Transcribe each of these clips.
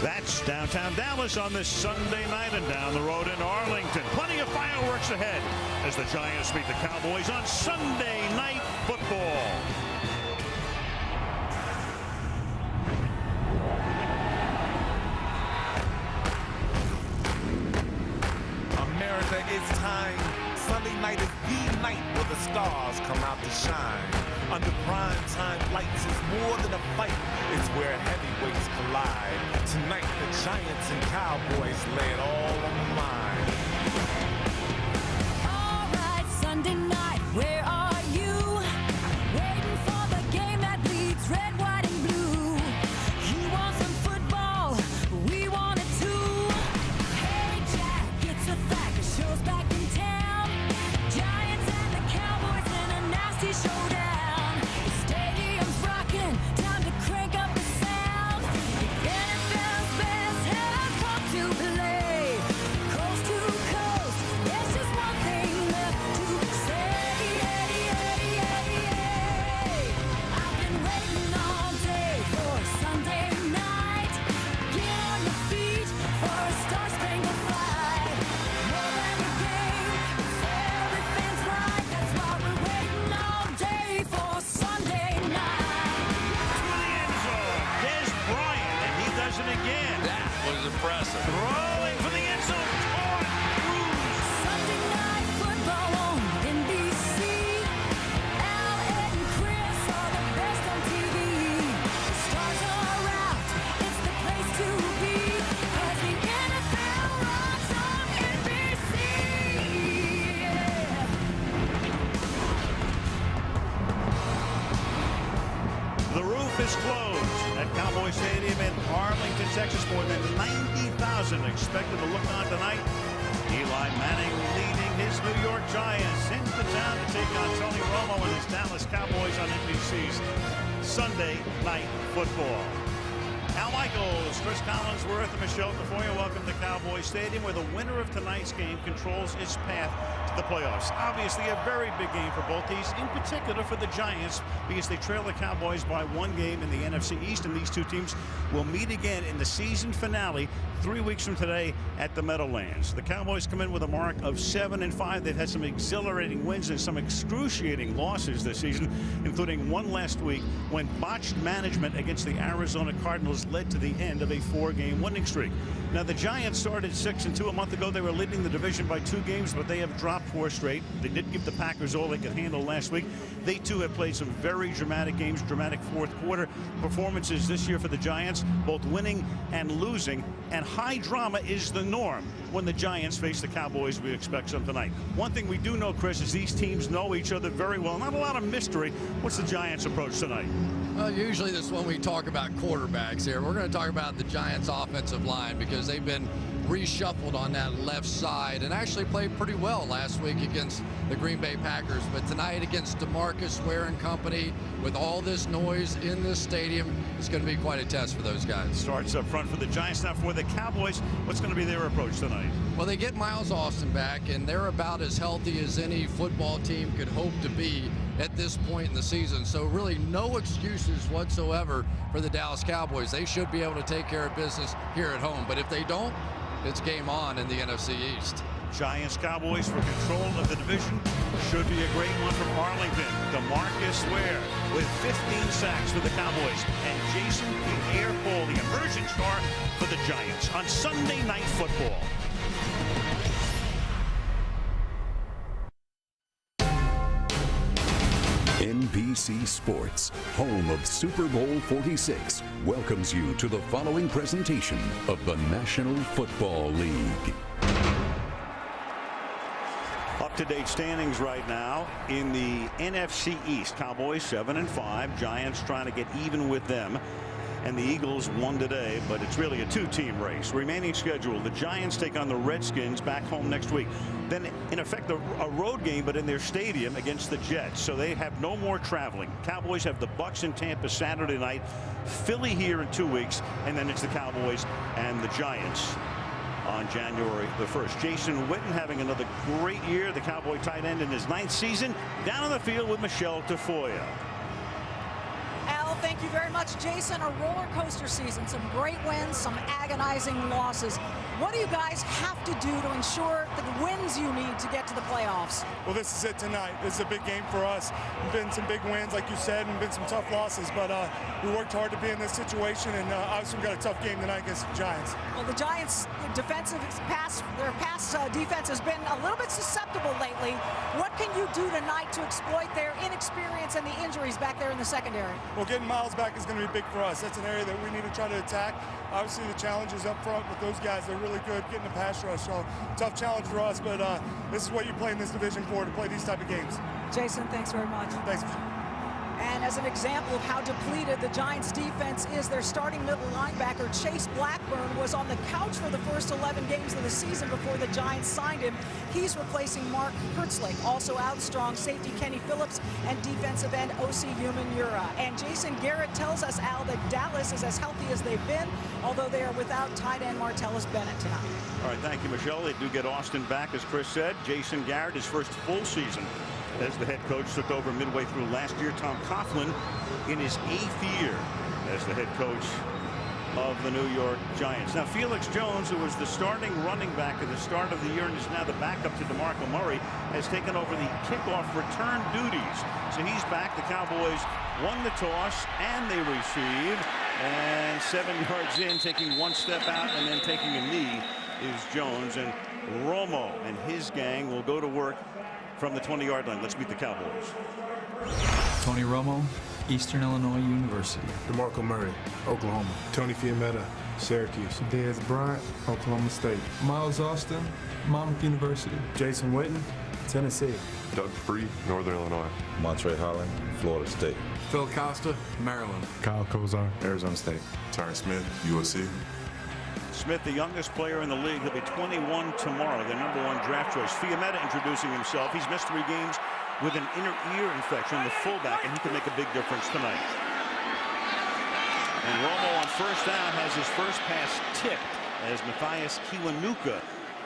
That's downtown Dallas on this Sunday night, and down the road in Arlington. Plenty of fireworks ahead as the Giants meet the Cowboys on Sunday Night Football. America, it's time. Sunday night is the night where the stars come out to shine. Under prime time lights is more than a fight. It's where heavyweights collide. Tonight, the Giants and Cowboys lay it all on the line. All right, Sunday night, where are you? Waiting for the game that leads red, white, and blue. You want some football? We want it too. Hey, Jack, it's a fact. The show's back in town. Giants and the Cowboys in a nasty showdown. Impressive. Throwing for the end zone. Sunday Night Football on NBC. Al, Ed, and Chris are the best on TV. The stars are out. It's the place to be. 'Cause the NFL rocks on NBC. Yeah. The roof is closed at Cowboy Stadium in Arlington, Texas. More than 90,000 expected to look on tonight. Eli Manning leading his New York Giants into town to take on Tony Romo and his Dallas Cowboys on NBC's Sunday Night Football. Al Michaels, Chris Collinsworth, and Michelle Tafoya welcome to Cowboy Stadium, where the winner of tonight's game controls its path to the playoffs. Obviously a very big game for both teams, in particular for the Giants, because they trail the Cowboys by one game in the NFC East, and these two teams will meet again in the season finale 3 weeks from today at the Meadowlands. The Cowboys come in with a mark of 7-5. They've had some exhilarating wins and some excruciating losses this season, including one last week when botched management against the Arizona Cardinals led to the end of a 4-game winning streak. Now, the Giants started 6-2 a month ago. They were leading the division by 2 games, but they have dropped 4 straight. They did give the Packers all they could handle last week. They too have played some very dramatic games, dramatic fourth quarter performances this year for the Giants, both winning and losing, and high drama is the norm when the Giants face the Cowboys. We expect some tonight. One thing we do know, Chris, is these teams know each other very well. Not a lot of mystery. What's the Giants' approach tonight? Well, usually this is when we talk about quarterbacks here. We're going to talk about the Giants' offensive line because they've been reshuffled on that left side and actually played pretty well last week against the Green Bay Packers. But tonight against DeMarcus Ware and company, with all this noise in this stadium, it's going to be quite a test for those guys. Starts up front for the Giants. Now for the Cowboys, what's going to be their approach tonight? Well, they get Miles Austin back, and they're about as healthy as any football team could hope to be at this point in the season. So really no excuses whatsoever for the Dallas Cowboys. They should be able to take care of business here at home. But if they don't, it's game on in the NFC East. Giants Cowboys for control of the division. Should be a great one from Arlington. DeMarcus Ware with 15 sacks for the Cowboys. And Jason Pierre-Paul, the emerging star for the Giants on Sunday Night Football. NBC Sports, home of Super Bowl 46, welcomes you to the following presentation of the National Football League. Up-to-date standings right now in the NFC East. Cowboys 7-5. Giants trying to get even with them. And the Eagles won today, but it's really a 2-team race. Remaining schedule, the Giants take on the Redskins back home next week. Then, in effect, a road game, but in their stadium against the Jets. So they have no more traveling. Cowboys have the Bucs in Tampa Saturday night, Philly here in 2 weeks, and then it's the Cowboys and the Giants on January the 1st. Jason Witten having another great year, the Cowboy tight end in his 9th season, down on the field with Michelle Tafoya. Al, thank you very much, Jason. A roller coaster season, some great wins, some agonizing losses. What do you guys have to do to ensure the wins you need to get to the playoffs? Well, this is it tonight. This is a big game for us. There's been some big wins, like you said, and been some tough losses, but we worked hard to be in this situation, and obviously we've got a tough game tonight against the Giants. Well, the Giants' their pass defense has been a little bit susceptible lately. What can you do tonight to exploit their inexperience and the injuries back there in the secondary? Well, getting Miles back is going to be big for us. That's an area that we need to try to attack. Obviously, the challenge is up front with those guys. They're really good getting the pass rush, so tough challenge for us, but this is what you play in this division for, to play these type of games. Jason, thanks very much. Thanks. And as an example of how depleted the Giants defense is, their starting middle linebacker, Chase Blackburn, was on the couch for the first 11 games of the season before the Giants signed him. He's replacing Mark Hertzlich. Also out strong safety Kenny Phillips and defensive end O.C. Umanura. And Jason Garrett tells us, Al, that Dallas is as healthy as they've been, although they are without tight end Martellus Bennett tonight. All right, thank you, Michelle. They do get Austin back, as Chris said. Jason Garrett, his first full season as the head coach, took over midway through last year. Tom Coughlin in his 8th year as the head coach of the New York Giants. Now, Felix Jones, who was the starting running back at the start of the year and is now the backup to DeMarco Murray, has taken over the kickoff return duties. So he's back. The Cowboys won the toss and they received. And 7 yards in, taking one step out and then taking a knee is Jones. And Romo and his gang will go to work from the 20-yard line. Let's meet the Cowboys. Tony Romo, Eastern Illinois University. DeMarco Murray, Oklahoma. Tony Fiammetta, Syracuse. Dez Bryant, Oklahoma State. Miles Austin, Monmouth University. Jason Witten, Tennessee. Doug Free, Northern Illinois. Montre Holland, Florida State. Phil Costa, Maryland. Kyle Kozar, Arizona State. Tyron Smith, USC. Smith, the youngest player in the league. He'll be 21 tomorrow, the #1 draft choice. Fiammetta introducing himself. He's missed 3 games with an inner ear infection, the fullback, and he can make a big difference tonight. And Romo on first down has his first pass tipped as Matthias Kiwanuka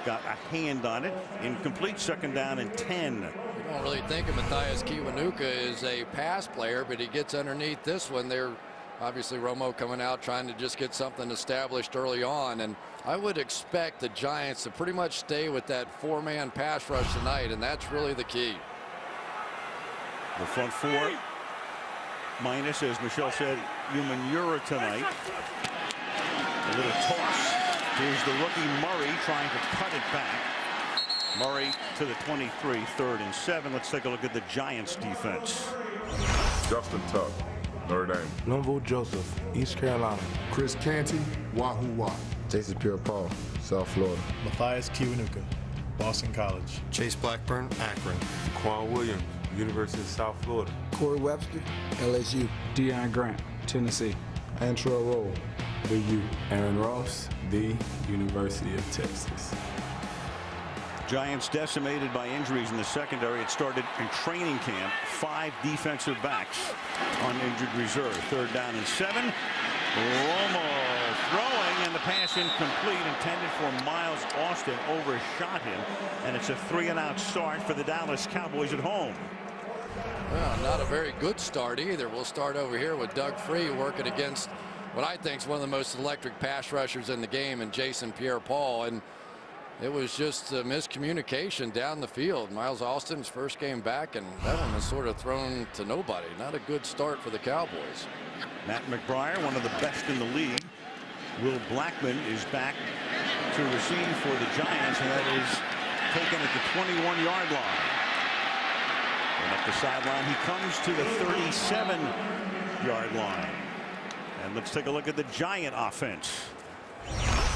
got a hand on it. Incomplete, second down and 10. You don't really think of Matthias Kiwanuka as a pass player, but he gets underneath this one. They're obviously Romo coming out trying to just get something established early on, and I would expect the Giants to pretty much stay with that 4-man pass rush tonight, and that's really the key. The front 4 minus, as Michelle said, Umanura tonight. A little toss. Here's the rookie Murray trying to cut it back. Murray to the 23, 3rd and 7. Let's take a look at the Giants defense. Justin Tuck, Notre Dame. Linville Joseph, East Carolina. Chris Canty, Wahoo Wah. Jason Pierre-Paul, South Florida. Matthias Kiwanuka, Boston College. Chase Blackburn, Akron. Quan Williams, University of South Florida. Corey Webster, LSU. Deion Grant, Tennessee. Antrell Roll, BU. Aaron Ross, the University of Texas. Giants decimated by injuries in the secondary. It started in training camp. 5 defensive backs on injured reserve. 3rd down and 7. Romo throwing, and the pass incomplete, intended for Miles Austin, overshot him, and it's a 3-and-out start for the Dallas Cowboys at home. Well, not a very good start either. We'll start over here with Doug Free working against what I think is one of the most electric pass rushers in the game, and Jason Pierre-Paul, and it was just a miscommunication down the field. Miles Austin's first game back, and that one was sort of thrown to nobody. Not a good start for the Cowboys. Matt McBriar, one of the best in the league. Will Blackman is back to receive for the Giants, and that is taken at the 21-yard line. And up the sideline, he comes to the 37-yard line. And let's take a look at the Giant offense.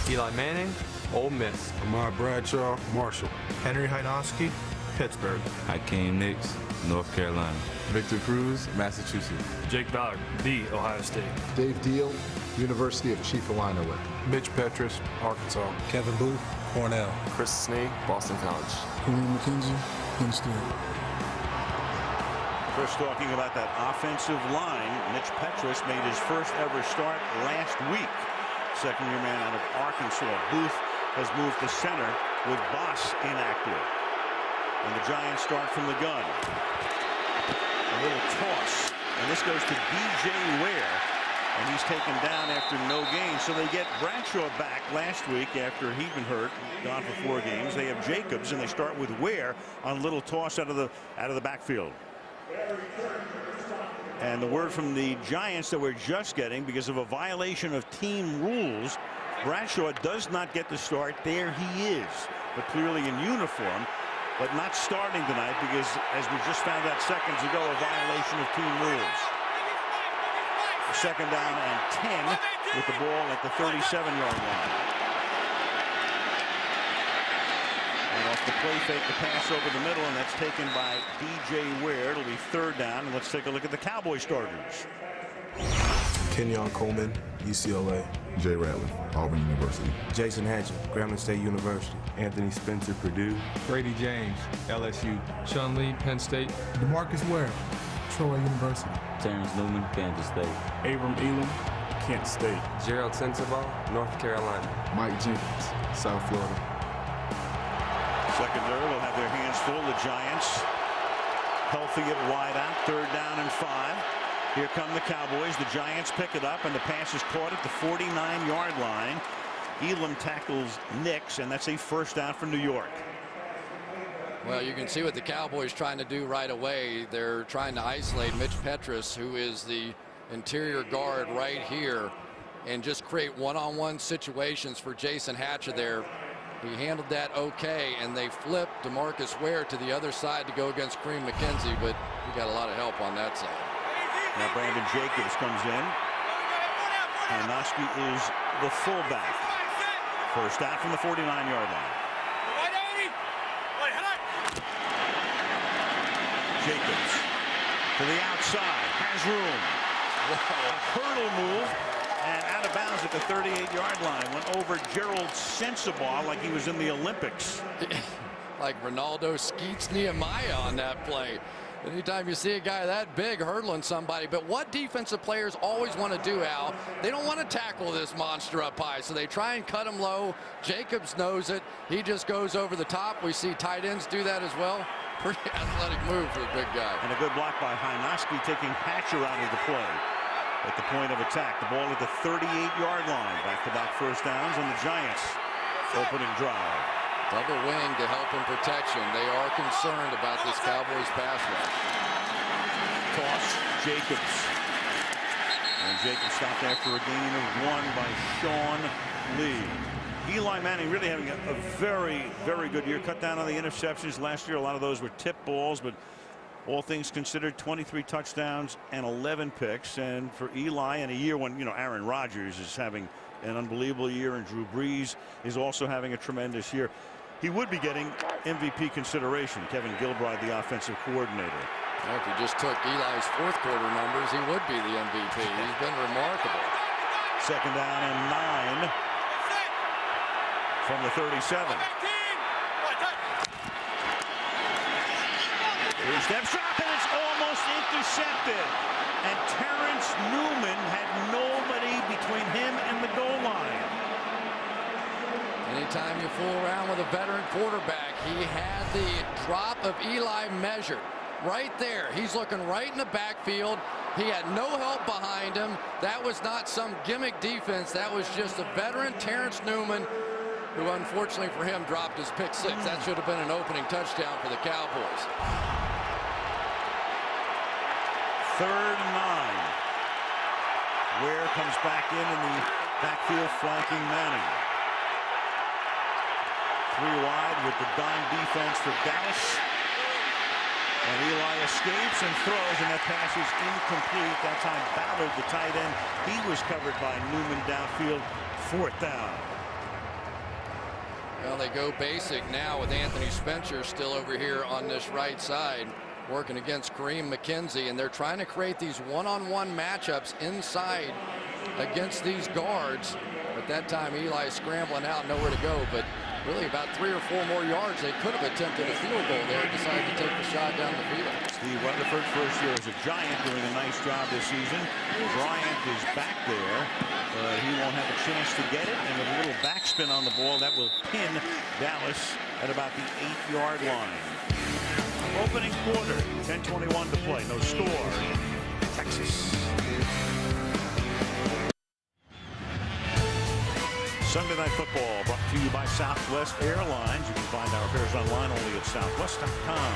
Eli Manning, Ole Miss. Ahmad Bradshaw, Marshall. Henry Hynoski, Pittsburgh. Hakeem Nicks, North Carolina. Victor Cruz, Massachusetts. Jake Ballard, The Ohio State. Dave Deal, University of Chief Illinois. Mitch Petrus, Arkansas. Kevin Booth, Cornell. Chris Snee, Boston College. Kareem McKenzie, Penn State. Chris talking about that offensive line. Mitch Petrus made his first ever start last week. Second-year man out of Arkansas. Booth has moved to center with Boss inactive. And the Giants start from the gun. A little toss. And this goes to DJ Ware. And he's taken down after no gain. So they get Bradshaw back last week after he'd been hurt, gone for 4 games. They have Jacobs, and they start with Ware on a little toss out of the backfield. And the word from the Giants that we're just getting, because of a violation of team rules, Bradshaw does not get the start. There he is, but clearly in uniform, but not starting tonight because, as we just found out seconds ago, a violation of team rules. Second down and 10 with the ball at the 37-yard line. And off the play fake, the pass over the middle, and that's taken by DJ Ware. It'll be third down, and let's take a look at the Cowboy starters. Kenyon Coleman, UCLA. Jay Ratliff, Auburn University. Jason Hatchett, Grambling State University. Anthony Spencer, Purdue. Brady James, LSU. Sean Lee, Penn State. DeMarcus Ware, Troy University. Terrence Newman, Kansas State. Abram Elam, Kent State. Gerald Sensabaugh, North Carolina. Mike Jenkins, South Florida. Secondary will have their hands full. The Giants healthy at wide out. Third down and 5. Here come the Cowboys. The Giants pick it up, and the pass is caught at the 49-yard line. Elam tackles Nix, and that's a first down for New York. Well, you can see what the Cowboys trying to do right away. They're trying to isolate Mitch Petrus, who is the interior guard right here, and just create one-on-one situations for Jason Hatchett there. He handled that okay, and they flipped DeMarcus Ware to the other side to go against Kareem McKenzie, but he got a lot of help on that side. Now Brandon Jacobs comes in. Hanoski is the fullback. First down from the 49-yard line. Jacobs to the outside, has room. A hurdle move, and out of bounds at the 38-yard line. Went over Gerald Sensabaugh like he was in the Olympics. Like Ronaldo Skeets Nehemiah on that play. Anytime you see a guy that big hurdling somebody, but what defensive players always want to do, Al, they don't want to tackle this monster up high, so they try and cut him low. Jacobs knows it. He just goes over the top. We see tight ends do that as well. Pretty athletic move for the big guy. And a good block by Hanoski, taking Hatcher out of the play at the point of attack. The ball at the 38-yard line. Back-to-back first downs, and the Giants opening drive. Double wing to help in protection. They are concerned about this Cowboys pass rush. Toss, Jacobs. And Jacobs stopped after a gain of 1 by Sean Lee. Eli Manning really having a very, very good year. Cut down on the interceptions last year. A lot of those were tip balls, but all things considered, 23 touchdowns and 11 picks. And for Eli, in a year when, Aaron Rodgers is having an unbelievable year and Drew Brees is also having a tremendous year, he would be getting MVP consideration. Kevin Gilbride, the offensive coordinator. Well, if you just took Eli's fourth quarter numbers, he would be the MVP. He's been remarkable. Second down and 9 from the 37. 3-step drop, and it's almost intercepted. And Terrence Newman had nobody between him and the goal line. Anytime you fool around with a veteran quarterback, he had the drop of Eli measured right there. He's looking right in the backfield. He had no help behind him. That was not some gimmick defense. That was just a veteran Terrence Newman, who unfortunately for him dropped his pick 6. That should have been an opening touchdown for the Cowboys. Third and 9. Ware comes back in the backfield flanking Manning. 3 wide with the dime defense for Dallas. And Eli escapes and throws, and that pass is incomplete. That time Ballard, the tight end, he was covered by Newman downfield. 4th down. Well, they go basic now with Anthony Spencer still over here on this right side, working against Kareem McKenzie, and they're trying to create these one-on-one matchups inside against these guards. But that time Eli scrambling out, nowhere to go, but really about 3 or 4 more yards. They could have attempted a field goal there, decided to take the shot down the field. Steve Weatherford, first year as a Giant, doing a nice job this season. Bryant is back there. He won't have a chance to get it, and with a little backspin on the ball, that will pin Dallas at about the 8-yard line. Opening quarter, 10:21 to play, no score. Texas. Sunday Night Football brought to you by Southwest Airlines. You can find our fares online only at southwest.com.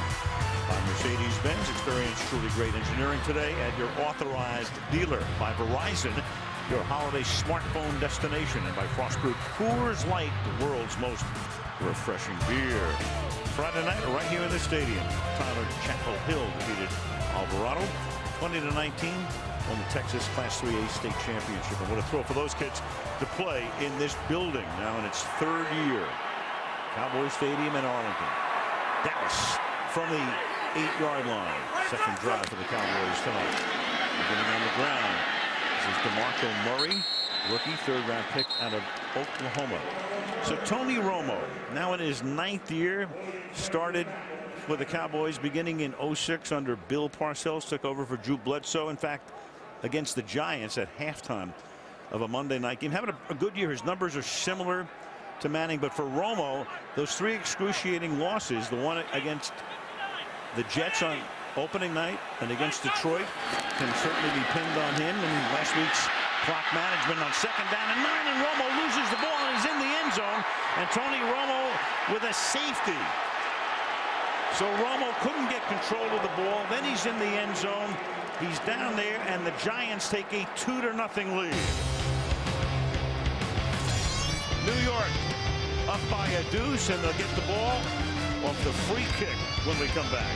By Mercedes-Benz, experience truly great engineering today at your authorized dealer. By Verizon, your holiday smartphone destination. And by Frostproof Coors Light, the world's most refreshing beer. Friday night, right here in the stadium, Tyler Chapel Hill defeated Alvarado 20-19. Won the Texas Class 3A state championship. And what a thrill for those kids to play in this building now in its third year. Cowboy Stadium in Arlington. Dallas from the 8-yard line. Second drive for the Cowboys tonight. Beginning on the ground. This is DeMarco Murray, rookie, third-round pick out of Oklahoma. So Tony Romo, now in his 9th year, started with the Cowboys beginning in 06 under Bill Parcells, took over for Drew Bledsoe. In fact, against the Giants at halftime of a Monday night game. Having a good year. His numbers are similar to Manning, but for Romo, those 3 excruciating losses, the one against the Jets on opening night and against Detroit, can certainly be pinned on him. And last week's clock management on 2nd down and 9, and Romo loses the ball and he's in the end zone. And Tony Romo with a safety. So Romo couldn't get control of the ball. Then he's in the end zone. He's down there, and the Giants take a 2-0 lead. New York up by a deuce, and they'll get the ball off the free kick when we come back.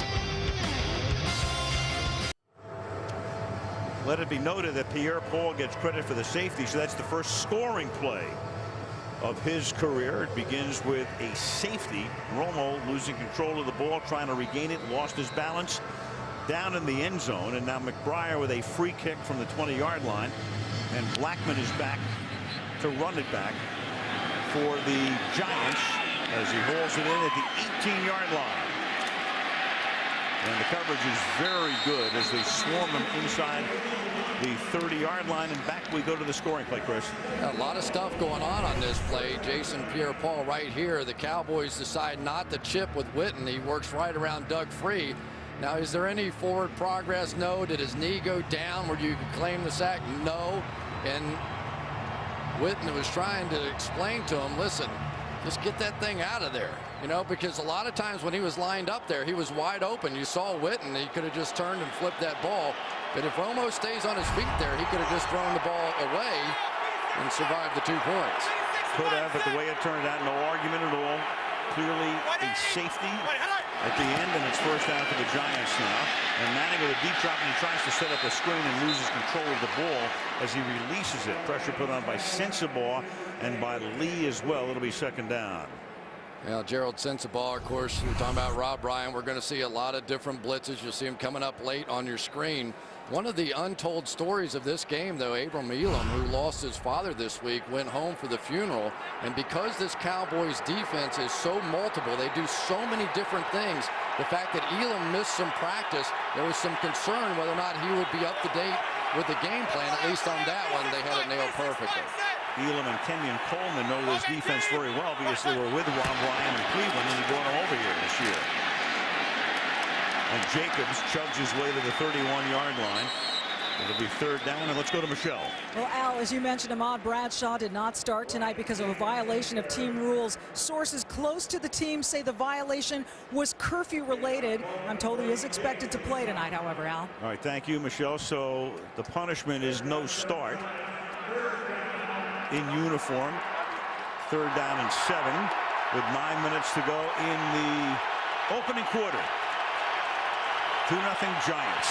Let it be noted that Pierre Paul gets credit for the safety, so that's the first scoring play of his career. It begins with a safety. Romo losing control of the ball, trying to regain it, lost his balance down in the end zone, and now McBriar with a free kick from the 20-yard line, and Blackman is back to run it back for the Giants as he hauls it in at the 18-yard line. And the coverage is very good as they swarm them inside the 30-yard line, and back we go to the scoring play, Chris. A lot of stuff going on this play. Jason Pierre-Paul right here. The Cowboys decide not to chip with Witten. He works right around Doug Free. Now, is there any forward progress? No. Did his knee go down where you could claim the sack? No. And Witten was trying to explain to him, listen, just get that thing out of there. You know, because a lot of times when he was lined up there, he was wide open. You saw Witten. He could have just turned and flipped that ball. But if Romo stays on his feet there, he could have just thrown the ball away and survived the 2 points. Could have, but the way it turned out, no argument at all. Clearly a safety at the end, and it's first down for the Giants now. And Manning with a deep drop, and he tries to set up a screen and loses control of the ball as he releases it. Pressure put on by Sensabaugh and by Lee as well. It'll be second down. Yeah, Gerald Sensabaugh, of course, we're talking about Rob Ryan. We're going to see a lot of different blitzes. You'll see him coming up late on your screen. One of the untold stories of this game, though, Abram Elam, who lost his father this week, went home for the funeral. And because this Cowboys defense is so multiple, they do so many different things. The fact that Elam missed some practice, there was some concern whether or not he would be up to date with the game plan. At least on that one, they had it nailed perfectly. Elam and Kenyon Coleman know this defense very well because they were with Rob Ryan in Cleveland, and he brought them over here this year. And Jacobs chugs his way to the 31-yard line. It'll be third down, and let's go to Michelle. Well, Al, as you mentioned, Ahmad Bradshaw did not start tonight because of a violation of team rules. Sources close to the team say the violation was curfew-related. I'm told he is expected to play tonight, however, Al. All right, thank you, Michelle. So the punishment is no start in uniform. Third down and 7 with 9 minutes to go in the opening quarter. 2-0 Giants.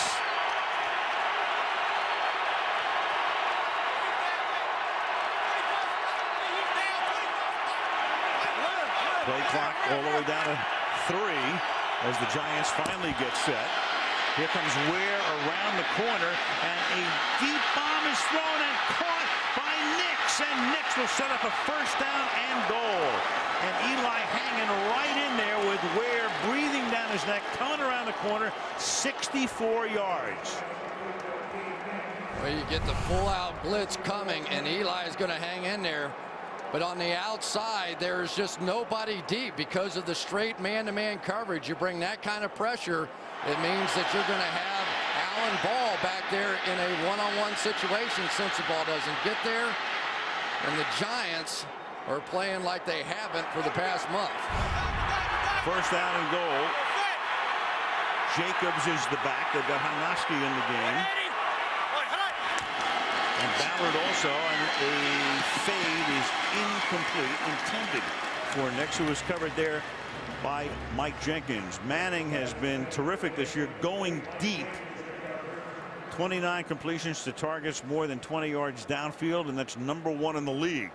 Play clock all the way down to 3 as the Giants finally get set. Here comes Ware around the corner, and a deep bomb is thrown and caught by Nix, and Nix will set up a first down and goal. And Eli hanging right in there with Ware breathing down his neck, coming around the corner, 64 yards. Well, you get the full-out blitz coming, and Eli is going to hang in there. But on the outside, there's just nobody deep because of the straight man-to-man coverage. You bring that kind of pressure, it means that you're going to have Allen Ball back there in a one-on-one situation. Sensabaugh doesn't get there. And the Giants are playing like they haven't for the past month. First down and goal. Jacobs is the back. They've got Hanoski in the game. And Ballard also, and a fade is incomplete, intended for Nix, who was covered there by Mike Jenkins. Manning has been terrific this year, going deep. 29 completions to targets more than 20 yards downfield, and that's #1 in the league.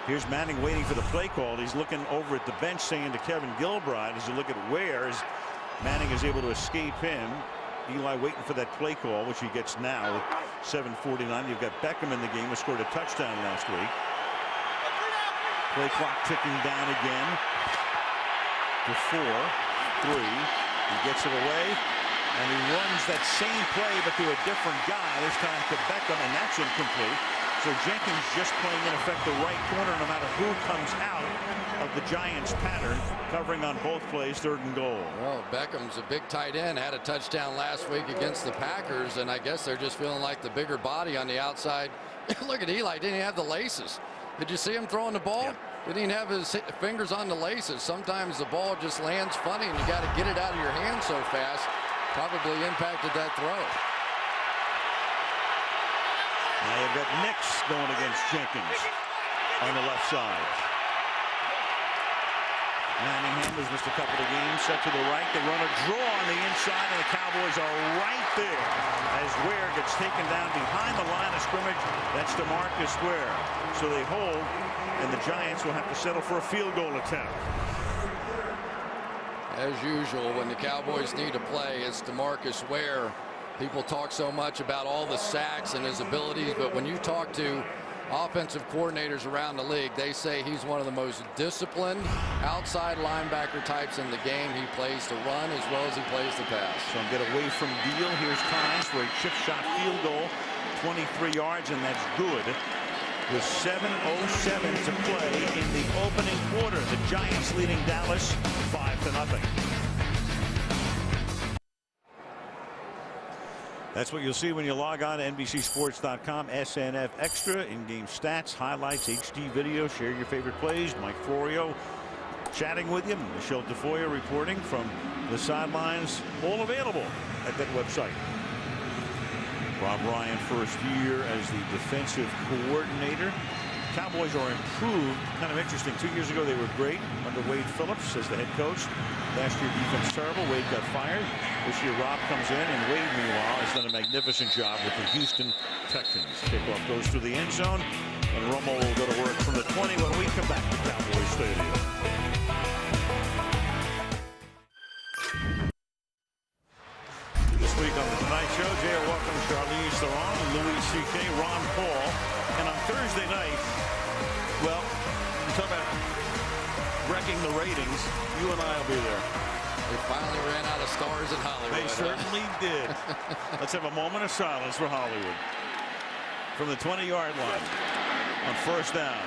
Here's Manning waiting for the play call. He's looking over at the bench saying to Kevin Gilbride, as you look at where as Manning is able to escape him. Eli waiting for that play call, which he gets now with 7:49. You've got Beckham in the game, who scored a touchdown last week. Play clock ticking down again to 4, 3. He gets it away, and he runs that same play, but to a different guy, this time to Beckham, and that's incomplete. So Jenkins just playing, in effect, the right corner no matter who comes out of the Giants pattern, covering on both plays, 3rd and goal. Well, Beckham's a big tight end, had a touchdown last week against the Packers, and I guess they're just feeling like the bigger body on the outside. Look at Eli, didn't he have the laces? Did you see him throwing the ball? Yep. Didn't even have his fingers on the laces. Sometimes the ball just lands funny, and you got to get it out of your hand so fast. Probably impacted that throw. Now you've got Nix going against Jenkins on the left side. Manningham has missed a couple of games. Set to the right. They run a draw on the inside, and the Cowboys are right there as Ware gets taken down behind the line of scrimmage. That's DeMarcus Ware. So they hold, and the Giants will have to settle for a field goal attempt. As usual, when the Cowboys need a play, it's DeMarcus Ware. People talk so much about all the sacks and his abilities, but when you talk to offensive coordinators around the league, they say he's one of the most disciplined outside linebacker types in the game. He plays to run as well as he plays to pass. So get away from Deal. Here's Tynes for a chip shot field goal, 23 yards, and that's good. With 7:07 to play in the opening quarter, the Giants leading Dallas 5-0. That's what you'll see when you log on to NBCSports.com. SNF Extra, in-game stats, highlights, HD video. Share your favorite plays. Mike Florio chatting with you. Michelle DeFoya reporting from the sidelines. All available at that website. Rob Ryan, first year as the defensive coordinator. Cowboys are improved. Kind of interesting. 2 years ago, they were great under Wade Phillips as the head coach. Last year, defense terrible. Wade got fired. This year, Rob comes in, and Wade, meanwhile, has done a magnificent job with the Houston Texans. Kickoff goes through the end zone, and Romo will go to work from the 20 when we come back to Cowboys Stadium. This week on The Tonight Show, J.R. welcome Charlize Theron, Louis C.K., Ron Paul. And on Thursday night, well, you talk about wrecking the ratings. You and I will be there. They finally ran out of stars in Hollywood. They certainly did. Let's have a moment of silence for Hollywood. From the 20-yard line on first down.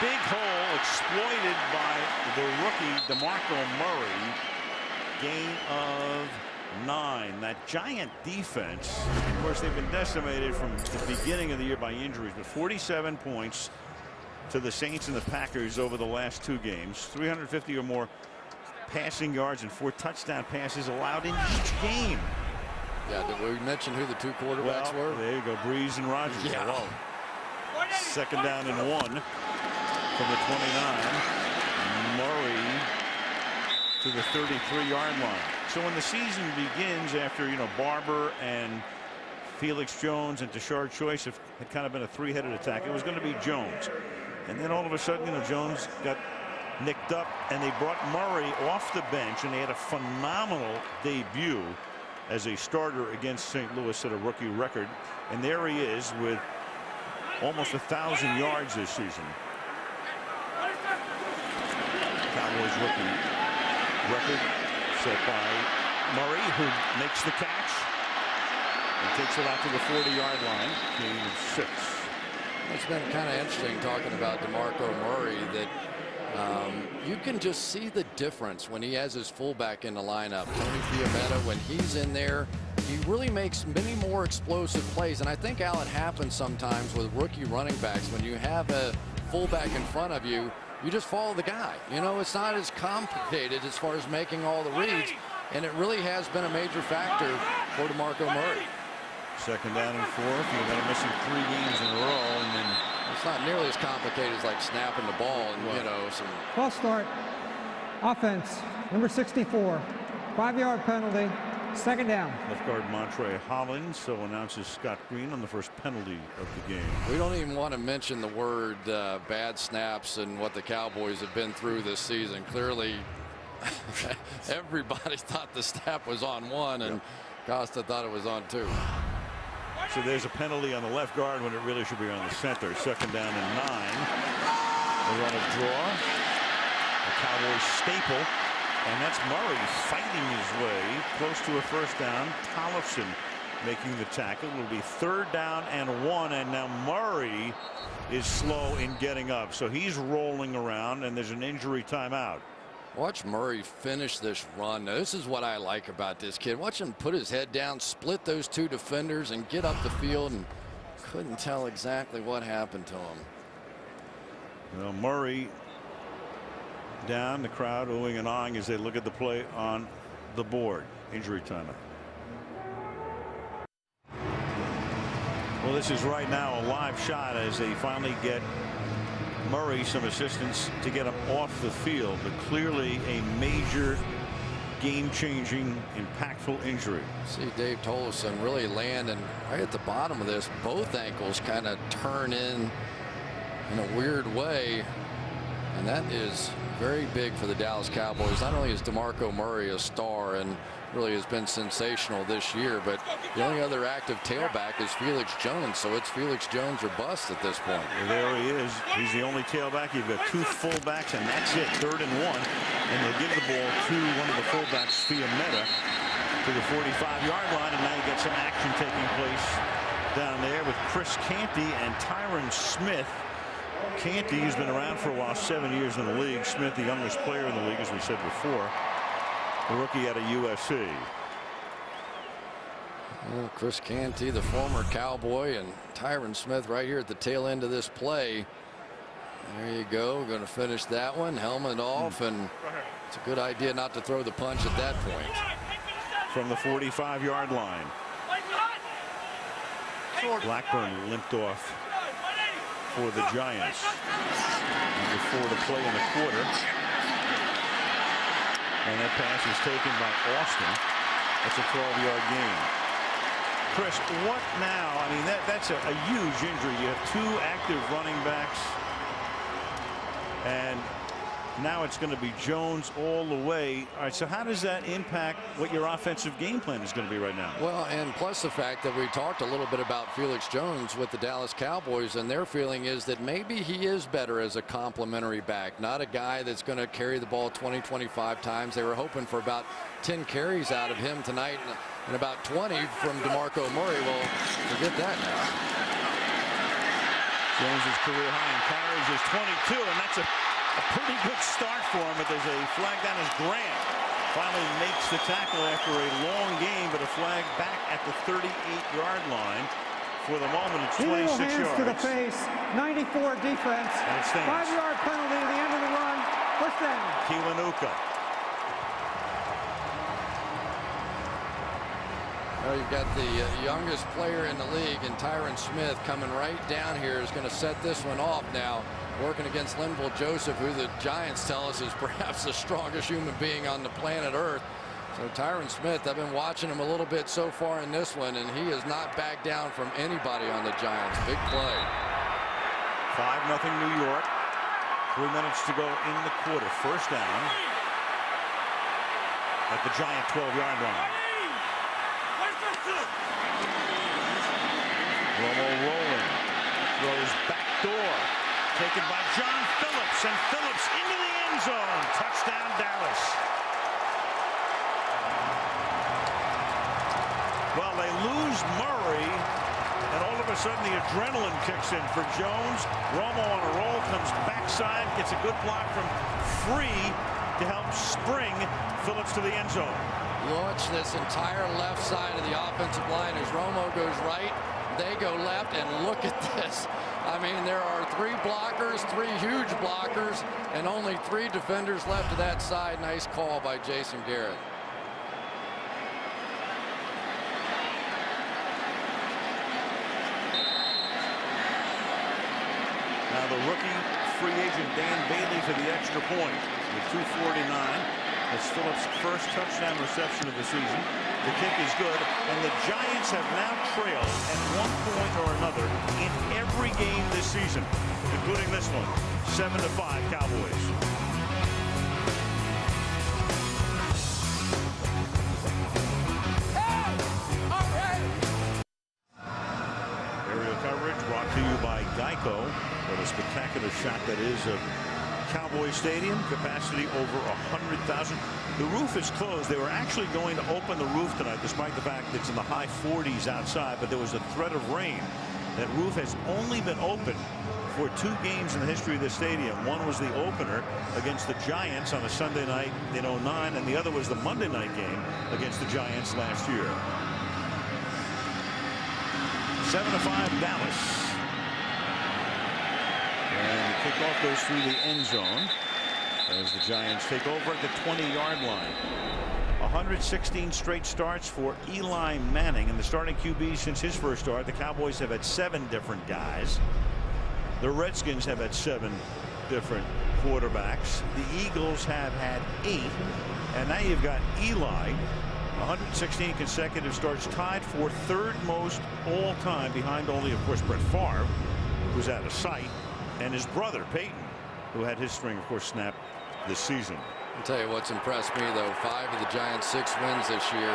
Big hole exploited by the rookie DeMarco Murray. Gain of 9. That Giant defense, of course, they've been decimated from the beginning of the year by injuries, but 47 points to the Saints and the Packers over the last 2 games. 350 or more passing yards and 4 touchdown passes allowed in each game. Yeah, did we mention who the 2 quarterbacks were? There you go, Breeze and Rodgers. Yeah. Hello. Second down and 1 from the 29. Murray to the 33-yard line. So when the season begins, after, Barber and Felix Jones and Tashard Choice had kind of been a 3-headed attack, it was going to be Jones. And then all of a sudden, Jones got nicked up, and they brought Murray off the bench, and they had a phenomenal debut as a starter against St. Louis at a rookie record. And there he is with almost 1,000 yards this season. Cowboys rookie record set by Murray, who makes the catch and takes it out to the 40-yard line. Gain of 6. It's been kind of interesting talking about DeMarco Murray, that you can just see the difference when he has his fullback in the lineup. Tony Fiametta, when he's in there, he really makes many more explosive plays. And I think, Al, it happens sometimes with rookie running backs. When you have a fullback in front of you, you just follow the guy. You know, it's not as complicated as far as making all the reads. And it really has been a major factor for DeMarco Murray. 2nd down and 4. Fiametta missing 3 games in a row, and then it's not nearly as complicated as like snapping the ball and, you know, some. False start. Offense, number 64. 5-yard penalty. 2nd down. Left guard Montre Hollins so announces Scott Green on the first penalty of the game. We don't even want to mention the word bad snaps and what the Cowboys have been through this season. Clearly, everybody thought the snap was on 1, and Costa thought it was on 2. So there's a penalty on the left guard when it really should be on the center. 2nd down and 9. They run a draw. A Cowboys staple. And that's Murray fighting his way close to a 1st down. Tollefson making the tackle. It will be 3rd down and 1. And now Murray is slow in getting up. So he's rolling around, and there's an injury timeout. Watch Murray finish this run. Now, this is what I like about this kid. Watch him put his head down, split those 2 defenders, and get up the field, and couldn't tell exactly what happened to him. Well, Murray down, the crowd oohing and ahhing as they look at the play on the board. Injury timeout. Well, this is right now a live shot as they finally get Murray some assistance to get him off the field, but clearly a major game-changing, impactful injury. See Dave Tollefson really landing right at the bottom of this. Both ankles kind of turn in a weird way, and that is very big for the Dallas Cowboys. Not only is DeMarco Murray a star and really has been sensational this year, but the only other active tailback is Felix Jones, so it's Felix Jones or bust at this point. Well, there he is. He's the only tailback. You've got 2 fullbacks, and that's it. 3rd and 1, and they'll give the ball to one of the fullbacks, Fiametta, to the 45-yard line, and now you get some action taking place down there with Chris Canty and Tyron Smith. Canty, who's been around for a while, 7 years in the league. Smith, the youngest player in the league, as we said before. The rookie out of USC. Well, Chris Canty, the former Cowboy, and Tyron Smith right here at the tail end of this play. There you go. Going to finish that one. Helmet off, and it's a good idea not to throw the punch at that point. From the 45-yard line. Blackburn limped off for the Giants. Number 4 to play in the quarter. And that pass is taken by Austin. That's a 12-yard gain. Chris, what now? I mean, that's a huge injury. You have 2 active running backs, and now it's going to be Jones all the way. All right, so how does that impact what your offensive game plan is going to be right now? Well, and plus the fact that we talked a little bit about Felix Jones with the Dallas Cowboys, and their feeling is that maybe he is better as a complementary back, not a guy that's going to carry the ball 20-25 times. They were hoping for about 10 carries out of him tonight and about 20 from DeMarco Murray. Well, forget that now. Jones's career high in carries is 22, and that's a pretty good start for him, but there's a flag down as Grant finally makes the tackle after a long game, but a flag back at the 38-yard line. For the moment, it's 26 hands yards. To the face, 94 defense. 5-yard penalty at the end of the run. 1st down. Kiwanuka. Well, you've got the youngest player in the league, and Tyron Smith coming right down here is going to set this one off now. Working against Linval Joseph, who the Giants tell us is perhaps the strongest human being on the planet Earth. So Tyron Smith, I've been watching him a little bit so far in this one, and he has not backed down from anybody on the Giants. Big play. 5-0 New York. 3 minutes to go in the quarter. 1st down at the Giant 12-yard line. Romo rolling. Throws back door. Taken by John Phillips, and Phillips into the end zone. Touchdown, Dallas. Well, they lose Murray, And all of a sudden, the adrenaline kicks in for Jones. Romo on a roll, comes backside, gets a good block from Free to help spring Phillips to the end zone. Launch this entire left side of the offensive line as Romo goes right. They go left, and look at this. I mean, there are 3 blockers, 3 huge blockers, and only 3 defenders left to that side. Nice call by Jason Garrett. Now the rookie free agent Dan Bailey for the extra point with 2:49. That's Phillips' first touchdown reception of the season. The kick is good, and the Giants have now trailed at one point or another in every game this season, including this one, 7-5 Cowboys. Aerial coverage brought to you by Geico. What a spectacular shot that is of Cowboy Stadium. Capacity over 100,000. The roof is closed. They were actually going to open the roof tonight, despite the fact that it's in the high 40s outside, but there was a threat of rain. That roof has only been open for 2 games in the history of the stadium. One was the opener against the Giants on a Sunday night in '09, and the other was the Monday night game against the Giants last year. 7-5 Dallas. And the kickoff goes through the end zone as the Giants take over at the 20-yard line. 116 straight starts for Eli Manning, and the starting QB since his first start. The Cowboys have had 7 different guys. The Redskins have had 7 different quarterbacks. The Eagles have had 8, and now you've got Eli. 116 consecutive starts, tied for 3rd most all time, behind only, of course, Brett Favre, who's out of sight, and his brother Peyton, who had his string, of course, snapped this season. I'll tell you what's impressed me, though. 5 of the Giants' 6 wins this year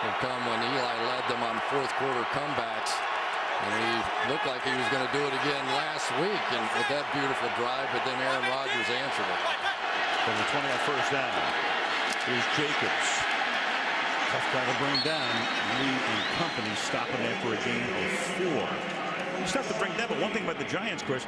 have come when Eli led them on 4th quarter comebacks, and he looked like he was going to do it again last week, and with that beautiful drive, but then Aaron Rodgers answered it. From the 20 on first down, here's Jacobs. Tough guy to bring down. Lee and company stopping after a gain of 4. It's tough to bring down, but one thing about the Giants, Chris,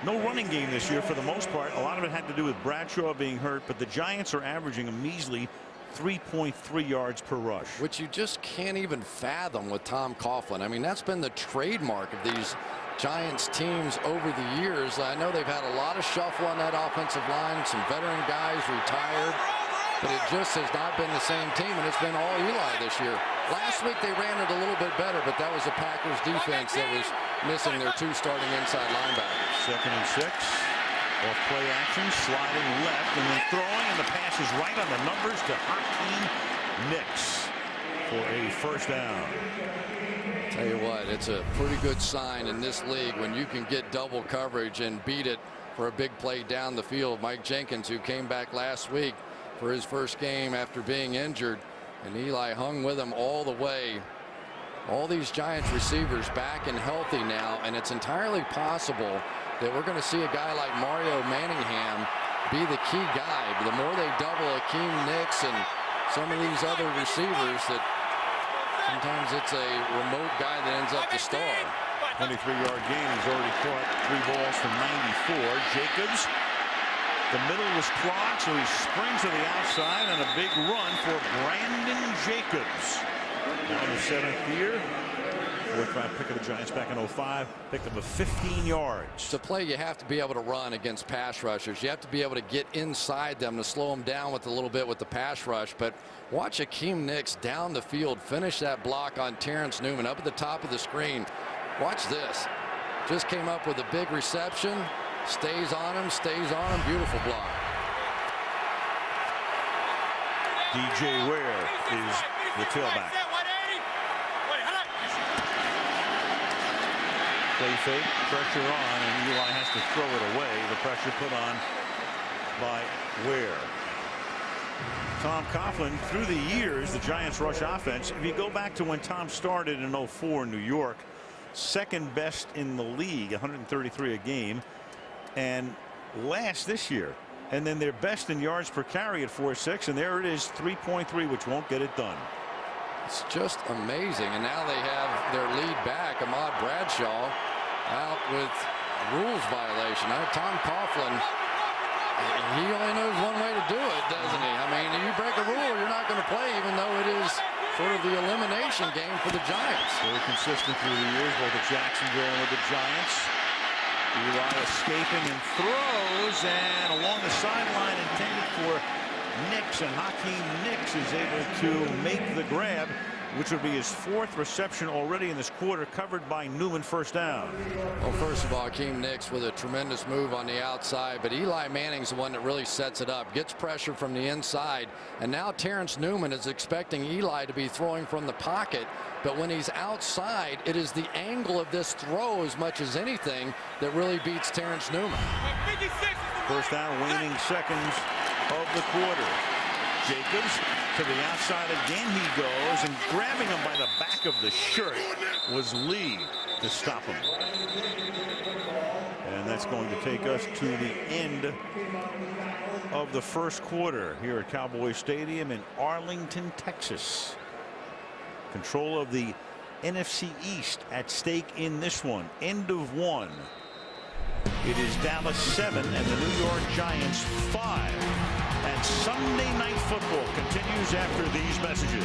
no running game this year for the most part. A lot of it had to do with Bradshaw being hurt, but the Giants are averaging a measly 3.3 yards per rush. Which you just can't even fathom with Tom Coughlin. I mean, that's been the trademark of these Giants teams over the years. I know they've had a lot of shuffle on that offensive line, some veteran guys retired, but it just has not been the same team, and it's been all Eli this year. Last week they ran it a little bit better, but that was the Packers defense that was missing their 2 starting inside linebackers. 2nd and 6. Off play action, sliding left, and then throwing, and the pass is right on the numbers to Hakeem Nicks for a first down. Tell you what, it's a pretty good sign in this league when you can get double coverage and beat it for a big play down the field. Mike Jenkins, who came back last week for his first game after being injured, and Eli hung with him all the way. All these Giants receivers back and healthy now, and it's entirely possible that we're going to see a guy like Mario Manningham be the key guy. The more they double Hakeem Nicks and some of these other receivers, that sometimes it's a remote guy that ends up the star. 23-yard gain. He's already caught 3 balls from 94. Jacobs, the middle was clogged, so he springs to the outside, and a big run for Brandon Jacobs. Down to 7th year. 4th-round pick of the Giants back in '05. Picked up 15 yards. To play, you have to be able to run against pass rushers. You have to be able to get inside them to slow them down with a little bit with the pass rush. But watch Hakeem Nicks down the field finish that block on Terrence Newman up at the top of the screen. Watch this. Just came up with a big reception. Stays on him, beautiful block. DJ Ware is the tailback. Play fake, pressure on, and Eli has to throw it away. The pressure put on by Ware. Tom Coughlin, through the years, the Giants rush offense, if you go back to when Tom started in '04 in New York, 2nd best in the league, 133 a game, and last this year. And then they're best in yards per carry at 4.6, and there it is, 3.3, which won't get it done. It's just amazing. And now they have their lead back, Ahmad Bradshaw, out with rules violation. Tom Coughlin, he only knows one way to do it, doesn't he? I mean, if you break a rule, you're not going to play, even though it is sort of the elimination game for the Giants. Very consistent through the years, both at Jacksonville and with the Giants. Eli escaping and throws, and along the sideline intended for Nix, and Hakeem Nix is able to make the grab, which would be his 4th reception already in this quarter, covered by Newman, first down. Well, first of all, Hakeem Nix with a tremendous move on the outside, but Eli Manning's the one that really sets it up, gets pressure from the inside, and now Terrence Newman is expecting Eli to be throwing from the pocket, but when he's outside, it is the angle of this throw as much as anything that really beats Terrence Newman. First down, waning seconds of the quarter. Jacobs to the outside again he goes, and grabbing him by the back of the shirt was Lee to stop him. And that's going to take us to the end of the first quarter here at Cowboy Stadium in Arlington, Texas. Control of the NFC East at stake in this one. End of 1. It is Dallas 7 and the New York Giants 5. And Sunday Night Football continues after these messages.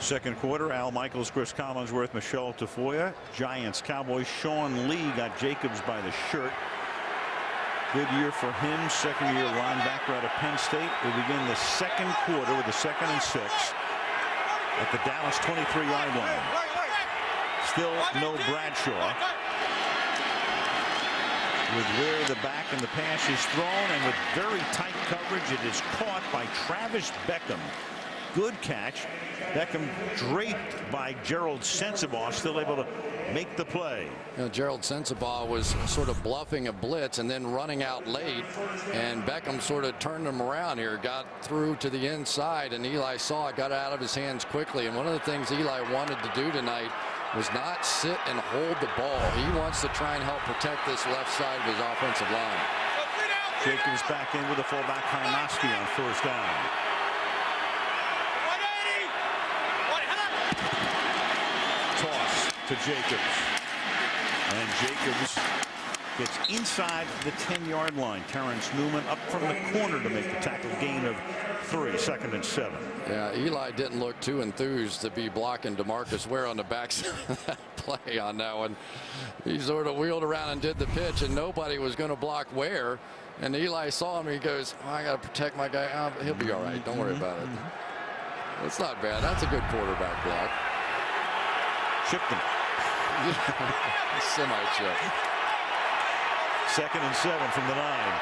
Second quarter, Al Michaels, Chris Collinsworth, Michelle Tafoya. Giants, Cowboys, Sean Lee got Jacobs by the shirt. Good year for him, second-year linebacker out of Penn State. We begin the second quarter with a 2nd and 6 at the Dallas 23-yard line. Still no Bradshaw. With where the back and the pass is thrown, and with very tight coverage, it is caught by Travis Beckham. Good catch. Beckham draped by Gerald Sensabaugh, still able to make the play. You know, Gerald Sensabaugh was sort of bluffing a blitz and then running out late, and Beckham sort of turned him around here, got through to the inside, and Eli saw it, got it out of his hands quickly. And one of the things Eli wanted to do tonight was not sit and hold the ball. He wants to try and help protect this left side of his offensive line. Jacobs back in with the fullback Hynoski on first down. Toss to Jacobs, and Jacobs gets inside the 10-yard line. Terrence Newman up from the corner to make the tackle, gain of 3, 2nd and 7. Yeah, Eli didn't look too enthused to be blocking DeMarcus Ware on the backside of that play on that one. He sort of wheeled around and did the pitch, and nobody was going to block Ware. And Eli saw him, and he goes, oh, I got to protect my guy. Oh, he'll be all right. Don't worry about it. It's not bad. That's a good quarterback block. Chipped him. Semi-chip. 2nd and 7 from the 9.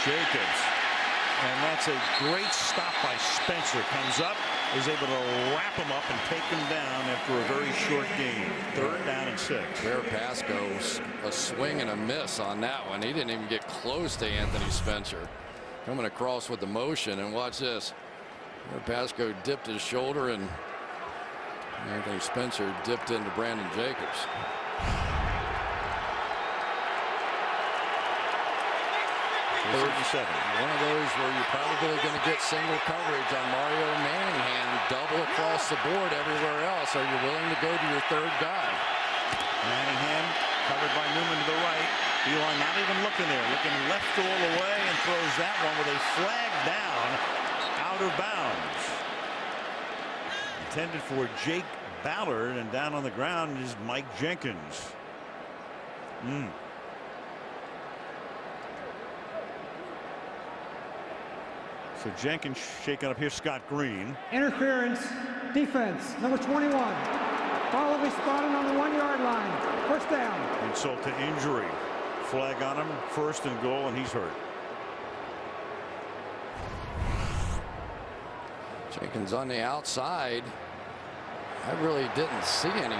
Jacobs, and that's a great stop by Spencer. Comes up, is able to wrap him up and take him down after a very short game. 3rd down and 6. Bear Pasco, a swing and a miss on that one. He didn't even get close to Anthony Spencer. Coming across with the motion, and watch this. Bear Pasco dipped his shoulder, and Anthony Spencer dipped into Brandon Jacobs. Third and 7. One of those where you're probably going to get single coverage on Mario Manningham, double across the board everywhere else. Are you willing to go to your 3rd guy? Manningham covered by Newman to the right. Eli not even looking there, looking left all the way, and throws that one with a flag down out of bounds. Intended for Jake Ballard, and down on the ground is Mike Jenkins. So Jenkins shaking up here. Scott Green. Interference, defense, number 21. Ball will be spotted on the 1-yard line. First down. Insult to injury. Flag on him. 1st and goal, and he's hurt. Jenkins on the outside. I really didn't see anything.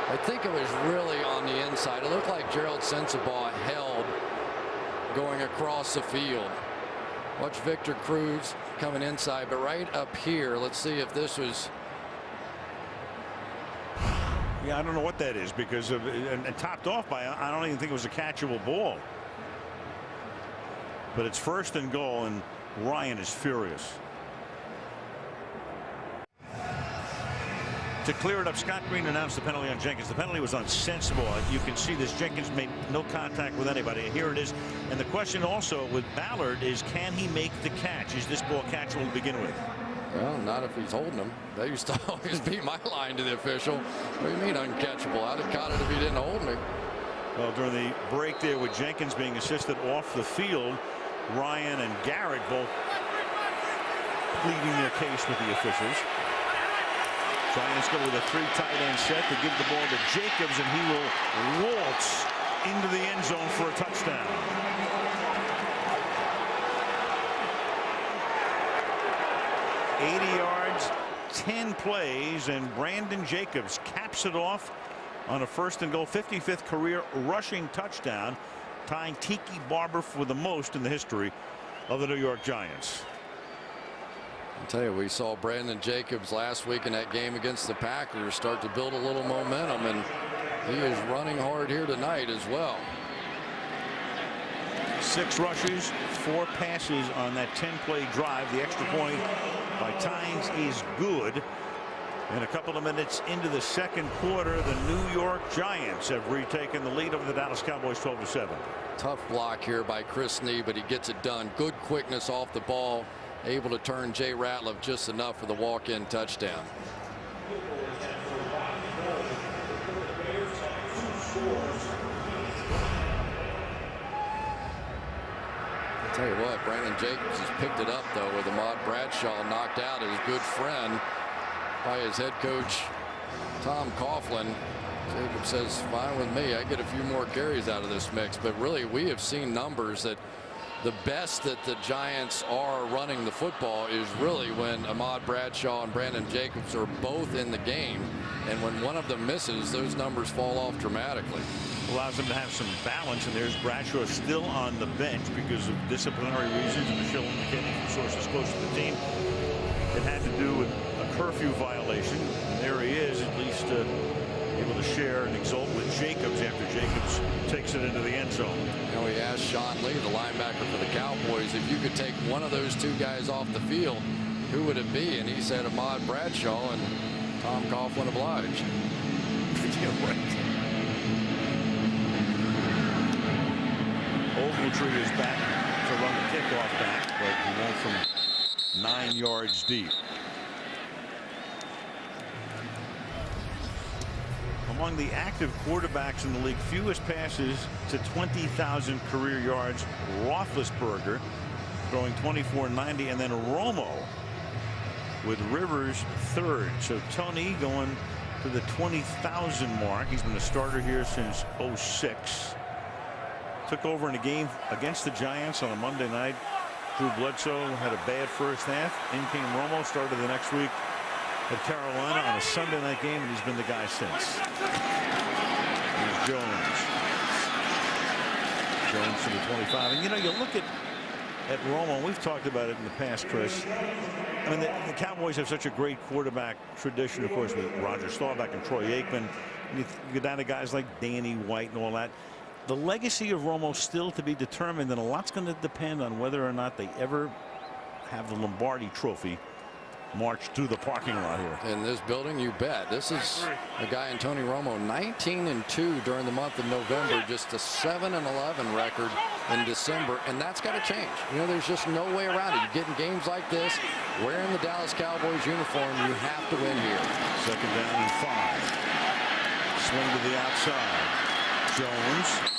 I think it was really on the inside. It looked like Gerald Sensabaugh held going across the field. Watch Victor Cruz coming inside, but right up here, let's see if this was. Yeah, I don't know what that is because of and topped off by I don't even think it was a catchable ball. But it's 1st and goal, and Ryan is furious. To clear it up, Scott Green announced the penalty on Jenkins. The penalty was unsensible. You can see this. Jenkins made no contact with anybody. Here it is. And the question also with Ballard is, can he make the catch? Is this ball catchable to begin with? Well, not if he's holding him. That used to always be my line to the official. What do you mean uncatchable? I'd have caught it if he didn't hold me. Well, during the break there with Jenkins being assisted off the field, Ryan and Garrett both pleading their case with the officials. Giants go with a 3 tight end set to give the ball to Jacobs, and he will waltz into the end zone for a touchdown. $80 yards, 10 plays, and Brandon Jacobs caps it off on a 1st and goal, 55th career rushing touchdown, tying Tiki Barber for the most in the history of the New York Giants. I'll tell you, we saw Brandon Jacobs last week in that game against the Packers start to build a little momentum, and he is running hard here tonight as well. 6 rushes, 4 passes on that 10-play drive. The extra point by Tynes is good. And a couple of minutes into the 2nd quarter, the New York Giants have retaken the lead over the Dallas Cowboys 12-7. Tough block here by Chris Nee, but he gets it done. Good quickness off the ball. Able to turn Jay Ratliff just enough for the walk-in touchdown. I'll tell you what, Brandon Jacobs has picked it up though with Ahmad Bradshaw knocked out, his good friend, by his head coach Tom Coughlin. Jacobs says, fine with me, I get a few more carries out of this mix. But really, we have seen numbers that the best that the Giants are running the football is really when Ahmad Bradshaw and Brandon Jacobs are both in the game, and when one of them misses, those numbers fall off dramatically. Allows them to have some balance, and there's Bradshaw still on the bench because of disciplinary reasons. And Michelle indicating from sources close to the team it had to do with a curfew violation. And there he is, at least able to share and exult with Jacobs after Jacobs takes it into the end zone. You know, he asked Sean Lee, the linebacker for the Cowboys, if you could take one of those 2 guys off the field, who would it be? And he said Ahmad Bradshaw, and Tom Coughlin obliged. Yeah, right. Ogletree is back to run the kickoff back, but he went from 9 yards deep. Among the active quarterbacks in the league, fewest passes to 20,000 career yards, Roethlisberger throwing 2490, and then Romo with Rivers 3rd. So Tony going to the 20,000 mark. He's been a starter here since 06. Took over in a game against the Giants on a Monday night. Drew Bledsoe had a bad first half. In came Romo, started the next week at Carolina on a Sunday night game, and he's been the guy since. Here's Jones. Jones to the 25. And you know, you look at Romo, we've talked about it in the past, Chris. I mean, the Cowboys have such a great quarterback tradition, of course, with Roger Staubach and Troy Aikman. And you go down to guys like Danny White and all that. The legacy of Romo still to be determined, and a lot's going to depend on whether or not they ever have the Lombardi Trophy march through the parking lot here. In this building, you bet. This is a guy in Tony Romo, 19-2 during the month of November, just a 7-11 record in December, and that's got to change. You know, there's just no way around it. You get in games like this, wearing the Dallas Cowboys uniform, you have to win here. 2nd down and 5. Swing to the outside. Jones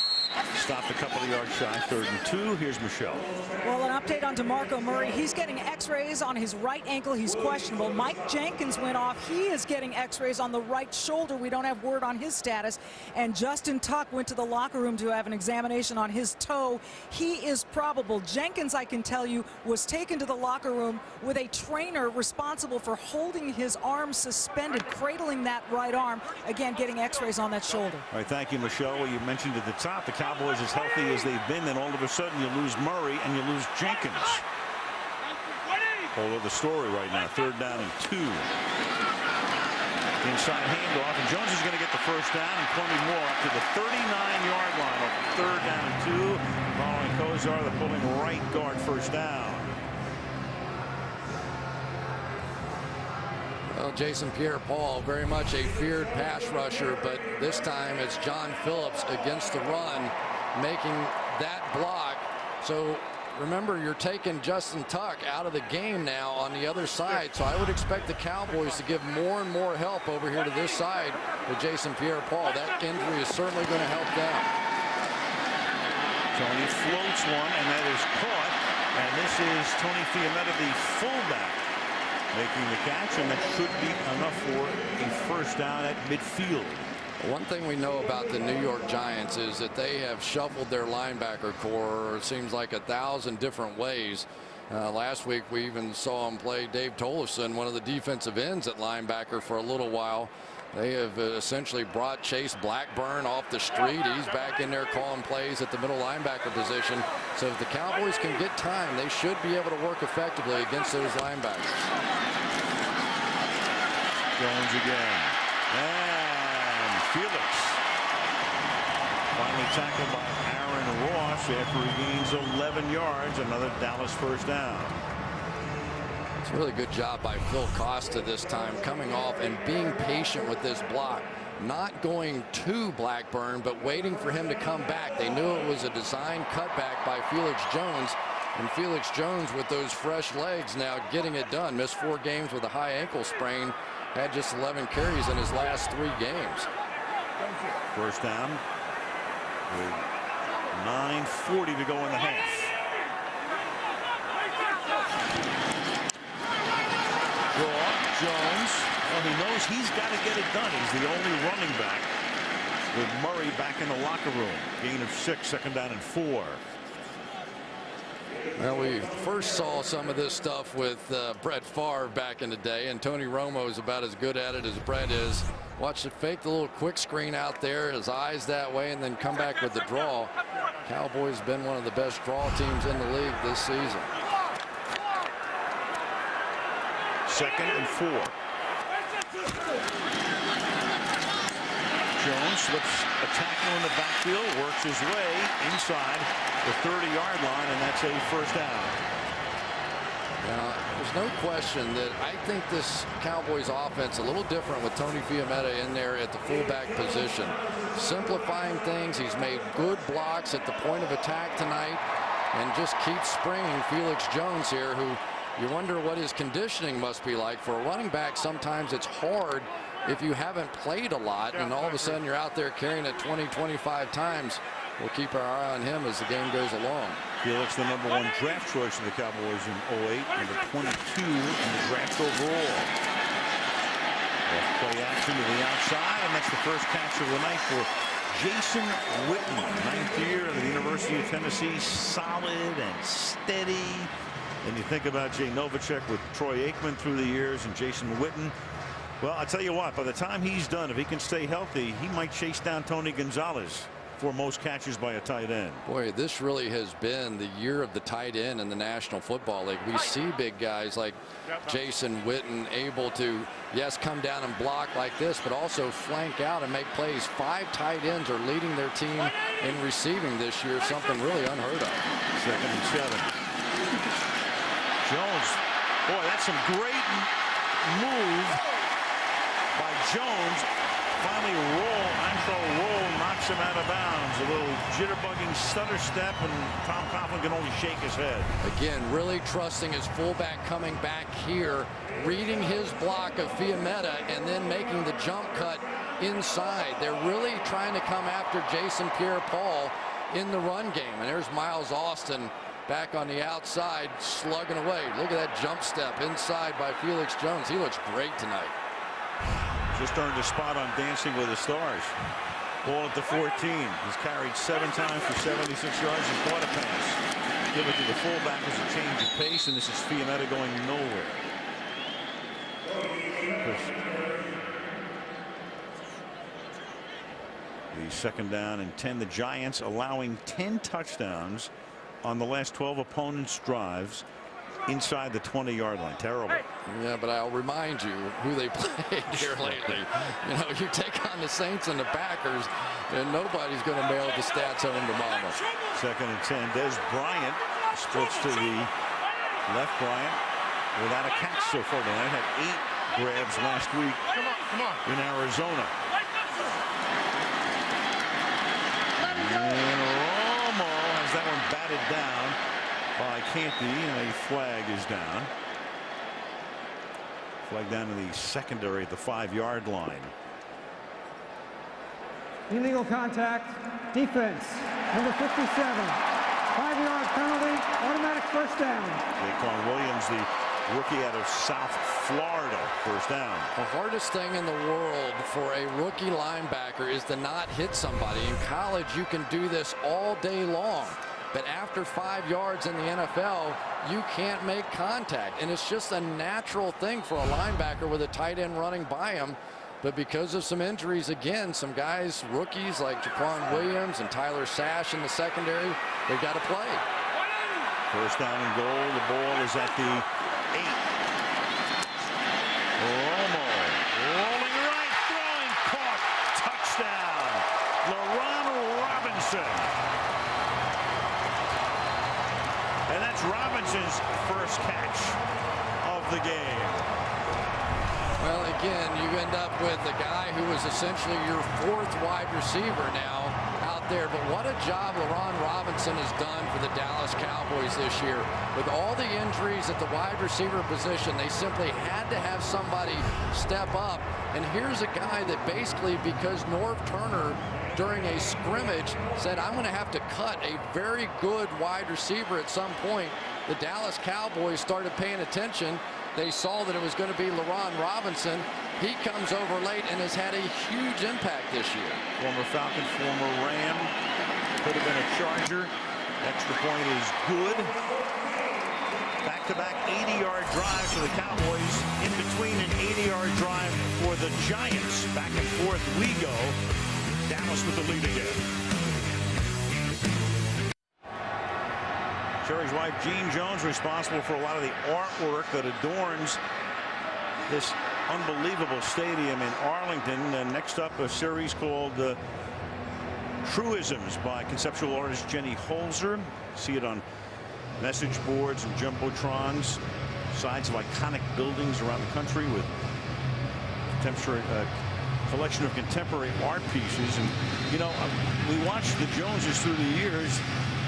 stopped a couple of yards shy. 3rd and 2. Here's Michelle. Well, an update on DeMarco Murray. He's getting x-rays on his right ankle. He's questionable. Mike Jenkins went off. He is getting x-rays on the right shoulder. We don't have word on his status. And Justin Tuck went to the locker room to have an examination on his toe. He is probable. Jenkins, I can tell you, was taken to the locker room with a trainer responsible for holding his arm suspended, cradling that right arm. Again, getting x-rays on that shoulder. All right, thank you, Michelle. Well, you mentioned at the top, the Cowboys as healthy as they've been, then all of a sudden you lose Murray and you lose Jenkins. All of the story right now. 3rd down and 2. Inside handoff, and Jones is going to get the first down, and plenty more up to the 39-yard line. Off the 3rd down and 2. Following Kozar, the pulling right guard first down. Well, Jason Pierre-Paul, very much a feared pass rusher, but this time it's John Phillips against the run, making that block. So remember, you're taking Justin Tuck out of the game now on the other side. So I would expect the Cowboys to give more and more help over here to this side with Jason Pierre-Paul. That injury is certainly going to help them. Tony floats one, and that is caught. And this is Tony Fiametta, the fullback, making the catch, and that should be enough for a first down at midfield. One thing we know about the New York Giants is that they have shuffled their linebacker core, it seems like 1,000 different ways. Last week we even saw him play Dave Tollefson, one of the defensive ends at linebacker, for a little while. They have essentially brought Chase Blackburn off the street. He's back in there calling plays at the middle linebacker position. So if the Cowboys can get time, they should be able to work effectively against those linebackers. Jones again. And Felix finally tackled by Aaron Ross after he gains 11 yards. Another Dallas first down. It's a really good job by Phil Costa this time, coming off and being patient with this block, not going to Blackburn, but waiting for him to come back. They knew it was a design cutback by Felix Jones, and Felix Jones, with those fresh legs, now getting it done. Missed 4 games with a high ankle sprain, had just 11 carries in his last 3 games. First down with 9:40 to go in the half. Jones, well, he knows he's got to get it done. He's the only running back, with Murray back in the locker room. Gain of 6, 2nd down and 4. Well, we first saw some of this stuff with Brett Favre back in the day, and Tony Romo is about as good at it as Brett is. Watch it fake the little quick screen out there, his eyes that way, and then come back with the draw. Cowboys been one of the best draw teams in the league this season. 2nd and 4. Jones slips a tackle in the backfield, works his way inside the 30-yard line, and that's a first down. Now, there's no question that I think this Cowboys offense a little different with Tony Fiametta in there at the fullback position. Simplifying things. He's made good blocks at the point of attack tonight, and just keeps springing Felix Jones here, who you wonder what his conditioning must be like. For a running back, sometimes it's hard if you haven't played a lot, and all of a sudden you're out there carrying it 20-25 times. We'll keep our eye on him as the game goes along. Felix, the #1 draft choice of the Cowboys in 08, number 22 in the draft overall. Play action to the outside, and that's the first catch of the night for Jason Witten, 9th year at the University of Tennessee. Solid and steady. And you think about Jay Novacek with Troy Aikman through the years, and Jason Witten. Well, I'll tell you what, by the time he's done, if he can stay healthy, he might chase down Tony Gonzalez for most catches by a tight end. Boy, this really has been the year of the tight end in the National Football League. We see big guys like Jason Witten able to, yes, come down and block like this, but also flank out and make plays. 5 tight ends are leading their team in receiving this year, something really unheard of. 2nd and 7. Jones, boy, that's some great move by Jones. Finally roll, knocks him out of bounds. A little jitterbugging stutter step, and Tom Coughlin can only shake his head. Again, really trusting his fullback coming back here, reading his block of Fiametta, and then making the jump cut inside. They're really trying to come after Jason Pierre-Paul in the run game. And there's Miles Austin back on the outside, slugging away. Look at that jump step inside by Felix Jones. He looks great tonight. Just earned a spot on Dancing with the Stars. Ball at the 14. He's carried 7 times for 76 yards and caught a pass. Give it to the fullback as a change of pace, and this is Fiametta going nowhere. The 2nd down and 10. The Giants allowing 10 touchdowns on the last 12 opponents' drives. inside the 20-yard line. Terrible. Yeah, but I'll remind you who they played here lately. You know, you take on the Saints and the Packers, and nobody's going to mail the stats home to mama. 2nd and 10. Des Bryant splits to the left. Bryant without a catch so far tonight. Had 8 grabs last week in Arizona. And Romo has that one batted down by Canty, and a flag is down. Flag down to the secondary at the 5-yard line. Illegal contact, defense, number 57. 5-yard penalty, automatic first down. Daquan Williams, the rookie out of South Florida, first down. The hardest thing in the world for a rookie linebacker is to not hit somebody. In college, you can do this all day long. But after 5 yards in the NFL, you can't make contact. And it's just a natural thing for a linebacker with a tight end running by him. But because of some injuries, again, some guys, rookies like Daquan Williams and Tyler Sash in the secondary, they've got to play. First down and goal. The ball is at the 8. Romo rolling right, throwing, caught, touchdown. LaRon Robinson. And that's Robinson's first catch of the game. Well, again, you end up with a guy who was essentially your 4th wide receiver now out there. But what a job LaRon Robinson has done for the Dallas Cowboys this year. With all the injuries at the wide receiver position, they simply had to have somebody step up. And here's a guy that basically, because Norv Turner during a scrimmage said, I'm going to have to cut a very good wide receiver at some point, the Dallas Cowboys started paying attention. They saw that it was going to be LaRon Robinson. He comes over late and has had a huge impact this year. Former Falcon, former Ram, could have been a Charger. Extra point is good. Back-to-back 80-yard drives for the Cowboys. In between an 80-yard drive for the Giants. Back and forth we go. Dallas with the lead again. Sherry's wife, Jean Jones, responsible for a lot of the artwork that adorns this unbelievable stadium in Arlington. And next up, a series called Truisms by conceptual artist Jenny Holzer. See it on message boards and jumbotrons, sides of iconic buildings around the country with collection of contemporary art pieces. And you know, we watched the Joneses through the years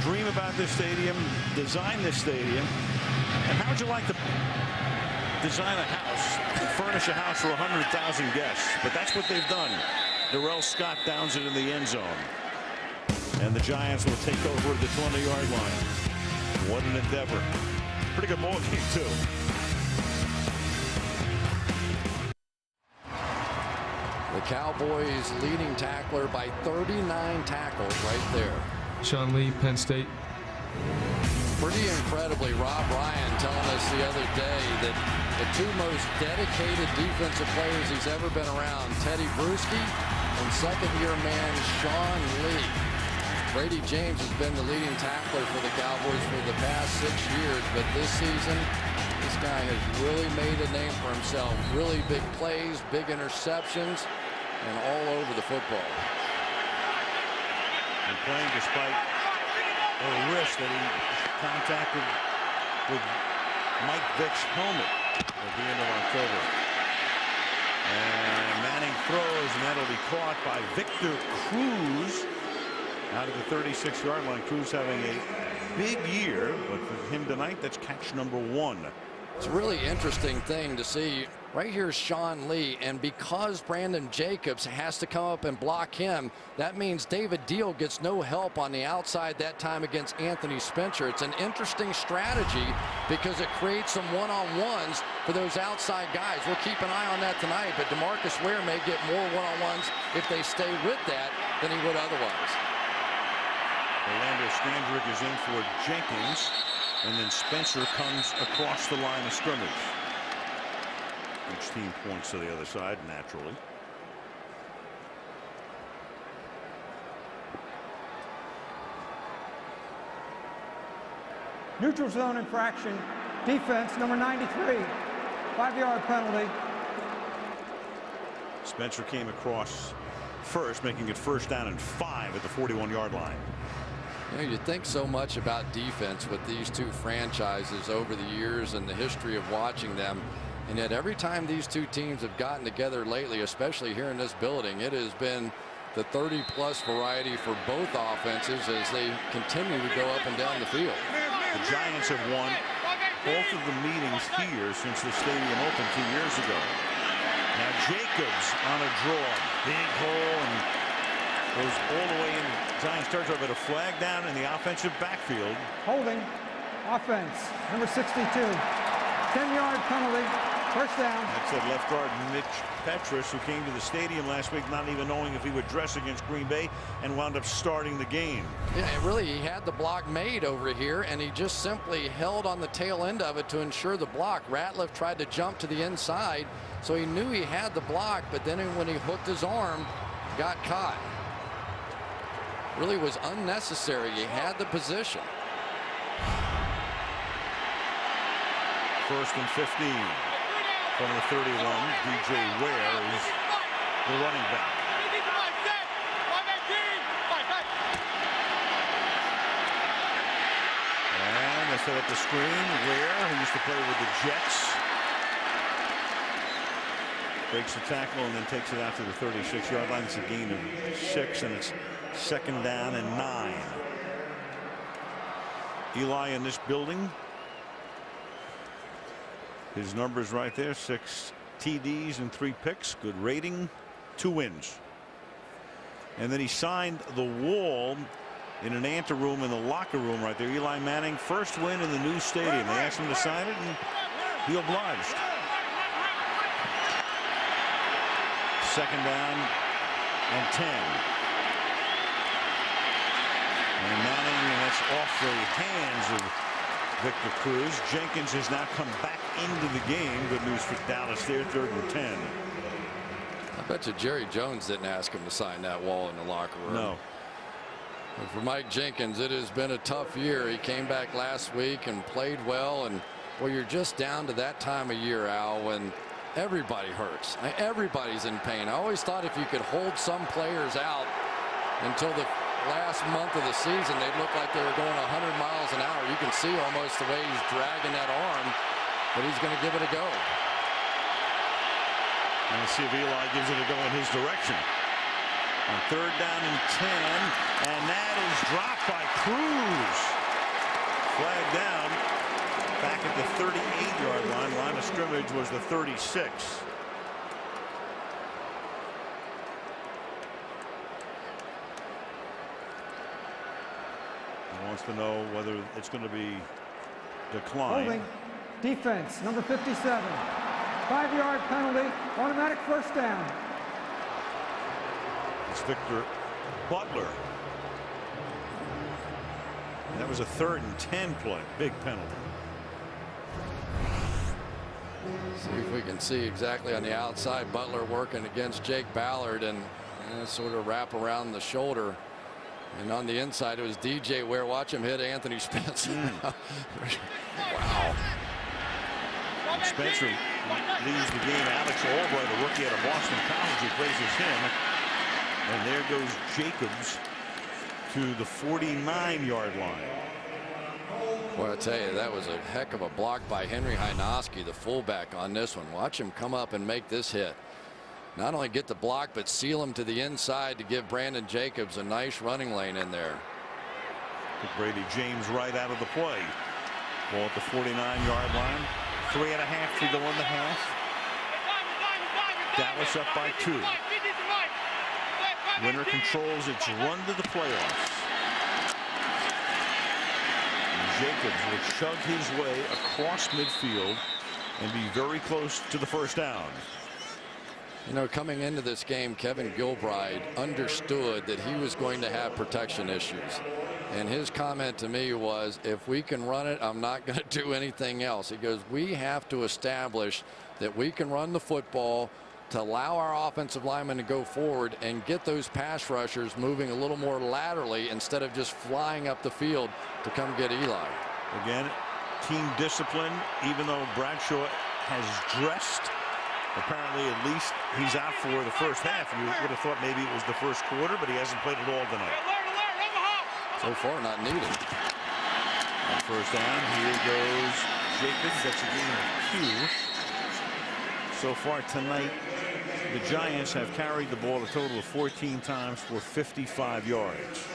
dream about this stadium, design this stadium. And how would you like to design a house and furnish a house for 100,000 guests? But that's what they've done. Darrell Scott downs it in the end zone, and the Giants will take over at the 20-yard line. What an endeavor. Pretty good ball game too. The Cowboys leading tackler by 39 tackles right there. Sean Lee, Penn State. Pretty incredibly, Rob Ryan telling us the other day that the 2 most dedicated defensive players he's ever been around, Teddy Bruschi and second-year man Sean Lee. Brady James has been the leading tackler for the Cowboys for the past 6 years, but this season, this guy has really made a name for himself. Really big plays, big interceptions, and all over the football. And playing despite a wrist that he contacted with Mike Vick's helmet at the end of October. And Manning throws, and that'll be caught by Victor Cruz out of the 36-yard line. Cruz having a big year, but for him tonight, that's catch number 1. It's a really interesting thing to see. Right here is Sean Lee, and because Brandon Jacobs has to come up and block him, that means David Deal gets no help on the outside that time against Anthony Spencer. It's an interesting strategy because it creates some one-on-ones for those outside guys. We'll keep an eye on that tonight, but DeMarcus Ware may get more one-on-ones if they stay with that than he would otherwise. Orlando Scandrick is in for Jenkins, and then Spencer comes across the line of scrimmage. Each team points to the other side naturally. Neutral zone infraction, Defense, number 93. 5-yard penalty. Spencer came across first, making it 1st down and 5 at the 41-yard line. You know, you think so much about defense with these two franchises over the years and the history of watching them. And yet every time these two teams have gotten together lately, especially here in this building, it has been the 30-plus variety for both offenses as they continue to go up and down the field. The Giants have won both of the meetings here since the stadium opened 2 years ago. Now Jacobs on a draw. Big hole and goes all the way in. Giants territory, but a flag down in the offensive backfield. Holding. Offense, number 62. 10-yard penalty. 1st down. That said left guard Mitch Petrus, who came to the stadium last week not even knowing if he would dress against Green Bay and wound up starting the game. Yeah, really, he had the block made over here, and he just simply held on the tail end of it to ensure the block. Ratliff tried to jump to the inside, so he knew he had the block, but then when he hooked his arm, got caught. Really was unnecessary. He had the position. 1st and 15 from the 31. DJ Ware is the running back. And they set up the screen. Ware, who used to play with the Jets, breaks the tackle and then takes it out to the 36-yard line. It's a gain of 6, and it's 2nd down and 9. Eli in this building. His numbers right there, 6 TDs and 3 picks. Good rating, 2 wins. And then he signed the wall in an anteroom in the locker room right there. Eli Manning, 1st win in the new stadium. They asked him to sign it, and he obliged. 2nd down and 10. And Manning, and that's off the hands of Victor Cruz. Jenkins has now come back into the game. Good news for Dallas there, 3rd and 10. I bet you Jerry Jones didn't ask him to sign that wall in the locker room. No. And for Mike Jenkins, it has been a tough year. He came back last week and played well, and well, you're just down to that time of year, Al, when everybody hurts. Everybody's in pain. I always thought if you could hold some players out until the last month of the season, they'd look like they were going 100 miles an hour. You can see almost the way he's dragging that arm, but he's going to give it a go. And we'll see if Eli gives it a go in his direction. On 3rd down and 10, and that is dropped by Cruz. Flag down back at the 38-yard line. Line of scrimmage was the 36. Wants to know whether it's going to be declined. Holding. Defense, number 57. 5-yard penalty. Automatic 1st down. It's Victor Butler. And that was a 3rd and 10 play. Big penalty. See if we can see exactly on the outside. Butler working against Jake Ballard and sort of wrap around the shoulder. And on the inside, it was DJ Ware. Watch him hit Anthony Spencer. Wow. Spencer leaves the game. Alex Albright, a rookie out of Boston College, replaces him. And there goes Jacobs to the 49-yard line. Well, I tell you, that was a heck of a block by Henry Hynoski, the fullback, on this one. Watch him come up and make this hit. Not only get the block, but seal him to the inside to give Brandon Jacobs a nice running lane in there. Brady James right out of the play. Ball at the 49-yard line. 3.5 to go in the half. Dallas up by 2. Winner controls its run to the playoffs. And Jacobs will chug his way across midfield and be very close to the 1st down. You know, coming into this game, Kevin Gilbride understood that he was going to have protection issues. And his comment to me was, if we can run it, I'm not going to do anything else. He goes, we have to establish that we can run the football to allow our offensive linemen to go forward and get those pass rushers moving a little more laterally instead of just flying up the field to come get Eli. Again, team discipline, even though Bradshaw has dressed. Apparently, at least he's out for the first half. You would have thought maybe it was the first quarter, but he hasn't played at all tonight. So far, not needed. On first down, here goes Jacobs. That's a gain of 2. So far tonight, the Giants have carried the ball a total of 14 times for 55 yards.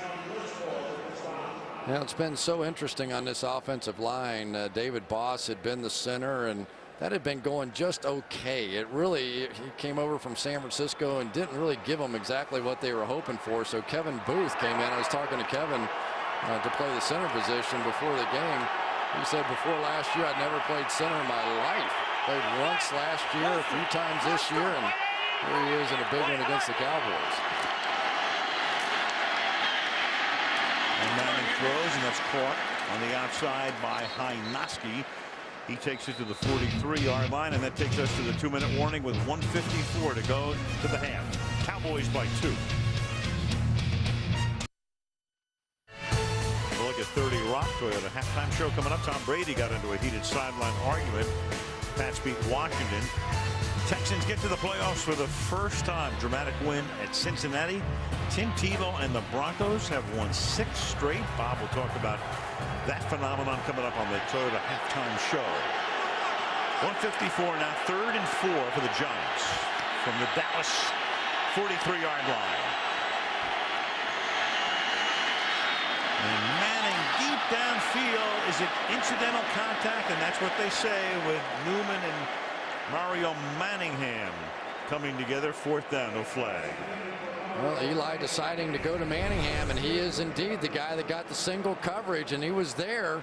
Yeah, it's been so interesting on this offensive line. David Boss had been the center, and that had been going just okay. He came over from San Francisco and didn't really give them exactly what they were hoping for. So Kevin Booth came in. I was talking to Kevin to play the center position before the game. He said before last year, I'd never played center in my life. Played once last year, a few times this year, and here he is in a big one against the Cowboys. And Manning throws, and that's caught on the outside by Hynoski. He takes it to the 43-yard line, and that takes us to the 2-minute warning with 1:54 to go to the half. Cowboys by 2. We'll look at 30 Rock Toyota halftime show coming up. Tom Brady got into a heated sideline argument. Pats beat Washington. Texans get to the playoffs for the first time. Dramatic win at Cincinnati. Tim Tebow and the Broncos have won 6 straight. Bob will talk about that phenomenon coming up on the Toyota halftime show. 1:54 now, 3rd and 4 for the Giants from the Dallas 43-yard line. And Manning deep downfield. Is it incidental contact? And that's what they say with Newman and Mario Manningham coming together. 4th down, no flag. Well, Eli deciding to go to Manningham, and he is indeed the guy that got the single coverage, and he was there.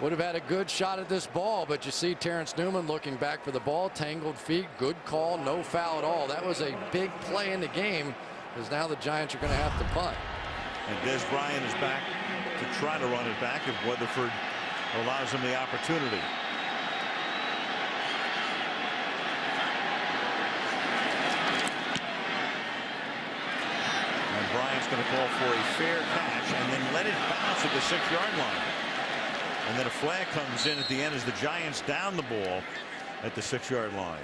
Would have had a good shot at this ball, but you see Terrence Newman looking back for the ball. Tangled feet, good call, no foul at all. That was a big play in the game, because now the Giants are going to have to punt. And Des Bryant is back to try to run it back if Weatherford allows him the opportunity. Bryant's going to call for a fair catch and then let it bounce at the 6-yard line. And then a flag comes in at the end as the Giants down the ball at the 6-yard line.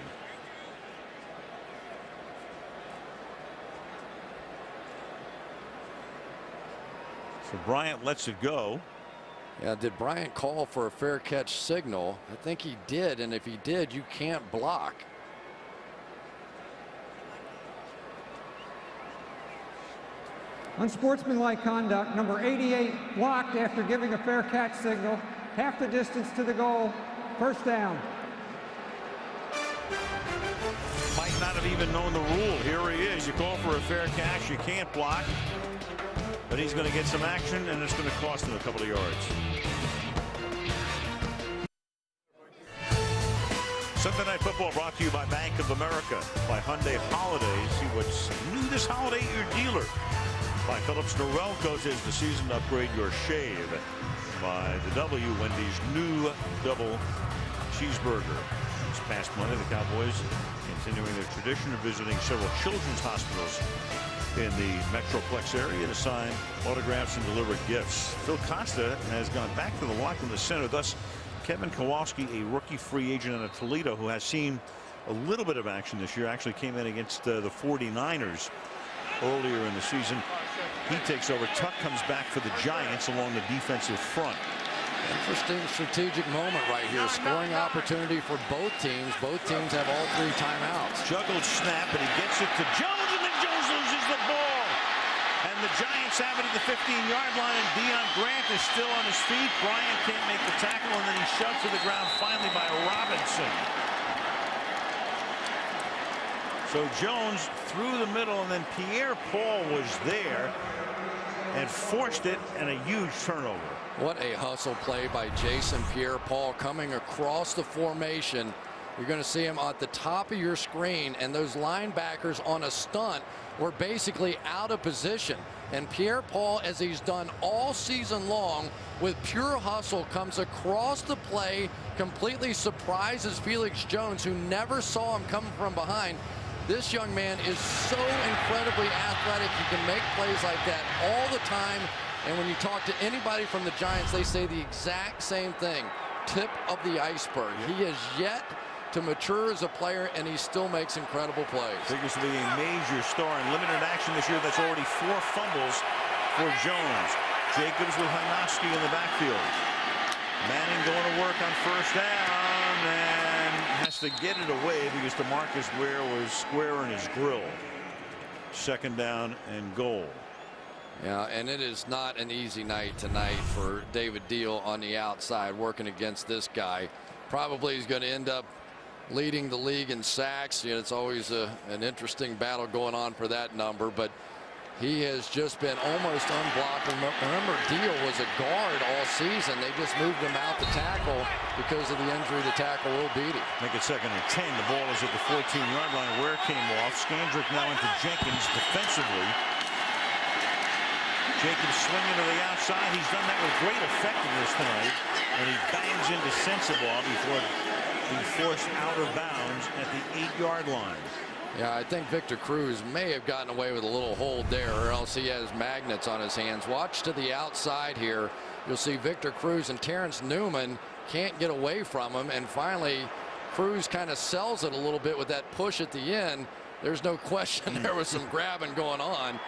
So Bryant lets it go. Yeah, did Bryant call for a fair catch signal? I think he did, and if he did, you can't block. Unsportsmanlike conduct, number 88 blocked after giving a fair catch signal. Half the distance to the goal. 1st down. Might not have even known the rule. Here he is. You call for a fair catch. You can't block. But he's going to get some action, and it's going to cost him a couple of yards. Sunday Night Football brought to you by Bank of America, by Hyundai Holidays. See what's new this holiday at your dealer. By Phillips Norelco says the season to upgrade your shave. By the W, Wendy's new double cheeseburger. This past Monday, the Cowboys continuing their tradition of visiting several children's hospitals in the Metroplex area to sign autographs and deliver gifts. Phil Costa has gone back to the lock in the center. Thus, Kevin Kowalski, a rookie free agent out of Toledo who has seen a little bit of action this year, actually came in against the 49ers earlier in the season. He takes over. Tuck comes back for the Giants along the defensive front. Interesting strategic moment right here. Scoring opportunity for both teams. Both teams have all 3 timeouts. Juggled snap, and he gets it to Jones, and then Jones loses the ball. And the Giants have it at the 15-yard line, and Deion Grant is still on his feet. Bryant can't make the tackle, and then he's shoved to the ground finally by Robinson. So Jones through the middle, and then Pierre Paul was there and forced it, and a huge turnover. What a hustle play by Jason Pierre-Paul coming across the formation. You're going to see him at the top of your screen, and those linebackers on a stunt were basically out of position. And Pierre-Paul, as he's done all season long, with pure hustle, comes across the play, completely surprises Felix Jones, who never saw him coming from behind. This young man is so incredibly athletic. He can make plays like that all the time. And when you talk to anybody from the Giants, they say the exact same thing. tip of the iceberg. He is yet to mature as a player, and he still makes incredible plays. Figures to be a major star in limited action this year. That's already 4 fumbles for Jones. Jacobs with Hynoski in the backfield. Manning going to work on first down and has to get it away because DeMarcus Ware was square in his grill. Second down and goal. Yeah, and it is not an easy night tonight for David Deal on the outside working against this guy. Probably he's going to end up leading the league in sacks. You know, it's always an interesting battle going on for that number, but he has just been almost unblocked. Remember, Deal was a guard all season. They just moved him out to tackle because of the injury to tackle Will Beatty. Make it 2nd and 10. The ball is at the 14-yard line. Ware came off. Scandrick now into Jenkins defensively. Jacobs swinging to the outside. He's done that with great effectiveness tonight, and he bangs into Sensabaugh before being forced out of bounds at the 8-yard line. Yeah, I think Victor Cruz may have gotten away with a little hold there, or else he has magnets on his hands. Watch to the outside here. You'll see Victor Cruz and Terrence Newman can't get away from him, and finally Cruz kind of sells it a little bit with that push at the end. There's no question there was some grabbing going on,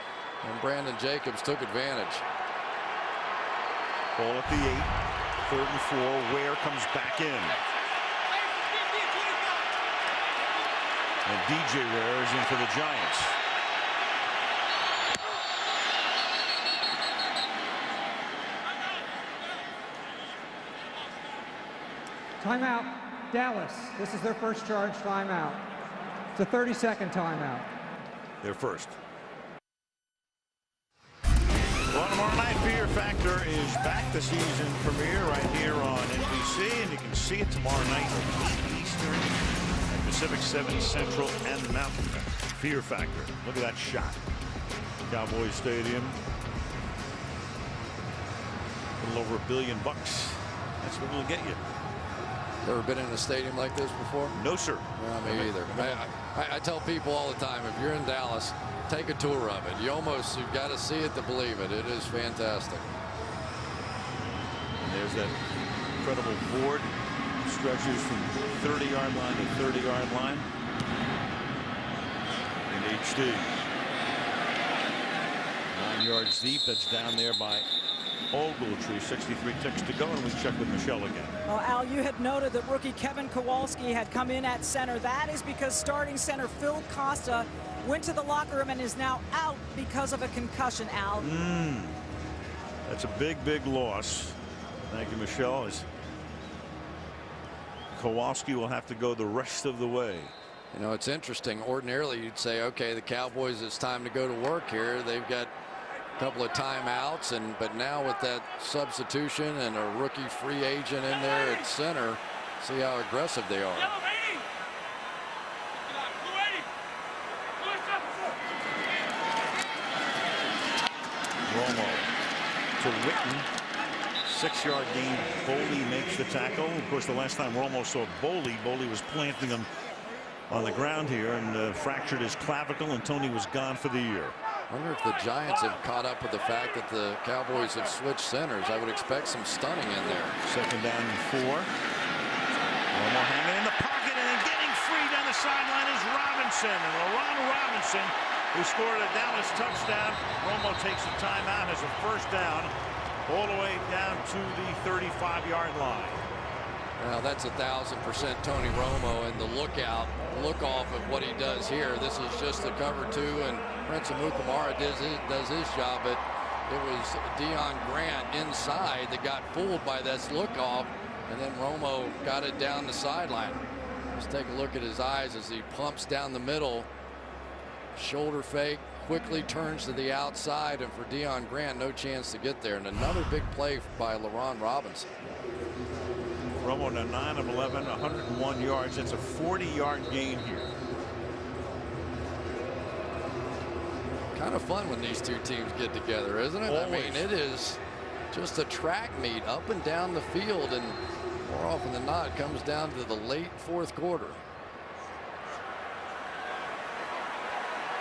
and Brandon Jacobs took advantage. Ball at the 8, 3rd and 4. Ware comes back in. And DJ Ware is in for the Giants. Timeout, Dallas. This is their first charge timeout. It's a 30-second timeout. Their first. Well, tomorrow night, Fear Factor is back. The season premiere right here on NBC, and you can see it tomorrow night at 8 Eastern. Pacific, 7 Central, and Mountain. Fear Factor. Look at that shot. Cowboys Stadium. A little over $1 billion. That's what it'll get you. You ever been in a stadium like this before? No, sir. No, me either. I tell people all the time, if you're in Dallas, take a tour of it. You've got to see it to believe it. It is fantastic. And there's that incredible board. Stretches from 30-yard line to 30-yard line in HD. 9 yards deep. That's down there by Ogletree. 63 ticks to go, and we check with Michelle again. Well, Al, you had noted that rookie Kevin Kowalski had come in at center. That is because starting center Phil Costa went to the locker room and is now out because of a concussion, Al. That's a big, big loss. Thank you, Michelle. Kowalski will have to go the rest of the way. You know, it's interesting. Ordinarily, you'd say, okay, the Cowboys, it's time to go to work here. They've got a couple of timeouts, but now with that substitution and a rookie free agent in there at center, see how aggressive they are. Romo to Witten. 6-yard gain. Boley makes the tackle. Of course, the last time Romo saw Boley was planting him on the ground here and fractured his clavicle, and Tony was gone for the year. I wonder if the Giants have caught up with the fact that the Cowboys have switched centers. I would expect some stunning in there. 2nd down and 4. Romo hanging in the pocket, and then getting free down the sideline is Robinson. And LaRon Robinson, who scored a Dallas touchdown. Romo takes a timeout, has a first down, all the way down to the 35-yard line. Well, that's 1,000% Tony Romo, and the look off of what he does here. This is just the cover 2, and Prince Amukamara does his job, but it was Deion Grant inside that got fooled by this look off, and then Romo got it down the sideline. Let's take a look at his eyes as he pumps down the middle. Shoulder fake, quickly turns to the outside, and for Deion Grant, no chance to get there. And another big play by LaRon Robinson. Romo now 9 of 11, 101 yards. That's a 40-yard gain here. Kind of fun when these two teams get together, isn't it? Always. I mean, it is just a track meet up and down the field, and more often than not, it comes down to the late 4th quarter.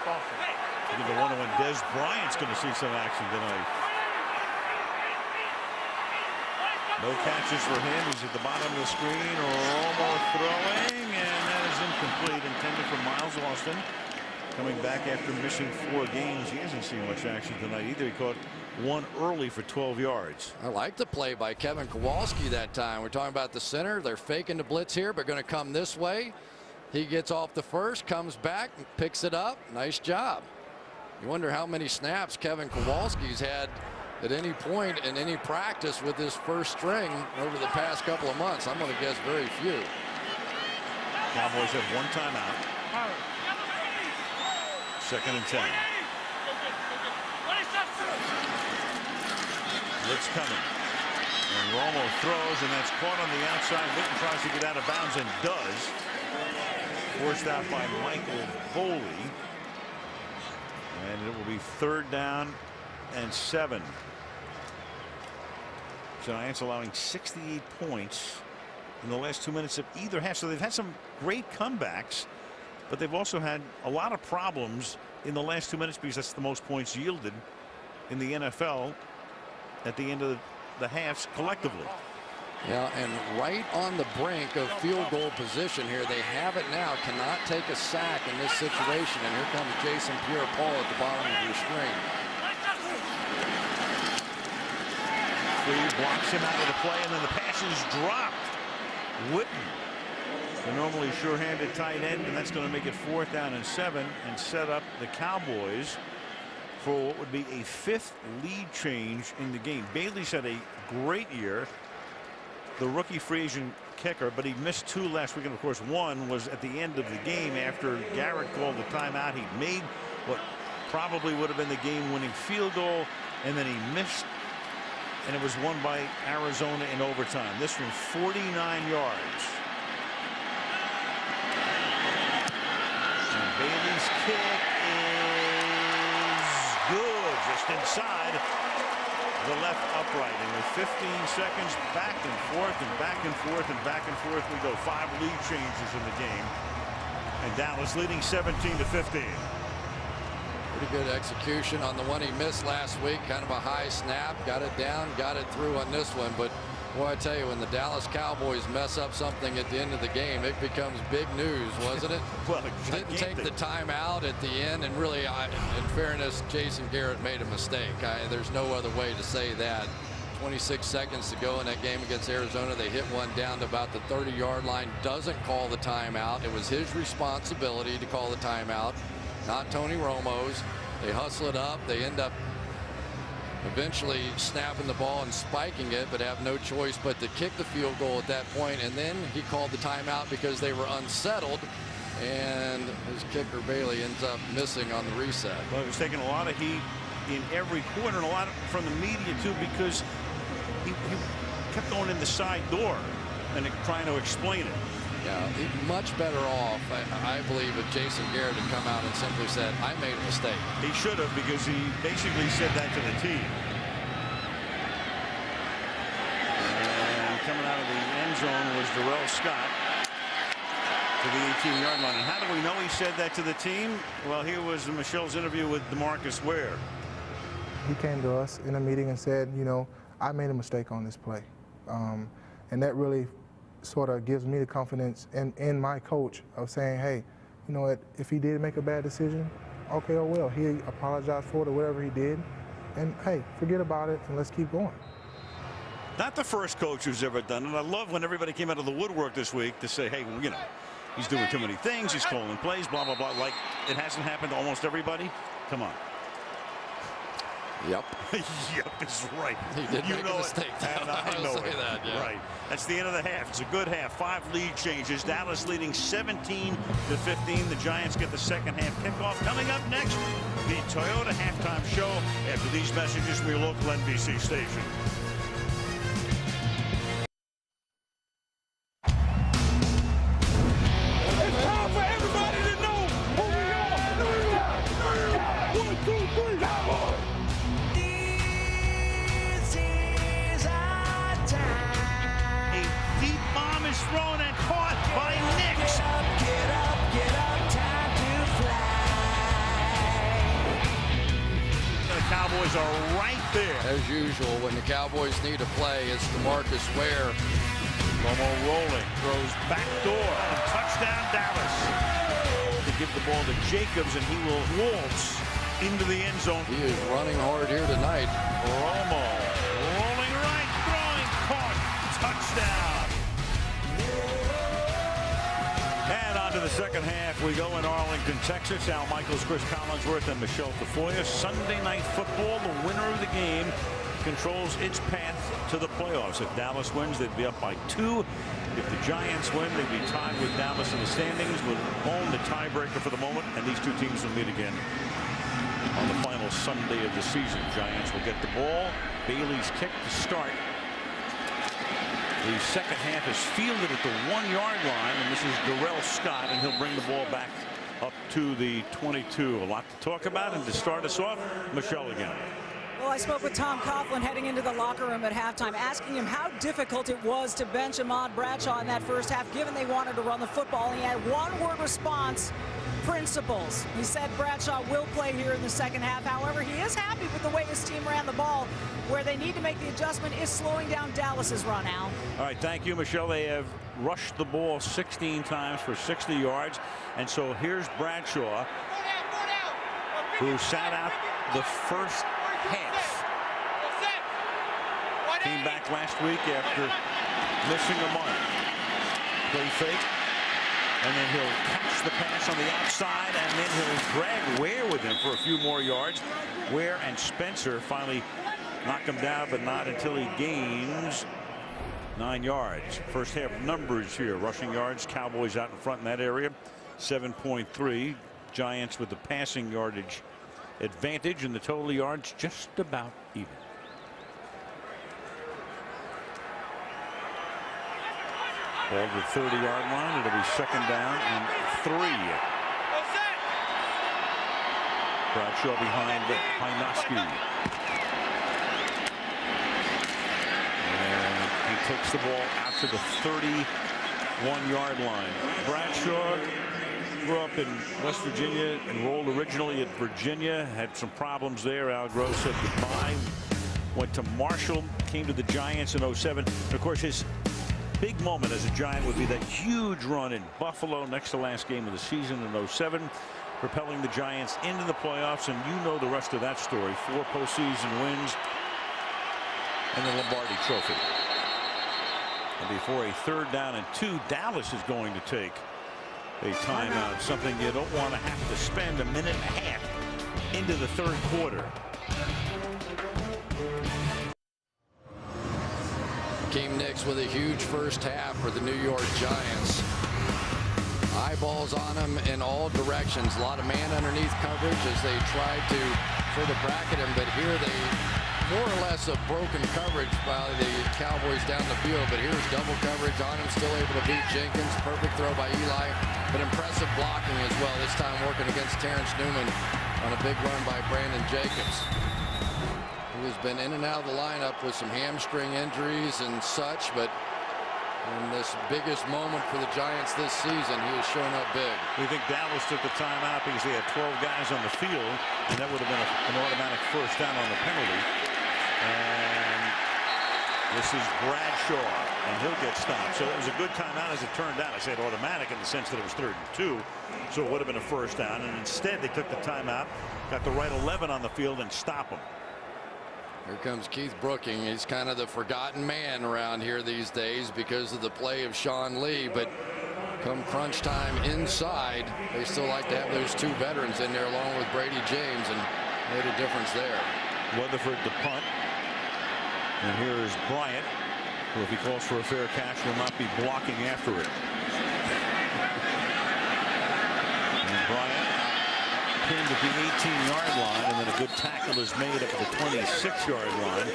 I think the one when Des Bryant's going to see some action tonight. No catches for him. He's at the bottom of the screen. Romo throwing, and that is incomplete. Intended for Miles Austin. Coming back after missing 4 games. He hasn't seen much action tonight either. He caught one early for 12 yards. I like the play by Kevin Kowalski that time. We're talking about the center. They're faking the blitz here, but going to come this way. He gets off the first, comes back, picks it up. Nice job. You wonder how many snaps Kevin Kowalski's had at any point in any practice with his first string over the past couple of months. I'm going to guess very few. Cowboys have 1 timeout. 2nd and 10. Blitz coming. And Romo throws, and that's caught on the outside. Witten tries to get out of bounds and does. Forced out by Michael Boley. And it will be 3rd down and 7. Giants allowing 68 points in the last 2 minutes of either half. So they've had some great comebacks, but they've also had a lot of problems in the last 2 minutes because that's the most points yielded in the NFL at the end of the halves collectively. Yeah, and right on the brink of field goal position here. They have it now. Cannot take a sack in this situation. And here comes Jason Pierre-Paul at the bottom of your screen. Free blocks him out of the play, and then the pass is dropped. Witten, the normally sure-handed tight end, and that's going to make it 4th down and 7 and set up the Cowboys for what would be a 5th lead change in the game. Bailey's had a great year, the rookie free agent kicker, but he missed 2 last week, and of course 1 was at the end of the game after Garrett called the timeout. He made what probably would have been the game-winning field goal, and then he missed, and it was won by Arizona in overtime. This from 49 yards. And Bailey's kick is good, just inside the left upright. And with 15 seconds, back and forth and back and forth and back and forth we go. 5 lead changes in the game, and Dallas leading 17-15. Pretty good execution on the one he missed last week. Kind of a high snap, got it down, got it through on this one. But boy, I tell you, when the Dallas Cowboys mess up something at the end of the game, it becomes big news, wasn't it? Well, didn't take the timeout at the end, and really, in fairness, Jason Garrett made a mistake. There's no other way to say that. 26 seconds to go in that game against Arizona. They hit one down to about the 30-yard line. Doesn't call the timeout. It was his responsibility to call the timeout, not Tony Romo's. They hustle it up. They end up eventually snapping the ball and spiking it, but have no choice but to kick the field goal at that point. And then he called the timeout because they were unsettled, and his kicker Bailey ends up missing on the reset. Well, he was taking a lot of heat in every quarter, and a lot from the media too, because he kept going in the side door and trying to explain it. Yeah, much better off, I believe, if Jason Garrett had come out and simply said, I made a mistake. He should have, because he basically said that to the team. And coming out of the end zone was Darrell Scott to the 18-yard line. And how do we know he said that to the team? Well, here was Michelle's interview with DeMarcus Ware. He came to us in a meeting and said, you know, I made a mistake on this play. And that really sort of gives me the confidence in my coach of saying, hey, you know what, if he did make a bad decision, okay, oh well, he apologized for it or whatever he did, and hey, forget about it and let's keep going. Not the first coach who's ever done it. I love when everybody came out of the woodwork this week to say, hey, you know, he's doing too many things, he's calling plays, blah, blah, blah. Like, it hasn't happened to almost everybody. Come on. Yep. Yep is right. He did make a mistake. I know it. That, yeah. Right. That's the end of the half. It's a good half. 5 lead changes. Dallas leading 17-15. The Giants get the second half kickoff. Coming up next, the Toyota halftime show after these messages from your local NBC station. It's time for everybody to know who we are. 1, 2, 3, Cowboys. Thrown and caught by Nix. Get up, time to fly. The Cowboys Cowboys are right there. As usual, when the Cowboys need a play, it's DeMarcus Ware. Romo rolling, throws back door, and touchdown Dallas. To give the ball to Jacobs, and he will waltz into the end zone. He is running hard here tonight. Romo rolling right, throwing, caught, touchdown. And on to the second half. We go in Arlington, Texas. Al Michaels, Chris Collinsworth, and Michelle Tafoya. Sunday Night Football. The winner of the game controls its path to the playoffs. If Dallas wins, they'd be up by 2. If the Giants win, they'd be tied with Dallas in the standings, would own the tiebreaker for the moment, and these two teams will meet again on the final Sunday of the season. Giants will get the ball. Bailey's kick to start. The second half is fielded at the 1-yard line, and this is Darrell Scott, and he'll bring the ball back up to the 22. A lot to talk about, and to start us off, Michelle again. Well, I spoke with Tom Coughlin heading into the locker room at halftime, asking him how difficult it was to bench Ahmad Bradshaw in that first half, given they wanted to run the football. And he had one-word response: principles. He said Bradshaw will play here in the second half. However, he is happy with the way his team ran the ball. Where they need to make the adjustment is slowing down Dallas's run, Al. All right, thank you, Michelle. They have rushed the ball 16 times for 60 yards. And so here's Bradshaw, who sat out the first half. Came back last week after missing a month. Play fake, and then he'll catch the pass on the outside, and then he'll drag Ware with him for a few more yards. Ware and Spencer finally knock him down, but not until he gains 9 yards. First half numbers here: rushing yards, Cowboys out in front in that area, 7.3. Giants with the passing yardage advantage, and the total yards just about even. Ball to the 30-yard line. It'll be second down and 3. Bradshaw behind Hynoski. And he takes the ball out to the 31-yard line. Bradshaw grew up in West Virginia, enrolled originally at Virginia, had some problems there. Al Gross said goodbye. Went to Marshall, came to the Giants in 07. And of course, his big moment as a Giant would be that huge run in Buffalo, next to last game of the season in 07, propelling the Giants into the playoffs. And you know the rest of that story: 4 postseason wins and the Lombardi Trophy. And before a 3rd down and 2, Dallas is going to take a timeout, something you don't want to have to spend a minute and a half into the 3rd quarter. Game Knicks with a huge first half for the New York Giants. Eyeballs on them in all directions. A lot of man underneath coverage as they tried to sort of bracket him, but here they more or less a broken coverage by the Cowboys down the field. But here's double coverage on him, still able to beat Jenkins. Perfect throw by Eli, but impressive blocking as well, this time working against Terrence Newman on a big run by Brandon Jacobs, who has been in and out of the lineup with some hamstring injuries and such, but in this biggest moment for the Giants this season, he has shown up big. We think Dallas took the timeout because they had 12 guys on the field, and that would have been an automatic first down on the penalty. And this is Bradshaw, and he'll get stopped. So it was a good timeout as it turned out. I said automatic in the sense that it was 3rd and 2, so it would have been a first down. And instead, they took the timeout, got the right 11 on the field, and stop him. Here comes Keith Brooking. He's kind of the forgotten man around here these days because of the play of Sean Lee. But come crunch time inside, they still like to have those 2 veterans in there along with Brady James, and made a difference there. Weatherford to punt. And here is Bryant, who, if he calls for a fair catch, will not be blocking after it. And Bryant pinned at the 18-yard line, and then a good tackle is made up at the 26-yard line.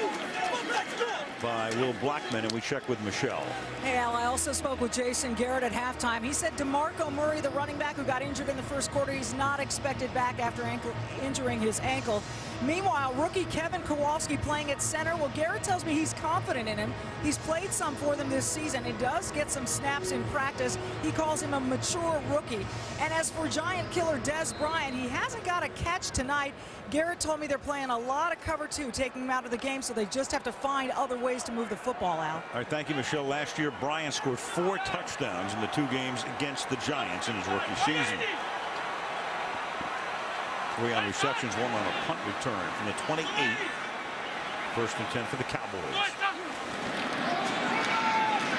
by Will Blackman, and we check with Michelle. Hey, Al, I also spoke with Jason Garrett at halftime. He said DeMarco Murray, the running back who got injured in the first quarter, he's not expected back after injuring his ankle. Meanwhile, rookie Kevin Kowalski playing at center. Well, Garrett tells me he's confident in him. He's played some for them this season. He does get some snaps in practice. He calls him a mature rookie. And as for Giant killer Des Bryant, he hasn't got a catch tonight. Garrett told me they're playing a lot of cover two, taking him out of the game, so they just have to find other ways to move the football out. All right, thank you, Michelle. Last year, Bryant scored 4 touchdowns in the 2 games against the Giants in his rookie season. 3 on receptions, 1 on a punt return from the 28. 1st and 10 for the Cowboys.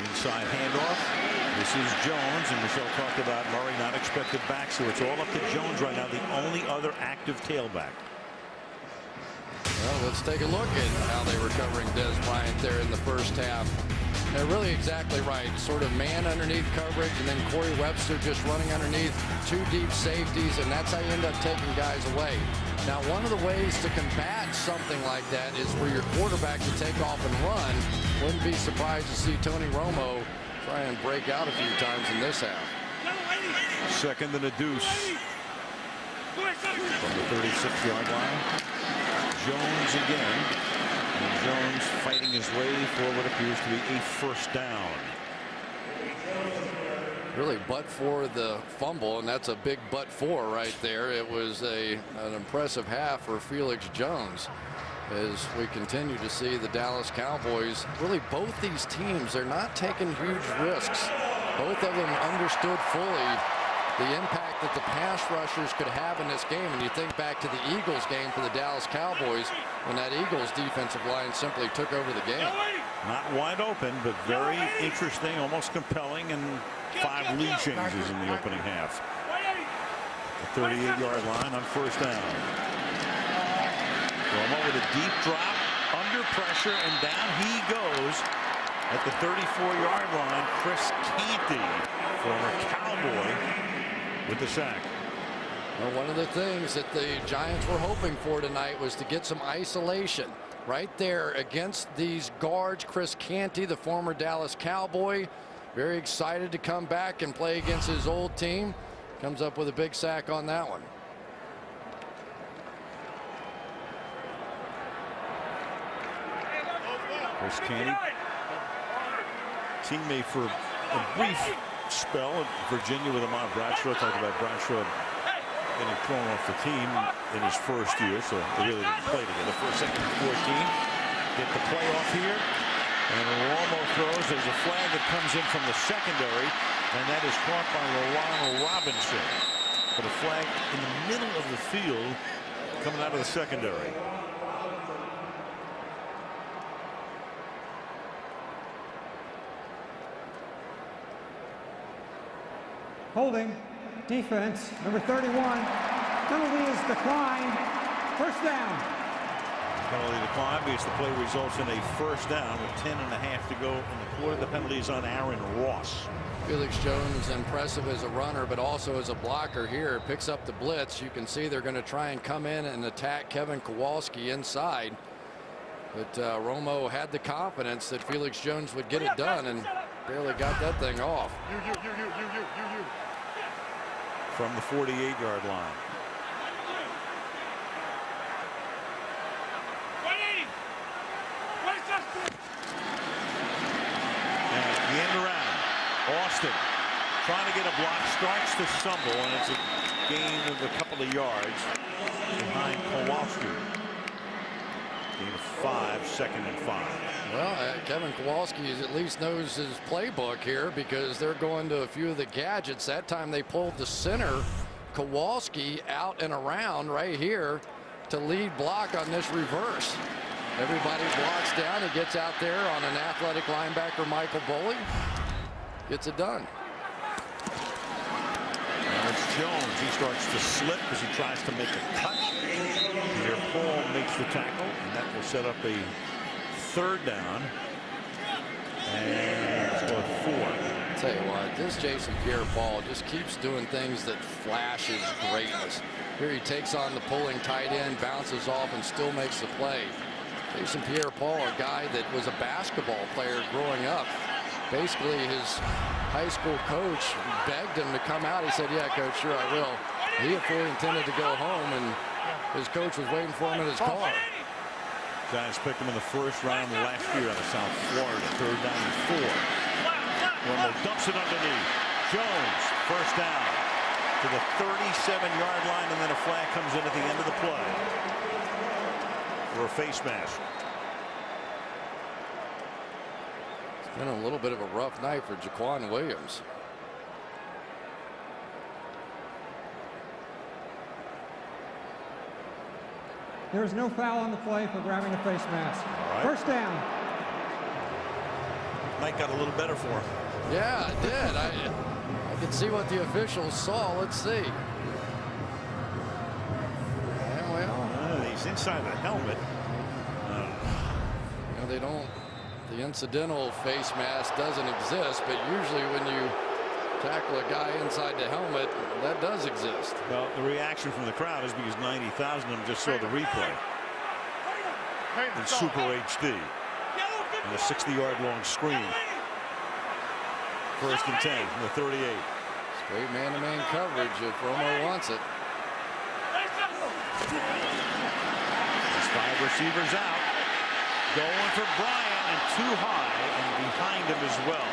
Inside handoff. This is Jones, and Michelle talked about Murray not expected back, so it's all up to Jones right now, the only other active tailback. Well, let's take a look at how they were covering Des Bryant there in the first half. They're really exactly right. Sort of man underneath coverage, and then Corey Webster just running underneath 2 deep safeties, and that's how you end up taking guys away. Now, one of the ways to combat something like that is for your quarterback to take off and run. Wouldn't be surprised to see Tony Romo try and break out a few times in this half. 2nd and a deuce. From the 36-yard line. Jones again. And Jones fighting his way for what appears to be a 1st down. Really, but for the fumble, and that's a big but for right there. It was an impressive half for Felix Jones. As we continue to see the Dallas Cowboys, really both these teams, they're not taking huge risks. Both of them understood fully the impact that the pass rushers could have in this game. And you think back to the Eagles game for the Dallas Cowboys, when that Eagles defensive line simply took over the game. Not wide open, but very interesting, almost compelling, and 5 lead changes in the opening half. The 38-yard line on 1st down. Romo with a deep drop, under pressure, and down he goes at the 34-yard line. Chris Canty, former Cowboy, with the sack. Well, one of the things that the Giants were hoping for tonight was to get some isolation right there against these guards. Chris Canty, the former Dallas Cowboy, very excited to come back and play against his old team. Comes up with a big sack on that one. Chris Canty, teammate for a brief spell at Virginia with Ahmad Bradshaw. Talked about Bradshaw getting thrown off the team in his first year, so they really didn't play together. 1st, 2nd, and 14. Get the playoff here, and Romo throws. There's a flag that comes in from the secondary, and that is caught by Ronald Robinson. But a flag in the middle of the field coming out of the secondary. Holding, defense, number 31. Penalty is declined. 1st down. Penalty decline because the play results in a 1st down with 10.5 to go in the quarter. The penalty is on Aaron Ross. Felix Jones impressive as a runner, but also as a blocker here. Picks up the blitz. You can see they're going to try and come in and attack Kevin Kowalski inside. But Romo had the confidence that Felix Jones would get it done and barely got that thing off. From the 48-yard line. And the end around. Austin trying to get a block, starts to stumble, and it's a gain of a couple of yards behind Kowalski. Gain of 5, 2nd and 5. Well, Kevin Kowalski at least knows his playbook here, because they're going to a few of the gadgets. That time they pulled the center, Kowalski, out and around right here to lead block on this reverse. Everybody blocks down. He gets out there on an athletic linebacker, Michael Boley. Gets it done. Now it's Jones. He starts to slip as he tries to make a cut. Here Paul makes the tackle, and that will set up a 3rd down. And it's going 4. I'll tell you what, this Jason Pierre-Paul just keeps doing things that flashes greatness. Here he takes on the pulling tight end, bounces off, and still makes the play. Jason Pierre-Paul, a guy that was a basketball player growing up. Basically, his high school coach begged him to come out. He said, yeah, coach, sure I will. He had fully intended to go home, and his coach was waiting for him in his car. Giants picked him in the first round last year out of South Florida. 3rd down and 4. Romo dumps it underneath. Jones, first down to the 37-yard line, and then a flag comes in at the end of the play for a face mask. It's been a little bit of a rough night for Jaquan Williams. There is no foul on the play for grabbing the face mask. Right. First down. Night got a little better for him. Yeah, it did. I could see what the officials saw. Let's see. Yeah, well, he's inside the helmet. You know, they don't. The incidental face mask doesn't exist, but usually when you tackle a guy inside the helmet, that does exist. Well, the reaction from the crowd is because 90,000 of them just saw the replay in Super HD and a 60-yard long screen. 1st and 10 from the 38. Straight man-to-man coverage if Romo wants it. There's 5 receivers out. Going for Bryant, and too high, and behind him as well.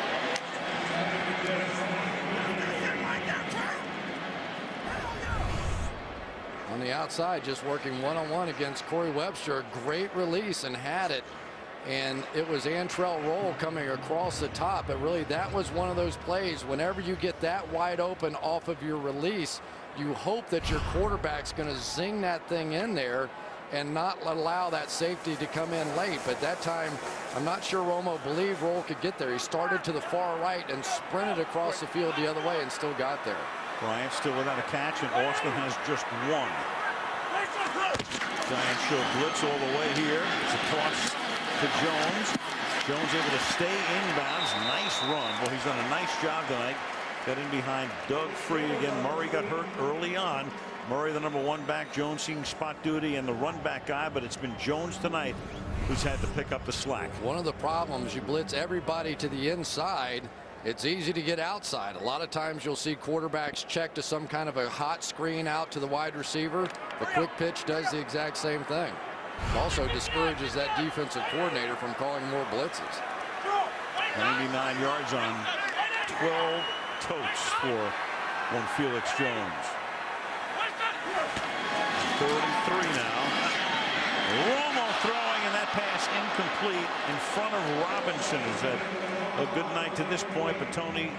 On the outside, just working one-on-one against Corey Webster. Great release and had it. And it was Antrell Roll coming across the top. But really, that was one of those plays. Whenever you get that wide open off of your release, you hope that your quarterback's going to zing that thing in there and not allow that safety to come in late. But that time, I'm not sure Romo believed Roll could get there. He started to the far right and sprinted across the field the other way and still got there. Bryant still without a catch, and Austin has just 1. Giants show blitz all the way here. It's a toss to Jones. Jones able to stay inbounds. Nice run. Well, he's done a nice job tonight. Got in behind Doug Free again. Murray got hurt early on. Murray, the #1 back. Jones seeing spot duty and the run back guy, but it's been Jones tonight who's had to pick up the slack. One of the problems, you blitz everybody to the inside. It's easy to get outside. A lot of times you'll see quarterbacks check to some kind of a hot screen out to the wide receiver. The quick pitch does the exact same thing. It also discourages that defensive coordinator from calling more blitzes. 99 yards on 12 totes for one Felix Jones. 33 now. Romo throwing, and that pass incomplete in front of Robinson. Is that a good night to this point, but Tony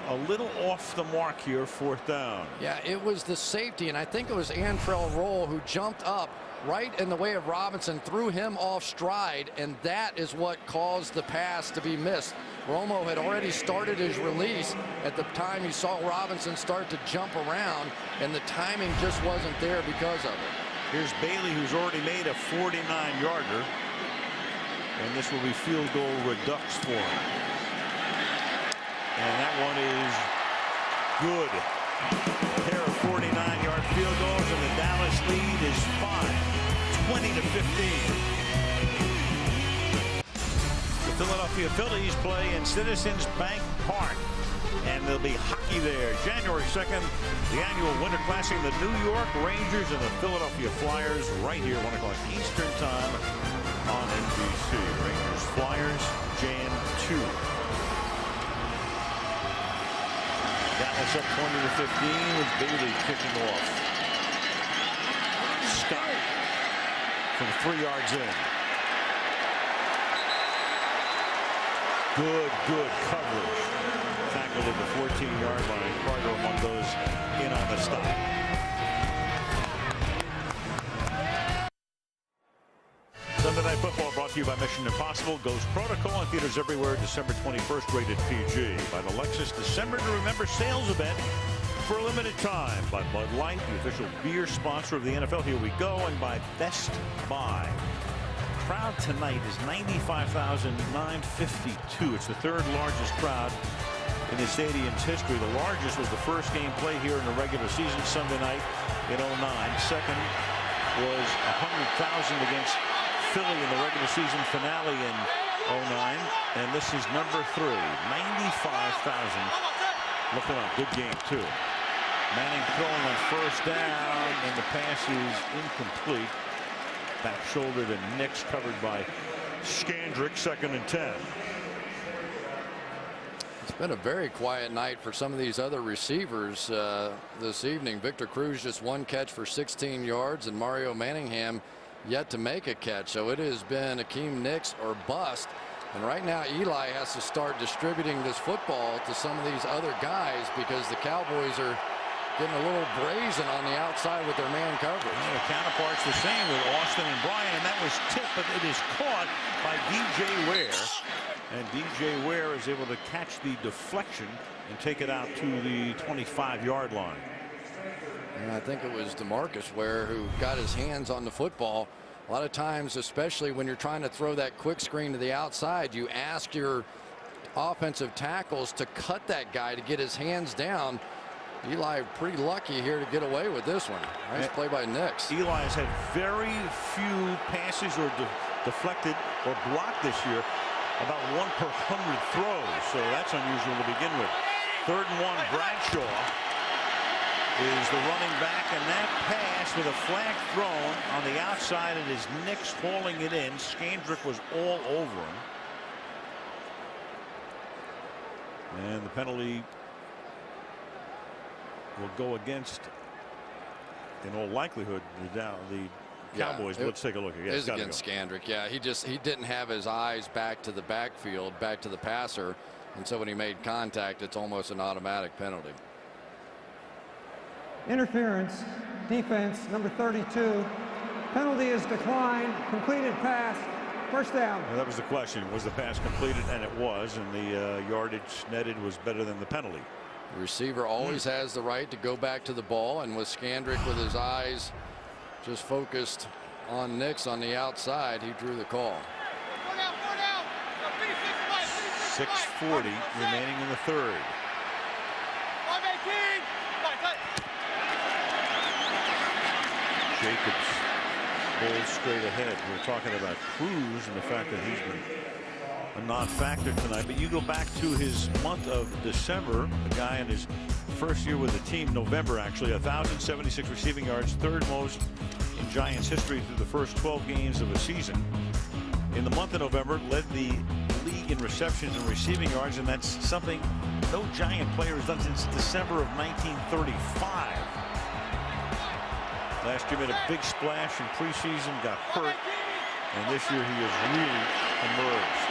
a little off the mark here, 4th down. Yeah, it was the safety, and I think it was Antrell Roll who jumped up right in the way of Robinson, threw him off stride, and that is what caused the pass to be missed. Romo had already started his release at the time he saw Robinson start to jump around, and the timing just wasn't there because of it. Here's Bailey, who's already made a 49-yarder, and this will be field goal redux for him. And that one is good. A pair of 49-yard field goals, and the Dallas lead is 20-15. The Philadelphia Phillies play in Citizens Bank Park, and there'll be hockey there. January 2nd, the annual Winter Classic, the New York Rangers and the Philadelphia Flyers, right here, 1 o'clock Eastern Time on NBC. Rangers Flyers, Jan 2. Dallas up 20-15 with Bailey kicking off. Scott from 3 yards in. Good coverage. Tackled at the 14-yard line. Carter among those in on the stop. Sunday Night Football brought to you by Mission Impossible. Ghost Protocol in theaters everywhere. December 21st, rated PG. By the Lexus December to Remember sales event for a limited time. By Bud Light, the official beer sponsor of the NFL. Here we go. And by Best Buy. Crowd tonight is 95,952. It's the 3rd largest crowd in the stadium's history. The largest was the first game played here in the regular season Sunday night in '09. Second was 100,000 against Philly in the regular season finale in 09, and this is number 3. 95,000 looking on. Good game too. Manning throwing on first down, and the pass is incomplete. Back shoulder to Nix, covered by Scandrick. 2nd and 10. It's been a very quiet night for some of these other receivers this evening. Victor Cruz just 1 catch for 16 yards, and Mario Manningham yet to make a catch. So it has been Akeem Nix or bust. And right now Eli has to start distributing this football to some of these other guys because the Cowboys are getting a little brazen on the outside with their man coverage. Well, the counterpart's the same with Austin and Bryan, and that was tipped, but it is caught by DJ Ware. And DJ Ware is able to catch the deflection and take it out to the 25-yard line. And I think it was DeMarcus Ware who got his hands on the football. A lot of times, especially when you're trying to throw that quick screen to the outside, you ask your offensive tackles to cut that guy to get his hands down. Eli pretty lucky here to get away with this one. Nice play by Nix. Eli has had very few passes or deflected or blocked this year, about 1 per 100 throws, so that's unusual to begin with. 3rd and 1, Bradshaw is the running back, and that pass with a flag thrown on the outside, it is Nix hauling it in. Scandrick was all over him. And the penalty will go against, in all likelihood, the Cowboys. Let's take a look here. It is against Scandrick. Yeah, he didn't have his eyes back to the backfield, back to the passer, and so when he made contact, it's almost an automatic penalty. Interference, defense, number 32. Penalty is declined. Completed pass. First down. Well, that was the question. Was the pass completed? And it was, and the yardage netted was better than the penalty. The receiver always has the right to go back to the ball, and with Scandrick with his eyes just focused on Nix on the outside, he drew the call. 6:40 remaining in the 3rd. Jacobs bowls straight ahead. We're talking about Cruz and the fact that he's been a non-factor tonight, but you go back to his month of December, the guy in his first year with the team, November actually, 1,076 receiving yards, 3rd most in Giants history through the first 12 games of a season. In the month of November, led the league in receptions and receiving yards, and that's something no Giant player has done since December of 1935. Last year made a big splash in preseason, got hurt, and this year he has really emerged.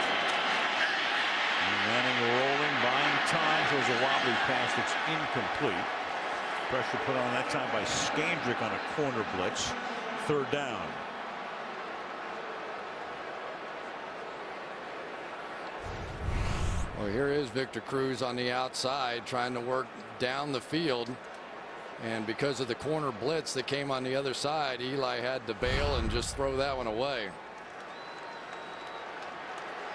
Manning rolling, buying time, throws a wobbly pass that's incomplete. Pressure put on that time by Scandrick on a corner blitz. 3rd down. Well, here is Victor Cruz on the outside trying to work down the field. And because of the corner blitz that came on the other side, Eli had to bail and just throw that one away.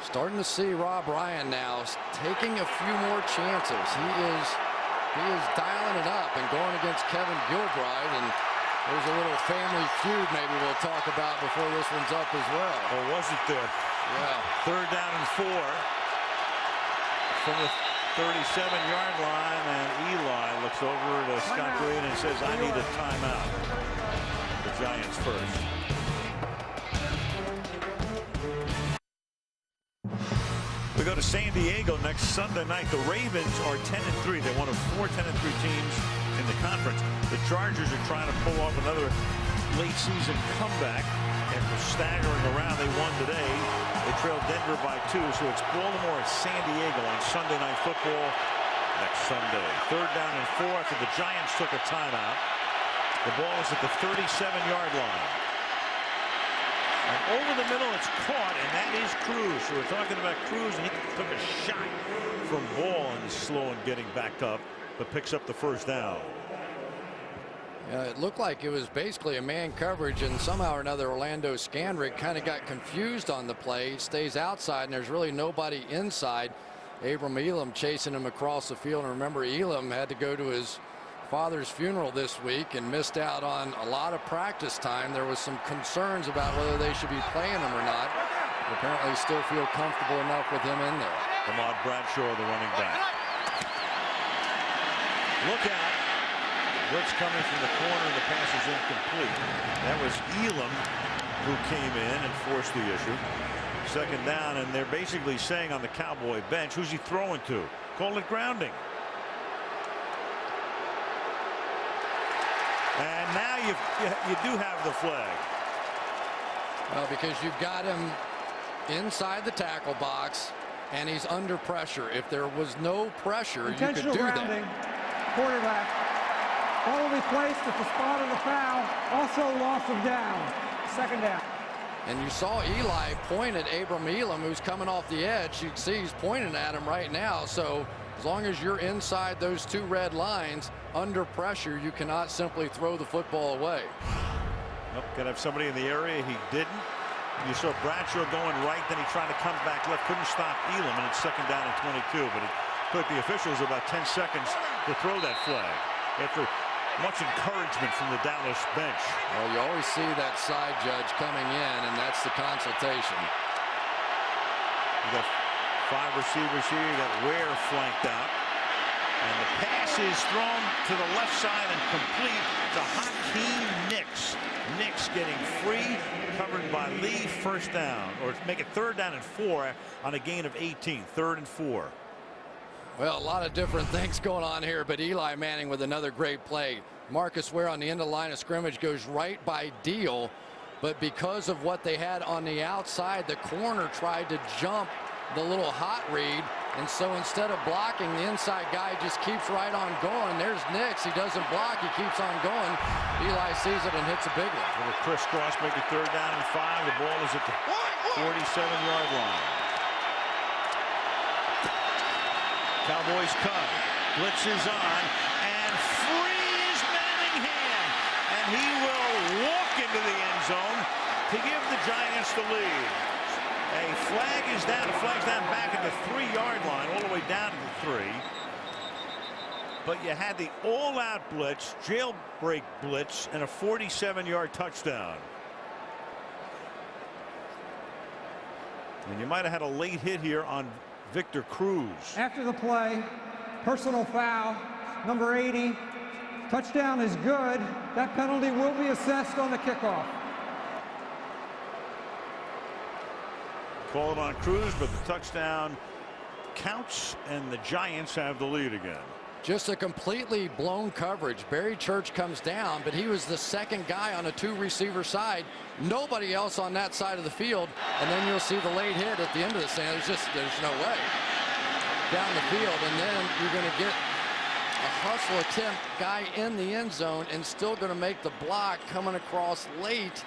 Starting to see Rob Ryan now taking a few more chances. He is dialing it up and going against Kevin Gilbride, and there's a little family feud maybe we'll talk about before this one's up as well. Or was it there? Yeah. 3rd down and 4 from the 37-yard line, and Eli looks over to Scott Green and says, I need a timeout. The Giants first. We go to San Diego next Sunday night. The Ravens are 10-3. They're one of 4 10-3 teams in the conference. The Chargers are trying to pull off another late season comeback after staggering around. They won today. They trailed Denver by 2. So it's Baltimore at San Diego on Sunday Night Football next Sunday. 3rd down and 4 after the Giants took a timeout. The ball is at the 37-yard line. And over the middle, it's caught, and that is Cruz. So we're talking about Cruz, and he took a shot from Ball and is slow in getting back up, but picks up the 1st down. Yeah, it looked like it was basically a man coverage, and somehow or another Orlando Scandrick kind of got confused on the play. He stays outside, and there's really nobody inside. Abram Elam chasing him across the field, and remember, Elam had to go to his father's funeral this week and missed out on a lot of practice time. There was some concerns about whether they should be playing him or not. But apparently still feel comfortable enough with him in there. Ahmad Bradshaw, the running back. Look out. Blitz coming from the corner. The pass is incomplete. That was Elam who came in and forced the issue. Second down, and they're basically saying on the Cowboy bench, who's he throwing to? Call it grounding. And now you do have the flag. Well, because you've got him inside the tackle box and he's under pressure. If there was no pressure, you could do grounding. that. Quarterback. Ball will be placed at the spot of the foul. Also loss of down. Second down. And you saw Eli point at Abram Elam, who's coming off the edge. You can see he's pointing at him right now. So as long as you're inside those two red lines, under pressure, you cannot simply throw the football away. Nope, gotta have somebody in the area. He didn't. You saw Bradshaw going right, then he tried to come back left. Couldn't stop Elam, and it's second down and 22. But it took the officials about 10 seconds to throw that flag after much encouragement from the Dallas bench. Well, you always see that side judge coming in, and that's the consultation. You got 5 receivers here. You got Ware flanked out. And the pass is thrown to the left side and complete to Hakeem Nicks. Nicks getting free, covered by Lee, first down, or make it third down and 4 on a gain of 18, 3rd and 4. Well, a lot of different things going on here, but Eli Manning with another great play. Marcus Ware on the end of the line of scrimmage goes right by Deal, but because of what they had on the outside, the corner tried to jump the little hot read, and so instead of blocking, the inside guy just keeps right on going. There's Nicks. He doesn't block. He keeps on going. Eli sees it and hits a big one. Little crisscross, make it third down and 5. The ball is at the 47-yard line. Cowboys come. Blitz is on, and free is Manningham, and he will walk into the end zone to give the Giants the lead. A flag is down. A flag's down back at the 3-yard line, all the way down to the 3. But you had the all-out blitz, jailbreak blitz, and a 47-yard touchdown. And you might have had a late hit here on Victor Cruz. After the play, personal foul, number 80. Touchdown is good. That penalty will be assessed on the kickoff. Call it on Cruz, but the touchdown counts, and the Giants have the lead again. Just a completely blown coverage. Barry Church comes down, but he was the second guy on a 2-receiver side. Nobody else on that side of the field. And then you'll see the late hit at the end of the stand. There's no way. Down the field, and then you're going to get a hustle attempt, guy in the end zone, and still going to make the block coming across late.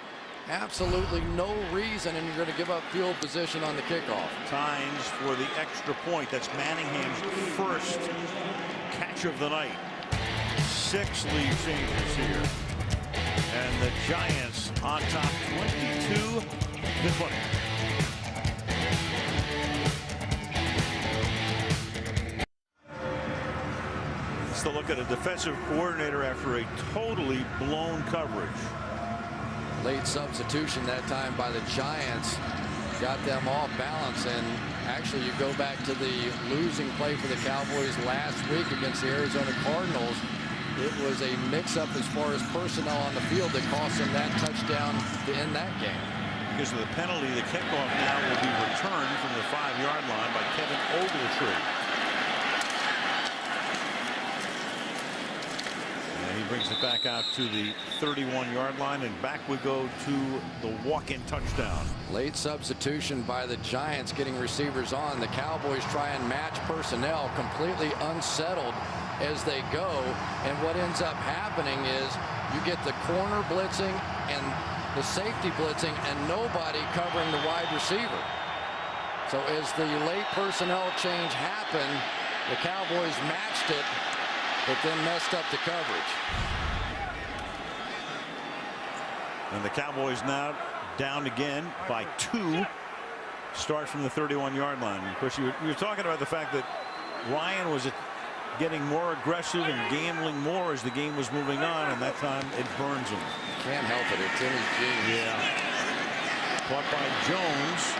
Absolutely no reason, and you're going to give up field position on the kickoff. Tynes for the extra point. That's Manningham's first catch of the night. 6 lead changes here, and the Giants on top 22-20. Let's look at a defensive coordinator after a totally blown coverage. Late substitution that time by the Giants got them off balance, and actually you go back to the losing play for the Cowboys last week against the Arizona Cardinals. It was a mix-up as far as personnel on the field that cost them that touchdown to end that game. Because of the penalty, the kickoff now will be returned from the 5-yard line by Kevin Ogletree. He brings it back out to the 31-yard line, and back we go to the walk-in touchdown. Late substitution by the Giants, getting receivers on. The Cowboys try and match personnel, completely unsettled as they go. And what ends up happening is you get the corner blitzing and the safety blitzing and nobody covering the wide receiver. So as the late personnel change happened, the Cowboys matched it, but then messed up the coverage. And the Cowboys now down again by 2. Start from the 31-yard line. Of course, you were talking about the fact that Ryan was getting more aggressive and gambling more as the game was moving on, and that time it burns him. Can't help it. It's in his genes. Yeah. Caught by Jones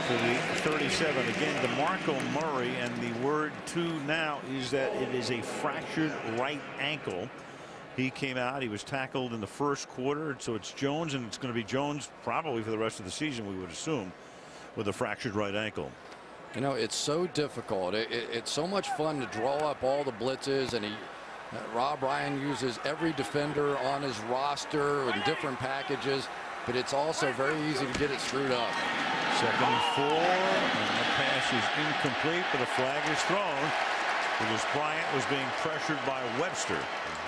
to the 37. Again, DeMarco Murray, and the word too now is that it is a fractured right ankle. He came out. He was tackled in the first quarter, so it's Jones, and it's going to be Jones probably for the rest of the season, we would assume, with a fractured right ankle. You know, it's so difficult. It's so much fun to draw up all the blitzes, and Rob Ryan uses every defender on his roster in different packages, but it's also very easy to get it screwed up. 2nd and 4, and the pass is incomplete, but a flag is thrown because Bryant was being pressured by Webster.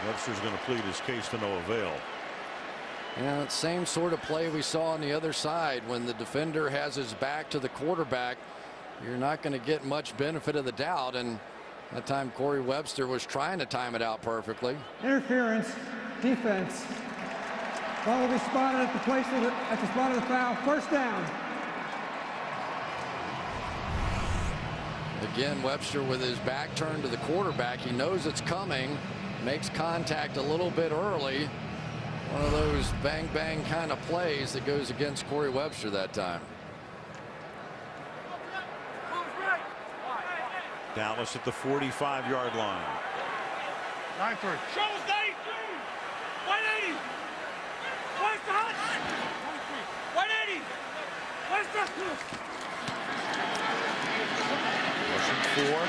Webster's going to plead his case to no avail. Yeah, same sort of play we saw on the other side. When the defender has his back to the quarterback, you're not going to get much benefit of the doubt, and that time Corey Webster was trying to time it out perfectly. Interference, defense. Ball will be spotted at the spot of the foul. First down. Again, Webster with his back turned to the quarterback. He knows it's coming, makes contact a little bit early. One of those bang bang kind of plays that goes against Corey Webster that time. Dallas at the 45-yard line. 9-3. Shows 180. Where's the hut? 180. Where's the Russian 4.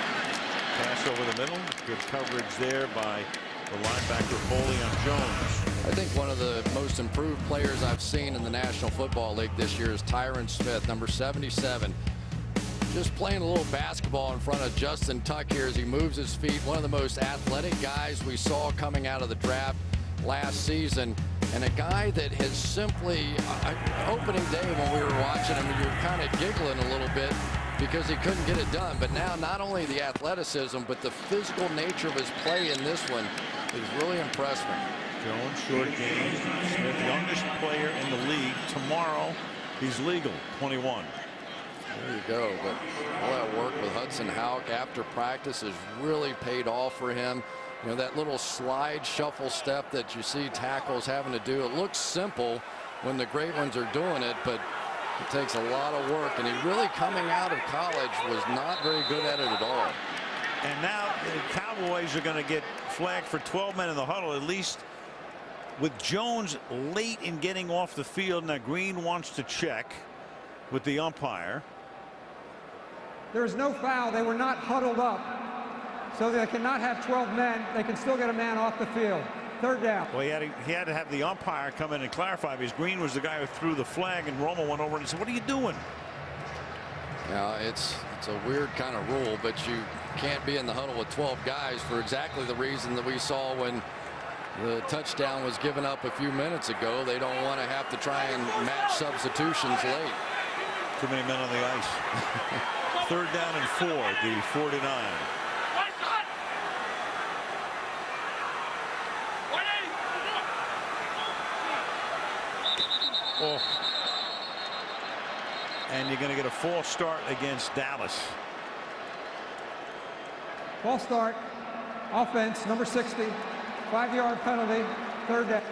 Pass over the middle. Good coverage there by the linebacker Foley on Jones. I think one of the most improved players I've seen in the National Football League this year is Tyron Smith, number 77. Just playing a little basketball in front of Justin Tuck here as he moves his feet. One of the most athletic guys we saw coming out of the draft last season, and a guy that has simply, opening day when we were watching him, you were kind of giggling a little bit because he couldn't get it done. But now not only the athleticism, but the physical nature of his play in this one has really impressed me. Jones, short game. Smith, youngest player in the league. Tomorrow, he's legal, 21. There you go. But all that work with Hudson Houck after practice has really paid off for him. You know, that little slide shuffle step that you see tackles having to do, it looks simple when the great ones are doing it, but it takes a lot of work, and he really, coming out of college, was not very good at it at all. And now the Cowboys are going to get flagged for 12 men in the huddle, at least with Jones late in getting off the field. Now Green wants to check with the umpire. There is no foul. They were not huddled up, so they cannot have 12 men. They can still get a man off the field. Third down. Well, he had to have the umpire come in and clarify, because Green was the guy who threw the flag, and Romo went over and said, "What are you doing?" Now it's a weird kind of rule, but you can't be in the huddle with 12 guys for exactly the reason that we saw when the touchdown was given up a few minutes ago. They don't want to have to try and match substitutions late. Too many men on the ice. Third down and 4, the 49. Oh. And you're going to get a false start against Dallas. False start. Offense, number 60. 5-yard penalty. Third down.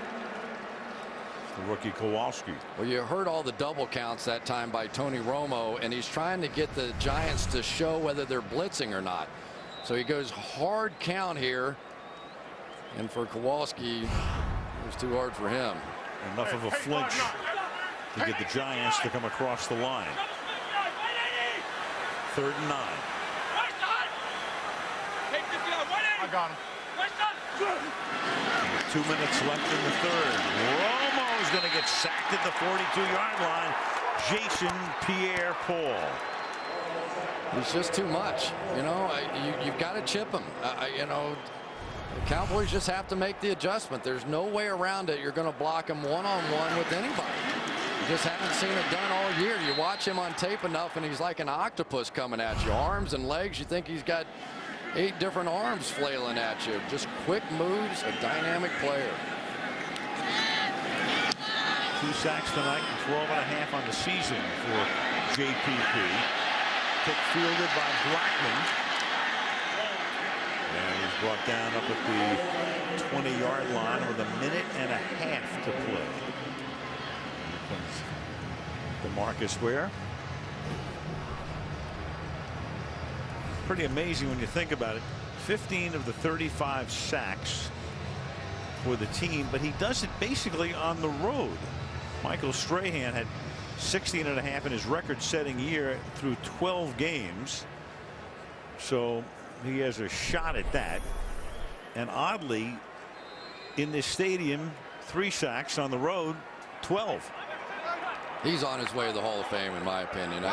The rookie Kowalski. Well, you heard all the double counts that time by Tony Romo, and he's trying to get the Giants to show whether they're blitzing or not. So he goes hard count here, and for Kowalski, it was too hard for him. Enough of a flinch to get the Giants to come across the line. 3rd and 9. I got him. 2 minutes left in the third. Romo's going to get sacked at the 42-yard line. Jason Pierre-Paul. He's just too much. You know, you've got to chip him. You know, the Cowboys just have to make the adjustment. There's no way around it. You're going to block him one-on-one with anybody. You just haven't seen it done all year. You watch him on tape enough, and he's like an octopus coming at you. Arms and legs, you think he's got 8 different arms flailing at you. Just quick moves, a dynamic player. 2 sacks tonight and 12.5 on the season for JPP. Pick fielded by Blackman. Brought down up at the 20-yard line with 1.5 minutes to play. DeMarcus Ware. Pretty amazing when you think about it. 15 of the 35 sacks for the team, but he does it basically on the road. Michael Strahan had 16.5 in his record-setting year through 12 games. So he has a shot at that. And oddly, in this stadium, 3 sacks on the road, 12. He's on his way to the Hall of Fame, in my opinion.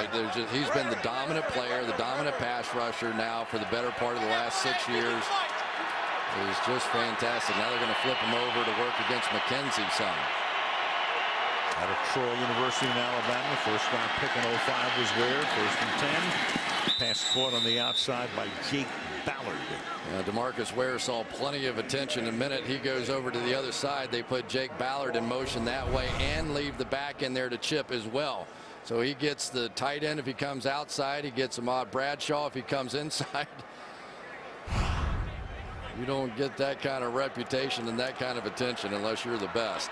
He's been the dominant player, the dominant pass rusher now for the better part of the last 6 years. He's just fantastic. Now they're going to flip him over to work against McKenzie some. Out of Troy University in Alabama, first round pick in 05 was there. 1st and 10. Pass caught on the outside by Jake Ballard. DeMarcus Ware saw plenty of attention. The minute he goes over to the other side, they put Jake Ballard in motion that way and leave the back in there to chip as well. So he gets the tight end if he comes outside. He gets Ahmad Bradshaw if he comes inside. You don't get that kind of reputation and that kind of attention unless you're the best.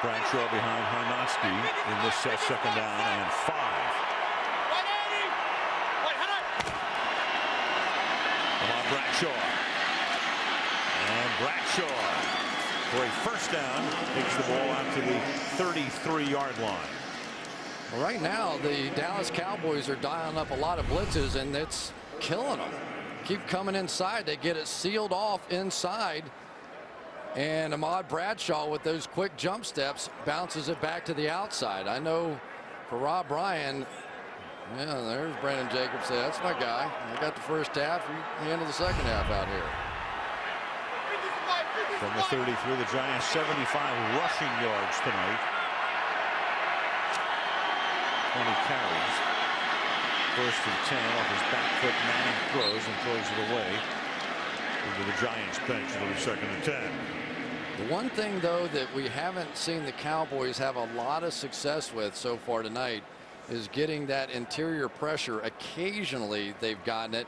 Bradshaw behind Harnoski in this 2nd down and 5. Ahmad Bradshaw. And Bradshaw for a 1st down takes the ball out to the 33-yard line. Well, right now the Dallas Cowboys are dialing up a lot of blitzes and it's killing them. Keep coming inside. They get it sealed off inside. And Ahmad Bradshaw with those quick jump steps bounces it back to the outside. I know for Rob Ryan, yeah, there's Brandon Jacobs. That's my guy. I got the 1st half. He handled the 2nd half out here. From the 33, the Giants 75 rushing yards tonight. 20 carries. 1st and 10 off his back foot. Manning throws and throws it away into the Giants bench for the 2nd and 10. The one thing, though, that we haven't seen the Cowboys have a lot of success with so far tonight is getting that interior pressure. Occasionally they've gotten it,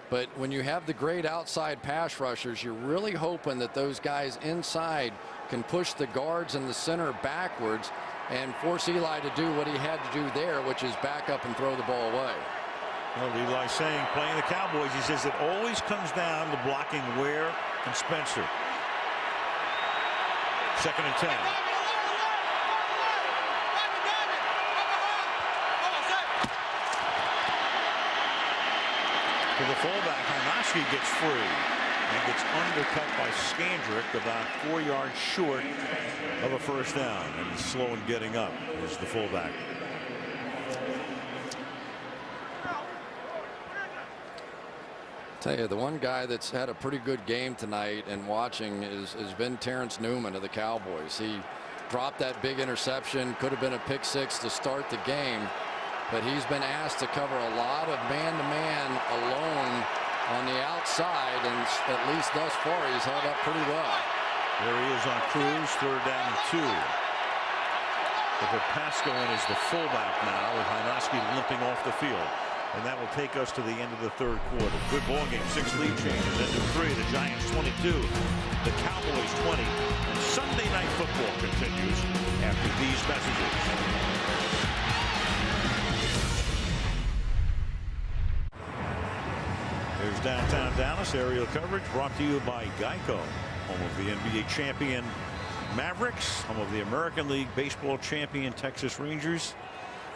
but when you have the great outside pass rushers, you're really hoping that those guys inside can push the guards in the center backwards and force Eli to do what he had to do there, which is back up and throw the ball away. Well, Eli's saying, playing the Cowboys, he says it always comes down to blocking Ware and Spencer. 2nd and 10. To the fullback, Harnoski gets free and gets undercut by Skandrick about 4 yards short of a 1st down, and slow in getting up is the fullback. Tell you, the one guy that's had a pretty good game tonight and watching has been Terrence Newman of the Cowboys. He dropped that big interception, could have been a pick 6 to start the game, but he's been asked to cover a lot of man-to-man alone on the outside, and at least thus far he's held up pretty well. There he is on Cruz, 3rd down and 2. But Pasco is the fullback now with Harnoski limping off the field. And that will take us to the end of the 3rd quarter. Good ball game. 6 lead changes. End of 3. The Giants 22. The Cowboys 20. And Sunday Night Football continues after these messages. There's downtown Dallas aerial coverage brought to you by Geico, home of the NBA champion Mavericks, home of the American League baseball champion Texas Rangers,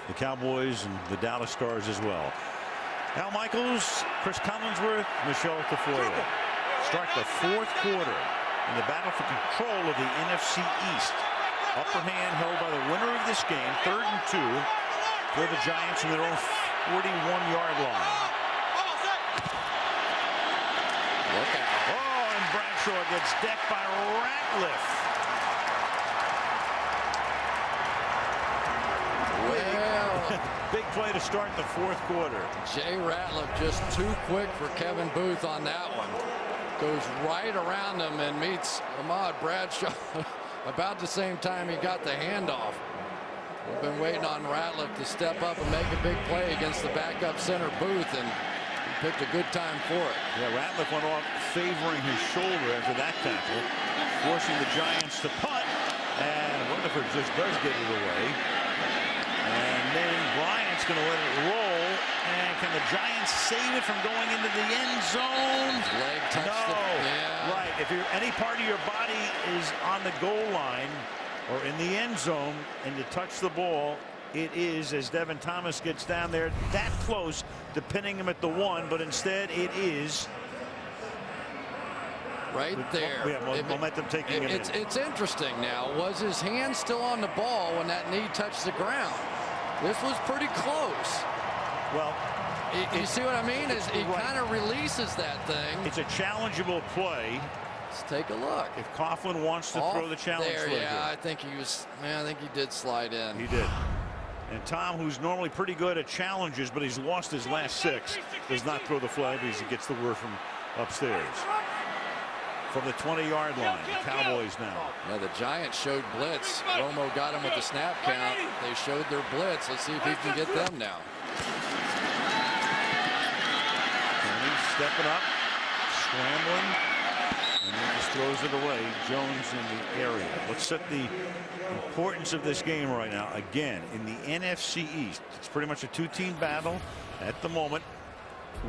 the Cowboys, and the Dallas Stars as well. Al Michaels, Chris Collinsworth, Michelle Tafoya start the 4th quarter in the battle for control of the NFC East. Upper hand held by the winner of this game. 3rd and 2 for the Giants in their own 41-yard line. Look out. Oh, and Bradshaw gets decked by Ratliff. Well, big play to start the 4th quarter. Jay Ratliff just too quick for Kevin Booth on that one. Goes right around him and meets Ahmad Bradshaw about the same time he got the handoff. We've been waiting on Ratliff to step up and make a big play against the backup center Booth, and picked a good time for it. Yeah, Ratliff went off favoring his shoulder after that tackle, forcing the Giants to punt. And Rutherford just does get it away. And then Bryant's going to let it roll. And can the Giants save it from going into the end zone? Leg touched yeah. Right. If any part of your body is on the goal line or in the end zone and you touch the ball, it is, as Devin Thomas gets down there that close to pinning him at the 1, but instead it is right there. Yeah, momentum taking it in. It's interesting now. Was his hand still on the ball when that knee touched the ground? This was pretty close. Well, you see what I mean? He kind of releases that thing. It's a challengeable play. Let's take a look. If Coughlin wants to throw the challenge there, flag yeah, I think he was. Man, I think he did slide in. He did. And Tom, who's normally pretty good at challenges, but he's lost his last 6, does not throw the flag because he gets the word from upstairs. From the 20-yard line, the Cowboys now. Yeah, the Giants showed blitz. Romo got him with the snap count. They showed their blitz. Let's see if he can get them now. And he's stepping up, scrambling, and then just throws it away. Jones in the area. Let's set the importance of this game right now. Again, in the NFC East, it's pretty much a 2-team battle at the moment,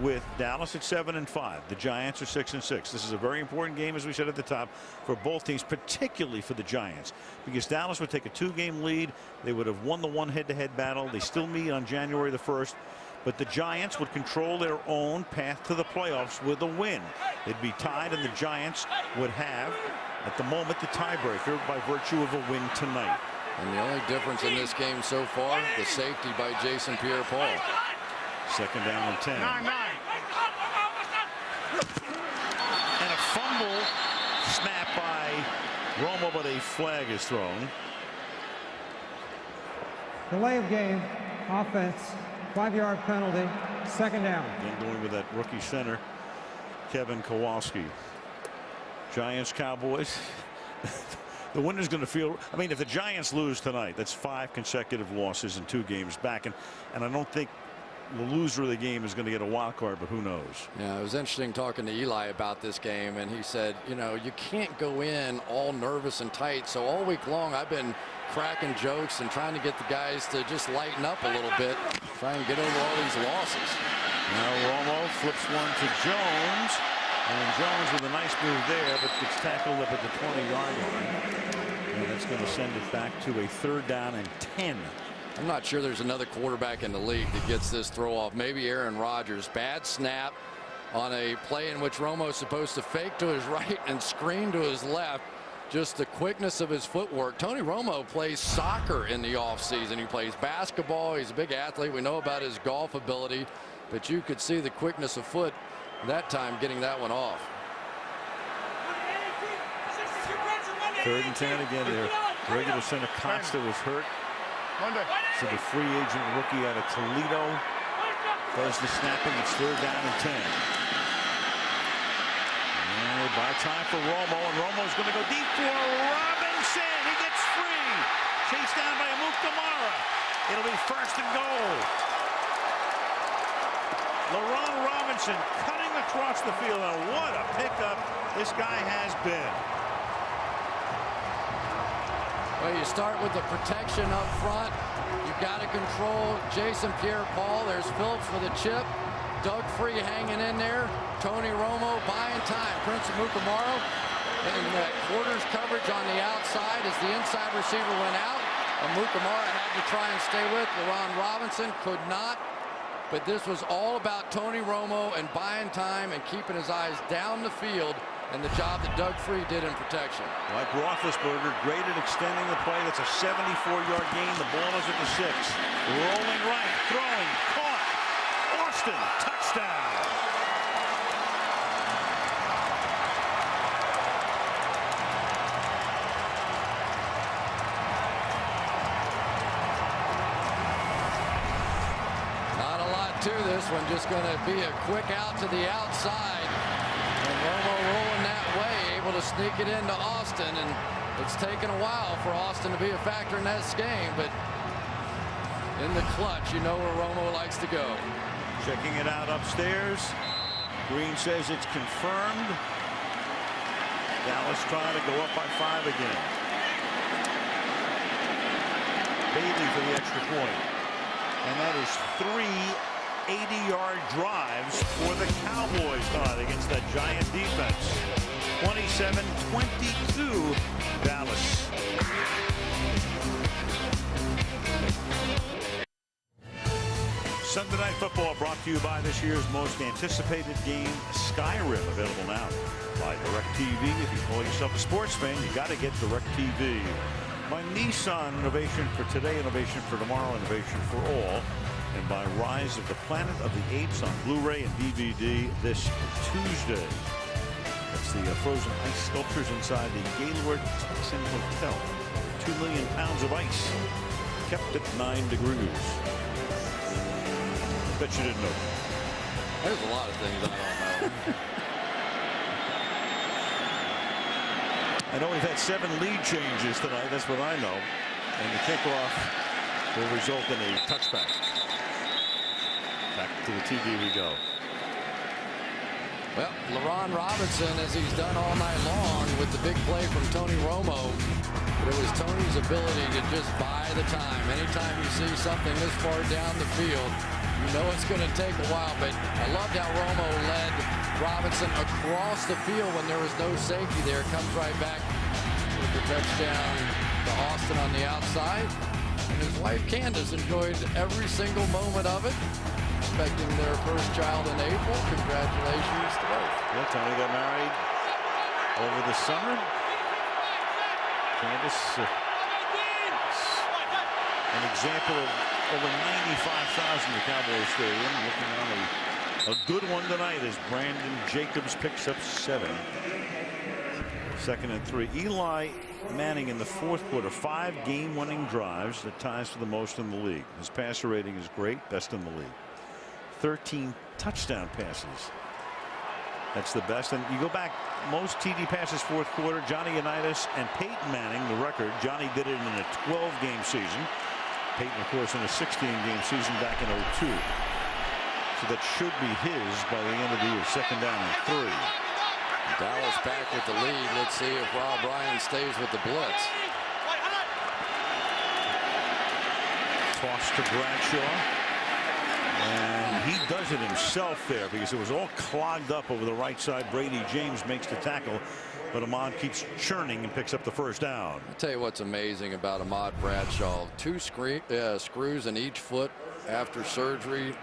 with Dallas at 7-5. The Giants are 6-6. This is a very important game, as we said at the top, for both teams, particularly for the Giants, because Dallas would take a 2-game lead. They would have won the one head-to-head battle. They still meet on January the 1st. But the Giants would control their own path to the playoffs with a win. They'd be tied, and the Giants would have, at the moment, the tiebreaker by virtue of a win tonight. And the only difference in this game so far, the safety by Jason Pierre-Paul. 2nd down and 10. And a fumble snap by Romo, but a flag is thrown. Delay of game, offense, 5-yard penalty, 2nd down. Again, going with that rookie center, Kevin Kowalski. Giants, Cowboys. The winner's going to feel, I mean, if the Giants lose tonight, that's 5 consecutive losses in 2 games back. And I don't think the loser of the game is going to get a wild card, but who knows? Yeah, it was interesting talking to Eli about this game, and he said, you know, you can't go in all nervous and tight. So all week long, I've been cracking jokes and trying to get the guys to just lighten up a little bit, try and get over all these losses. Now Romo flips one to Jones, and Jones with a nice move there, but gets tackled up at the 20-yard line. And that's going to send it back to a 3rd down and 10. I'm not sure there's another quarterback in the league that gets this throw off. Maybe Aaron Rodgers. Bad snap on a play in which Romo's supposed to fake to his right and screen to his left. Just the quickness of his footwork. Tony Romo plays soccer in the offseason. He plays basketball. He's a big athlete. We know about his golf ability, but you could see the quickness of foot that time getting that one off. 3rd and 10 again there. Regular center Costa was hurt. So the free agent rookie out of Toledo does the snapping. It's 3rd down and 10. And they buy time for Romo, and Romo's going to go deep for Robinson. He gets free. Chased down by Kamara. It'll be 1st and goal. LaRon Robinson cutting across the field, and what a pickup this guy has been. Well, you start with the protection up front. You've got to control Jason Pierre-Paul. There's Phillips for the chip. Doug Free hanging in there. Tony Romo buying time. Prince Amukamara in that quarters coverage on the outside as the inside receiver went out. Amukamara had to try and stay with. LaRon Robinson could not. But this was all about Tony Romo and buying time and keeping his eyes down the field, and the job that Doug Free did in protection. Like Roethlisberger, great at extending the play. That's a 74-yard gain. The ball is at the 6. Rolling right, throwing, caught. Austin, touchdown. Not a lot to this one. Just going to be a quick out to the outside. And Romo rolling that way, able to sneak it into Austin, and it's taken a while for Austin to be a factor in this game, but in the clutch, you know where Romo likes to go. Checking it out upstairs. Green says it's confirmed. Dallas trying to go up by 5 again. Bailey for the extra point. And that is 3 80-yard drives for the Cowboys tonight against that Giant defense. 27-22 Dallas. Sunday Night Football brought to you by this year's most anticipated game, Skyrim, available now by DirecTV. If you call yourself a sports fan, you got to get DirecTV. By Nissan, innovation for today, innovation for tomorrow, innovation for all. And by Rise of the Planet of the Apes on Blu-ray and DVD this Tuesday. That's the frozen ice sculptures inside the Gaylord Texan Hotel. 2 million pounds of ice kept at 9 degrees. Bet you didn't know. There's a lot of things I don't know. I know we've had 7 lead changes tonight. That's what I know. And the kickoff will result in a touchback. Back to the TV we go. Well, LaRon Robinson, as he's done all night long with the big play from Tony Romo, but it was Tony's ability to just buy the time. Anytime you see something this far down the field, you know it's going to take a while, but I loved how Romo led Robinson across the field when there was no safety there. Comes right back with the touchdown to Austin on the outside. And his wife Candace enjoyed every single moment of it. Expecting their first child in April. Congratulations to both. Yeah, Tony got married over the summer. Candace, an example of over 95,000 at Cowboys Stadium. Looking on a good one tonight as Brandon Jacobs picks up 7. 2nd and 3. Eli Manning in the 4th quarter, 5 game-winning drives. That ties for the most in the league. His passer rating is great, best in the league. 13 touchdown passes. That's the best. And you go back, most TD passes 4th quarter, Johnny Unitas and Peyton Manning, the record. Johnny did it in a 12-game season. Peyton, of course, in a 16-game season back in 02. So that should be his by the end of the year. 2nd down and 3. Dallas back with the lead. Let's see if Rob Ryan stays with the blitz. Toss to Bradshaw. And he does it himself there because it was all clogged up over the right side. Brady James makes the tackle, but Ahmad keeps churning and picks up the 1st down. I'll tell you what's amazing about Ahmad Bradshaw. 2 screws in each foot after surgery.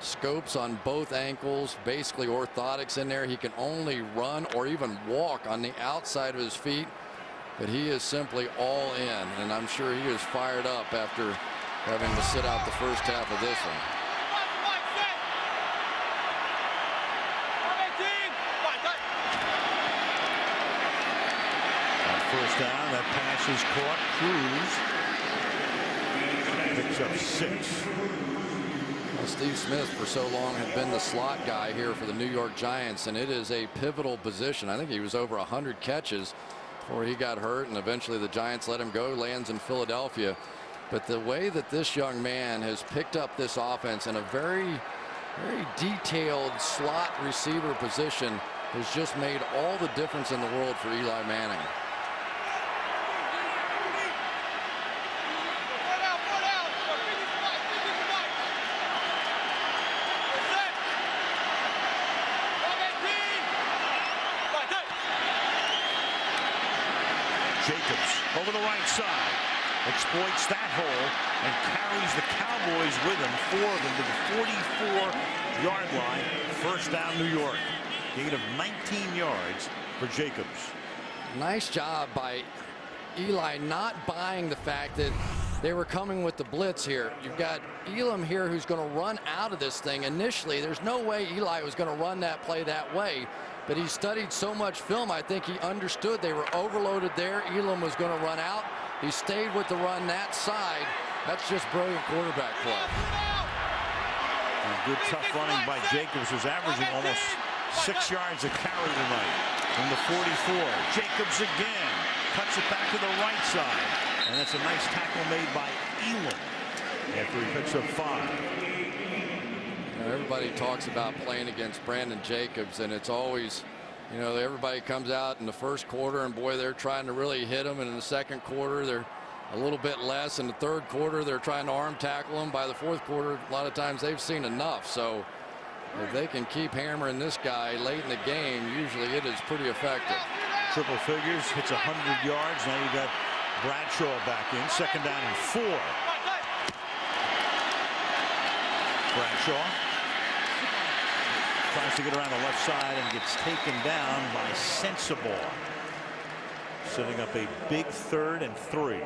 Scopes on both ankles, basically orthotics in there. He can only run or even walk on the outside of his feet, but he is simply all in, and I'm sure he is fired up after having to sit out the first half of this one. On 1st down, that pass is caught. Cruz picks up 6. Well, Steve Smith for so long had been the slot guy here for the New York Giants, and it is a pivotal position. I think he was over 100 catches before he got hurt, and eventually the Giants let him go. Lands in Philadelphia. But the way that this young man has picked up this offense in a very detailed slot receiver position has just made all the difference in the world for Eli Manning. Jacobs over the right side, exploits that hole and carries the Cowboys with him, 4 of them to the 44-yard line. 1st down, New York. Gain of 19 yards for Jacobs. Nice job by Eli not buying the fact that they were coming with the blitz here. You've got Elam here who's going to run out of this thing. Initially, there's no way Eli was going to run that play that way. But he studied so much film, I think he understood they were overloaded there. Elam was going to run out. He stayed with the run that side. That's just brilliant quarterback play. And good tough running by Jacobs, who's averaging almost 6 yards a carry tonight from the 44. Jacobs again cuts it back to the right side. And that's a nice tackle made by Elam after he picks up 5. everybody talks about playing against Brandon Jacobs, and it's always, you know, everybody comes out in the first quarter and boy, they're trying to really hit him, and in the second quarter they're a little bit less. In the third quarter they're trying to arm tackle him. By the fourth quarter, a lot of times they've seen enough. So if they can keep hammering this guy late in the game, usually it is pretty effective. Triple figures, hits 100 yards. Now you got Bradshaw back in. Second down and 4. Bradshaw tries to get around the left side and gets taken down by Sensible. Setting up a big 3rd and 3.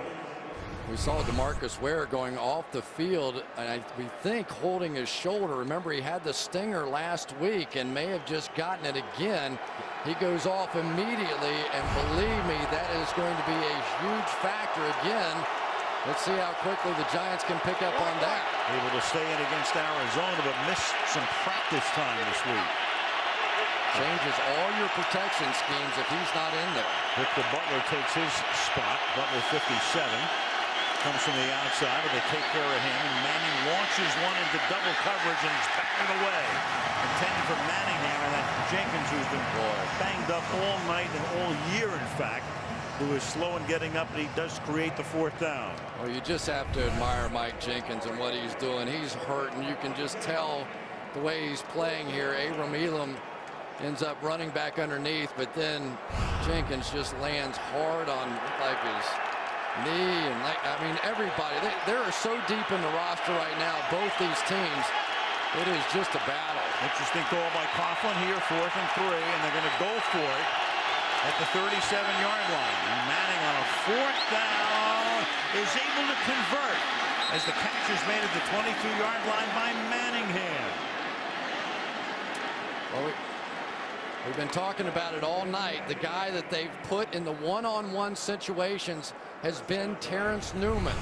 We saw DeMarcus Ware going off the field, and we think holding his shoulder. Remember, he had the stinger last week and may have just gotten it again. He goes off immediately, and believe me, that is going to be a huge factor again. Let's see how quickly the Giants can pick up on that. Able to stay in against Arizona, but missed some practice time this week. Changes all your protection schemes if he's not in there. Victor Butler takes his spot. Butler 57. Comes from the outside, but they take care of him, and Manning launches one into double coverage, and it's batted away. Intended for Manningham, and that Jenkins, who's been banged up all night and all year, in fact, who is slow in getting up, and he does create the 4th down. Well, you just have to admire Mike Jenkins and what he's doing. He's hurt, and you can just tell the way he's playing here. Abram Elam ends up running back underneath, but then Jenkins just lands hard on like his knee, and I mean everybody. They are so deep in the roster right now, both these teams. It is just a battle. Interesting call by Coughlin here, 4th and 3, and they're going to go for it at the 37-yard line. And Manning on a 4th down is able to convert as the catch is made at the 22-yard line by Manningham. Well, we've been talking about it all night. The guy that they've put in the one-on-one situations has been Terrence Newman.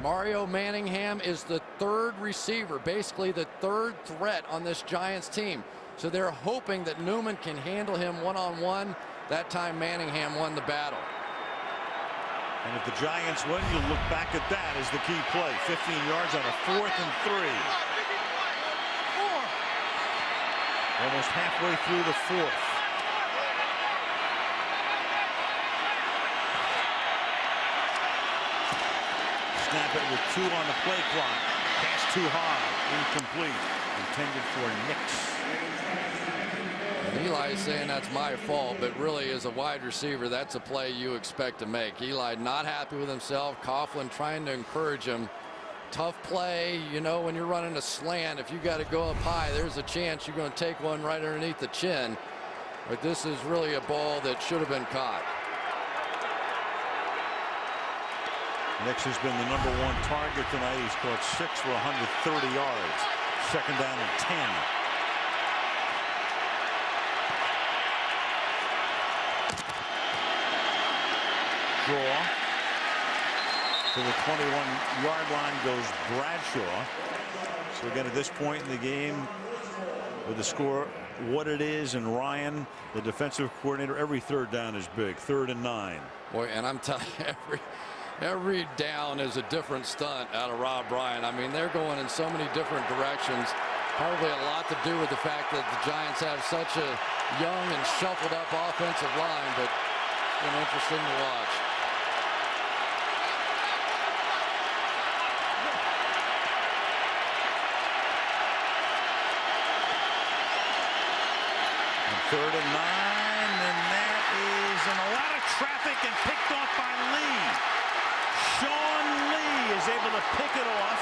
Mario Manningham is the 3rd receiver, basically the 3rd threat on this Giants team. So they're hoping that Newman can handle him one-on-one. That time Manningham won the battle. And if the Giants win, you'll look back at that as the key play. 15 yards on a 4th and 3. Almost halfway through the 4th. Snap it with 2 on the play clock. Pass too high. Incomplete. Intended for Nix. And Eli's saying that's my fault, but really as a wide receiver, that's a play you expect to make. Eli not happy with himself. Coughlin trying to encourage him. Tough play, you know, when you're running a slant, if you got to go up high, there's a chance you're going to take one right underneath the chin. But this is really a ball that should have been caught. Nix has been the #1 target tonight. He's caught 6 for 130 yards. Second down and 10. Draw. To the 21-yard line goes Bradshaw. So again, at this point in the game, with the score what it is, and Ryan, the defensive coordinator, every 3rd down is big. 3rd and 9. Boy, and I'm telling you, every down is a different stunt out of Rob Ryan. I mean, they're going in so many different directions. Probably a lot to do with the fact that the Giants have such a young and shuffled up offensive line, but it's been interesting to watch. And 3rd and 9, and that is in a lot of traffic and picked off by Lee. Sean Lee is able to pick it off.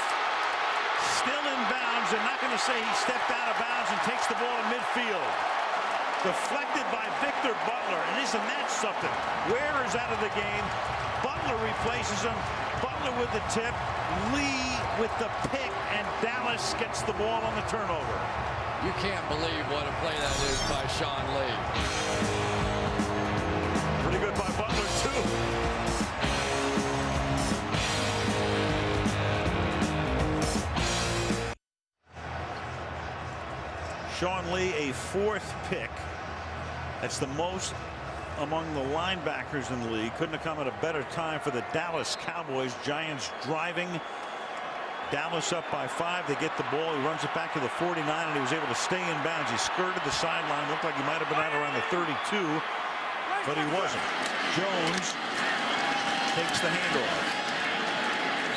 Still in bounds. They're not going to say he stepped out of bounds and takes the ball in midfield. Deflected by Victor Butler. And isn't that something? Ware is out of the game. Butler replaces him. Butler with the tip. Lee with the pick. And Dallas gets the ball on the turnover. You can't believe what a play that is by Sean Lee. Pretty good by Butler, too. Sean Lee, a 4th pick. That's the most among the linebackers in the league. Couldn't have come at a better time for the Dallas Cowboys. Giants driving Dallas up by 5. They get the ball. He runs it back to the 49, and he was able to stay in bounds. He skirted the sideline. Looked like he might have been out around the 32, but he wasn't. Jones takes the handoff.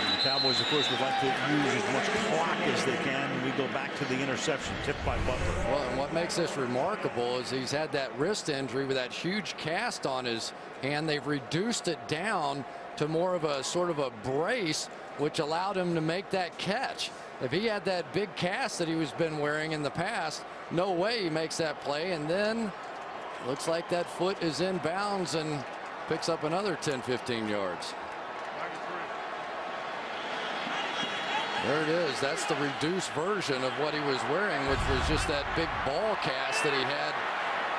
And the Cowboys, of course, would like to use as much clock as they can. And we go back to the interception tipped by Butler. Well, and what makes this remarkable is he's had that wrist injury with that huge cast on his hand. They've reduced it down to more of a sort of a brace, which allowed him to make that catch. If he had that big cast that he was been wearing in the past, no way he makes that play. And then looks like that foot is in bounds and picks up another 10-15 yards. There it is. That's the reduced version of what he was wearing, which was just that big ball cast that he had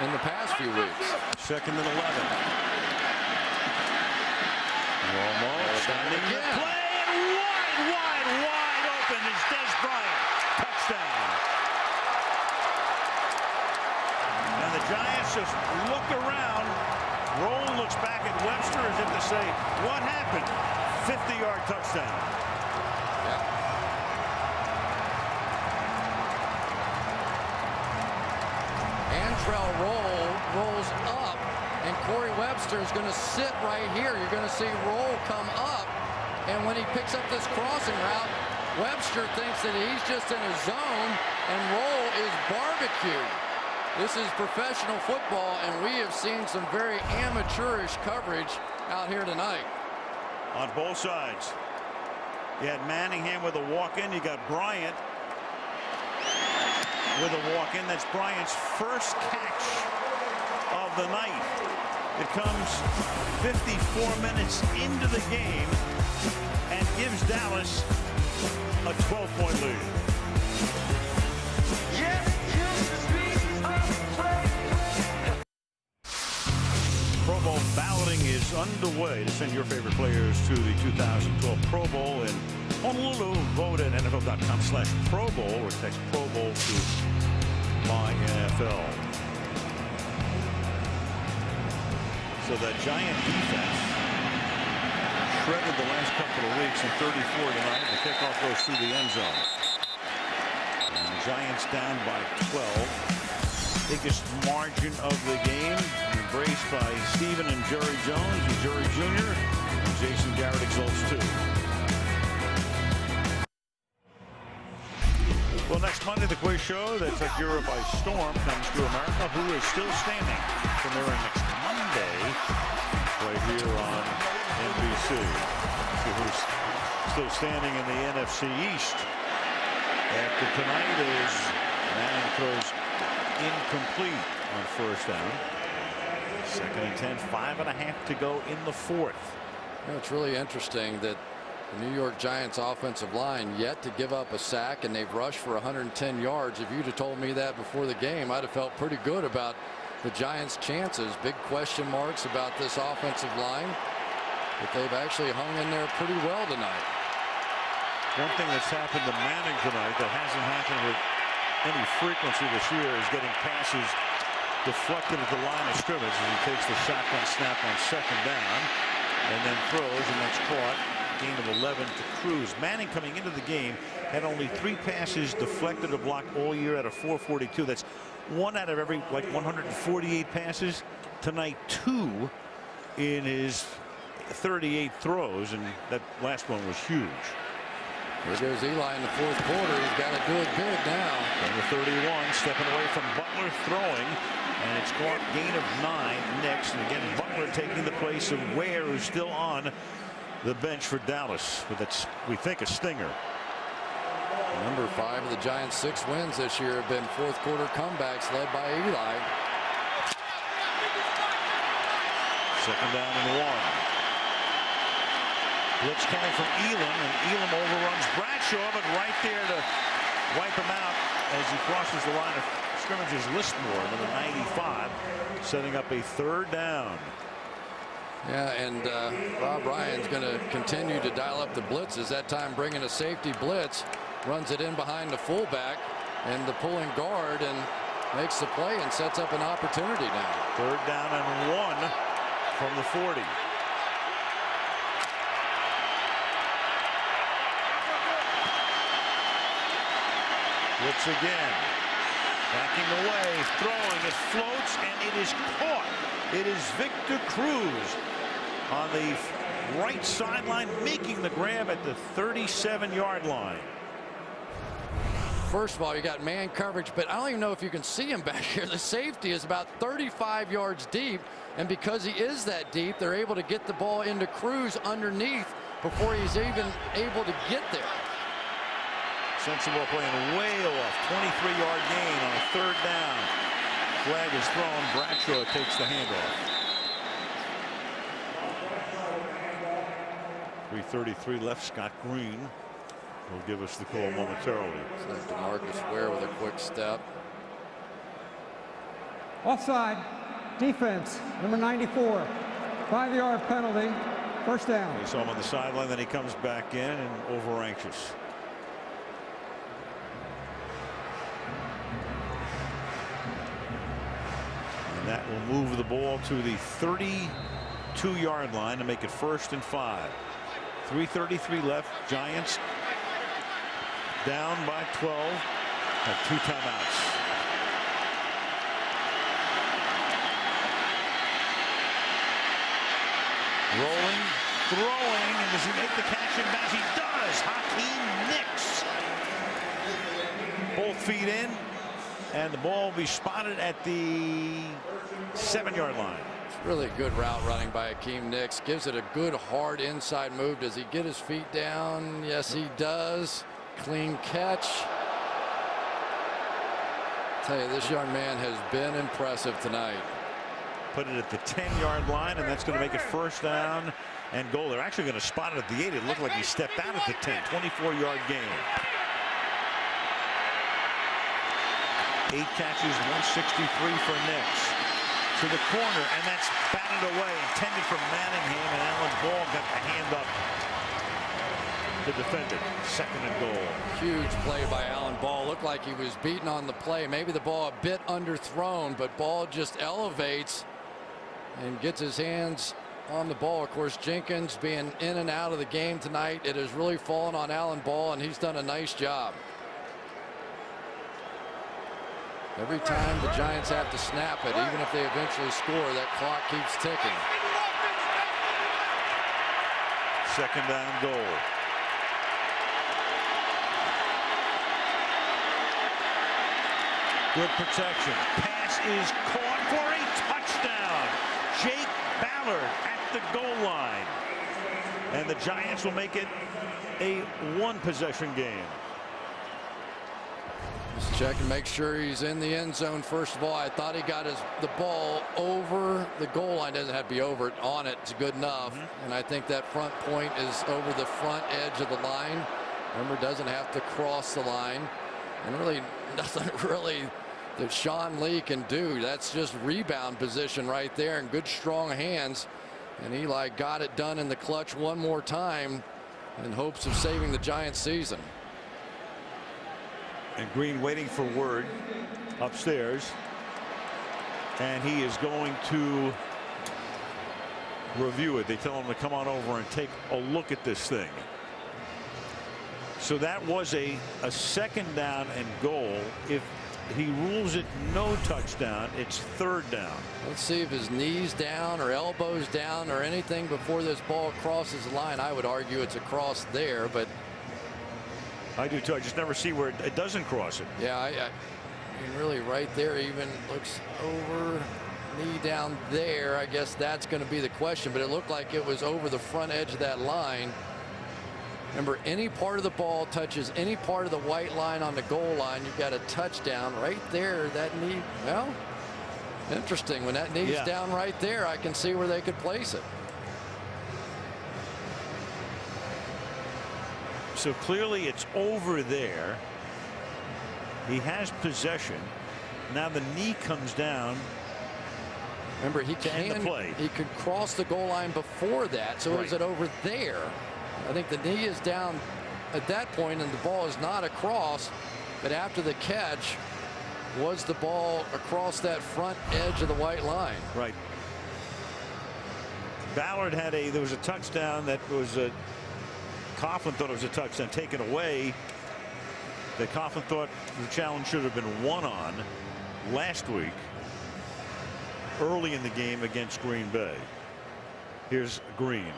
in the past few weeks. 2nd and 11. Almost standing the play, and wide open is Des Bryant. Touchdown. And the Giants just look around. Roll looks back at Webster as if to say, what happened? 50-yard touchdown. Antrell rolls up, and Corey Webster is going to sit right here. You're going to see Roll come up, and when he picks up this crossing route, Webster thinks that he's just in a zone, and Roll is barbecued. This is professional football, and we have seen some very amateurish coverage out here tonight. On both sides. You had Manningham with a walk-in. You got Bryant with a walk-in. That's Bryant's first catch of the night. It comes 54 minutes into the game and gives Dallas a 12-point lead. Pro Bowl balloting is underway to send your favorite players to the 2012 Pro Bowl in Honolulu. Vote at NFL.com/Pro Bowl or text Pro Bowl to MyNFL. So that Giant defense shredded the last couple of weeks, and 34 tonight. The kickoff goes through the end zone. And the Giants down by 12. Biggest margin of the game, embraced by Stephen and Jerry Jones, and Jerry Jr. and Jason Garrett exults too. Well, next Monday, the quiz show that took Europe by storm comes to America. Who is still standing from there next Monday, right here on NBC. See who's still standing in the NFC East. After tonight is Manning throws incomplete on first down. 2nd and 10, 5.5 to go in the 4th. You know, it's really interesting that the New York Giants offensive line yet to give up a sack, and they've rushed for 110 yards. If you'd have told me that before the game, I'd have felt pretty good about the Giants' chances. Big question marks about this offensive line, but they've actually hung in there pretty well tonight. One thing that's happened to Manning tonight that hasn't happened with any frequency this year is getting passes deflected at the line of scrimmage as he takes the shotgun snap on 2nd down and then throws, and that's caught. Gain of 11 to Cruz. Manning coming into the game had only 3 passes deflected or blocked all year out of 442. That's 1 out of every 148 passes. Tonight 2 in his 38 throws, and that last one was huge. Here goes Eli in the 4th quarter. He's got to do it big now. Number 31 stepping away from Butler throwing, and it's caught. Gain of 9 next, and again Butler taking the place of Ware, who's still on the bench for Dallas with its, we think, a stinger. Number 5 of the Giants' 6 wins this year have been 4th quarter comebacks led by Eli. 2nd down and 1. Blitz coming from Elam, and Elam overruns Bradshaw, but right there to wipe him out as he crosses the line of scrimmage is Listmore, number 95, setting up a 3rd down. Yeah, and Rob Ryan's going to continue to dial up the blitzes. That time bringing a safety blitz, runs it in behind the fullback and the pulling guard, and makes the play and sets up an opportunity now. 3rd down and 1 from the 40. Blitz again. Backing away, throwing, it floats, and it is caught. It is Victor Cruz on the right sideline, making the grab at the 37-yard line. First of all, you got man coverage, but I don't even know if you can see him back here. The safety is about 35 yards deep, and because he is that deep, they're able to get the ball into Cruz underneath before he's even able to get there. Sensible playing way off. 23-yard gain on a 3rd down. Flag is thrown. Bradshaw takes the handoff. 3:33 left. Scott Green will give us the call momentarily. So DeMarcus Ware with a quick step. Offside. Defense. Number 94. 5-yard penalty. 1st down. We saw him on the sideline. Then he comes back in and over anxious. And that will move the ball to the 32-yard line to make it 1st and 5. 3:33 left. Giants down by 12. Have 2 timeouts. Rolling, throwing, and does he make the catch and bounce? He does. Hakeem Nicks. Both feet in, and the ball will be spotted at the 7-yard line. It's really good route running by Hakeem Nicks. Gives it a good hard inside move. Does he get his feet down? Yes, he does. Clean catch. I tell you, this young man has been impressive tonight. Put it at the 10-yard line, and that's going to make it 1st down and goal. They're actually going to spot it at the 8. It looked like he stepped out at the 10. 24-yard gain. 8 catches, 163 for Nicks. To the corner, and that's batted away. Intended for Manningham, and Alan Ball got the hand up to defend it. 2nd and goal. Huge play by Alan Ball. Looked like he was beaten on the play. Maybe the ball a bit underthrown, but Ball just elevates and gets his hands on the ball. Of course, Jenkins being in and out of the game tonight, it has really fallen on Alan Ball, and he's done a nice job. Every time the Giants have to snap it, even if they eventually score, that clock keeps ticking. 2nd down goal. Good protection. Pass is caught for a touchdown. Jake Ballard at the goal line. And the Giants will make it a 1-possession game. Just check and make sure he's in the end zone. First of all, I thought he got the ball over the goal line. Doesn't have to be over it. On it, it's good enough. And I think that front point is over the front edge of the line. Remember, doesn't have to cross the line. And really, nothing really that Sean Lee can do. That's just rebound position right there, and good strong hands. And Eli got it done in the clutch one more time in hopes of saving the Giants season. And Green waiting for word upstairs, and he is going to review it. They tell him to come on over and take a look at this thing. So that was a 2nd down and goal. If he rules it no touchdown, it's 3rd down. Let's see if his knees down or elbows down or anything before this ball crosses the line. I would argue it's across there, but I do too. I just never see where it doesn't cross it. Yeah, I mean, really right there even looks over, knee down there. I guess that's going to be the question, but it looked like it was over the front edge of that line. Remember, any part of the ball touches any part of the white line on the goal line, you've got a touchdown right there. That knee, well, interesting. When that knee's down right there, I can see where they could place it. So clearly it's over there. He has possession. Now the knee comes down. Remember, he could cross the goal line before that. So is it over there? I think the knee is down at that point, and the ball is not across. But after the catch, was the ball across that front edge of the white line? Right. Ballard had there was a touchdown that was Coughlin thought it was a touchdown taken away. that Coughlin thought the challenge should have been won on last week early in the game against Green Bay. Here's Green.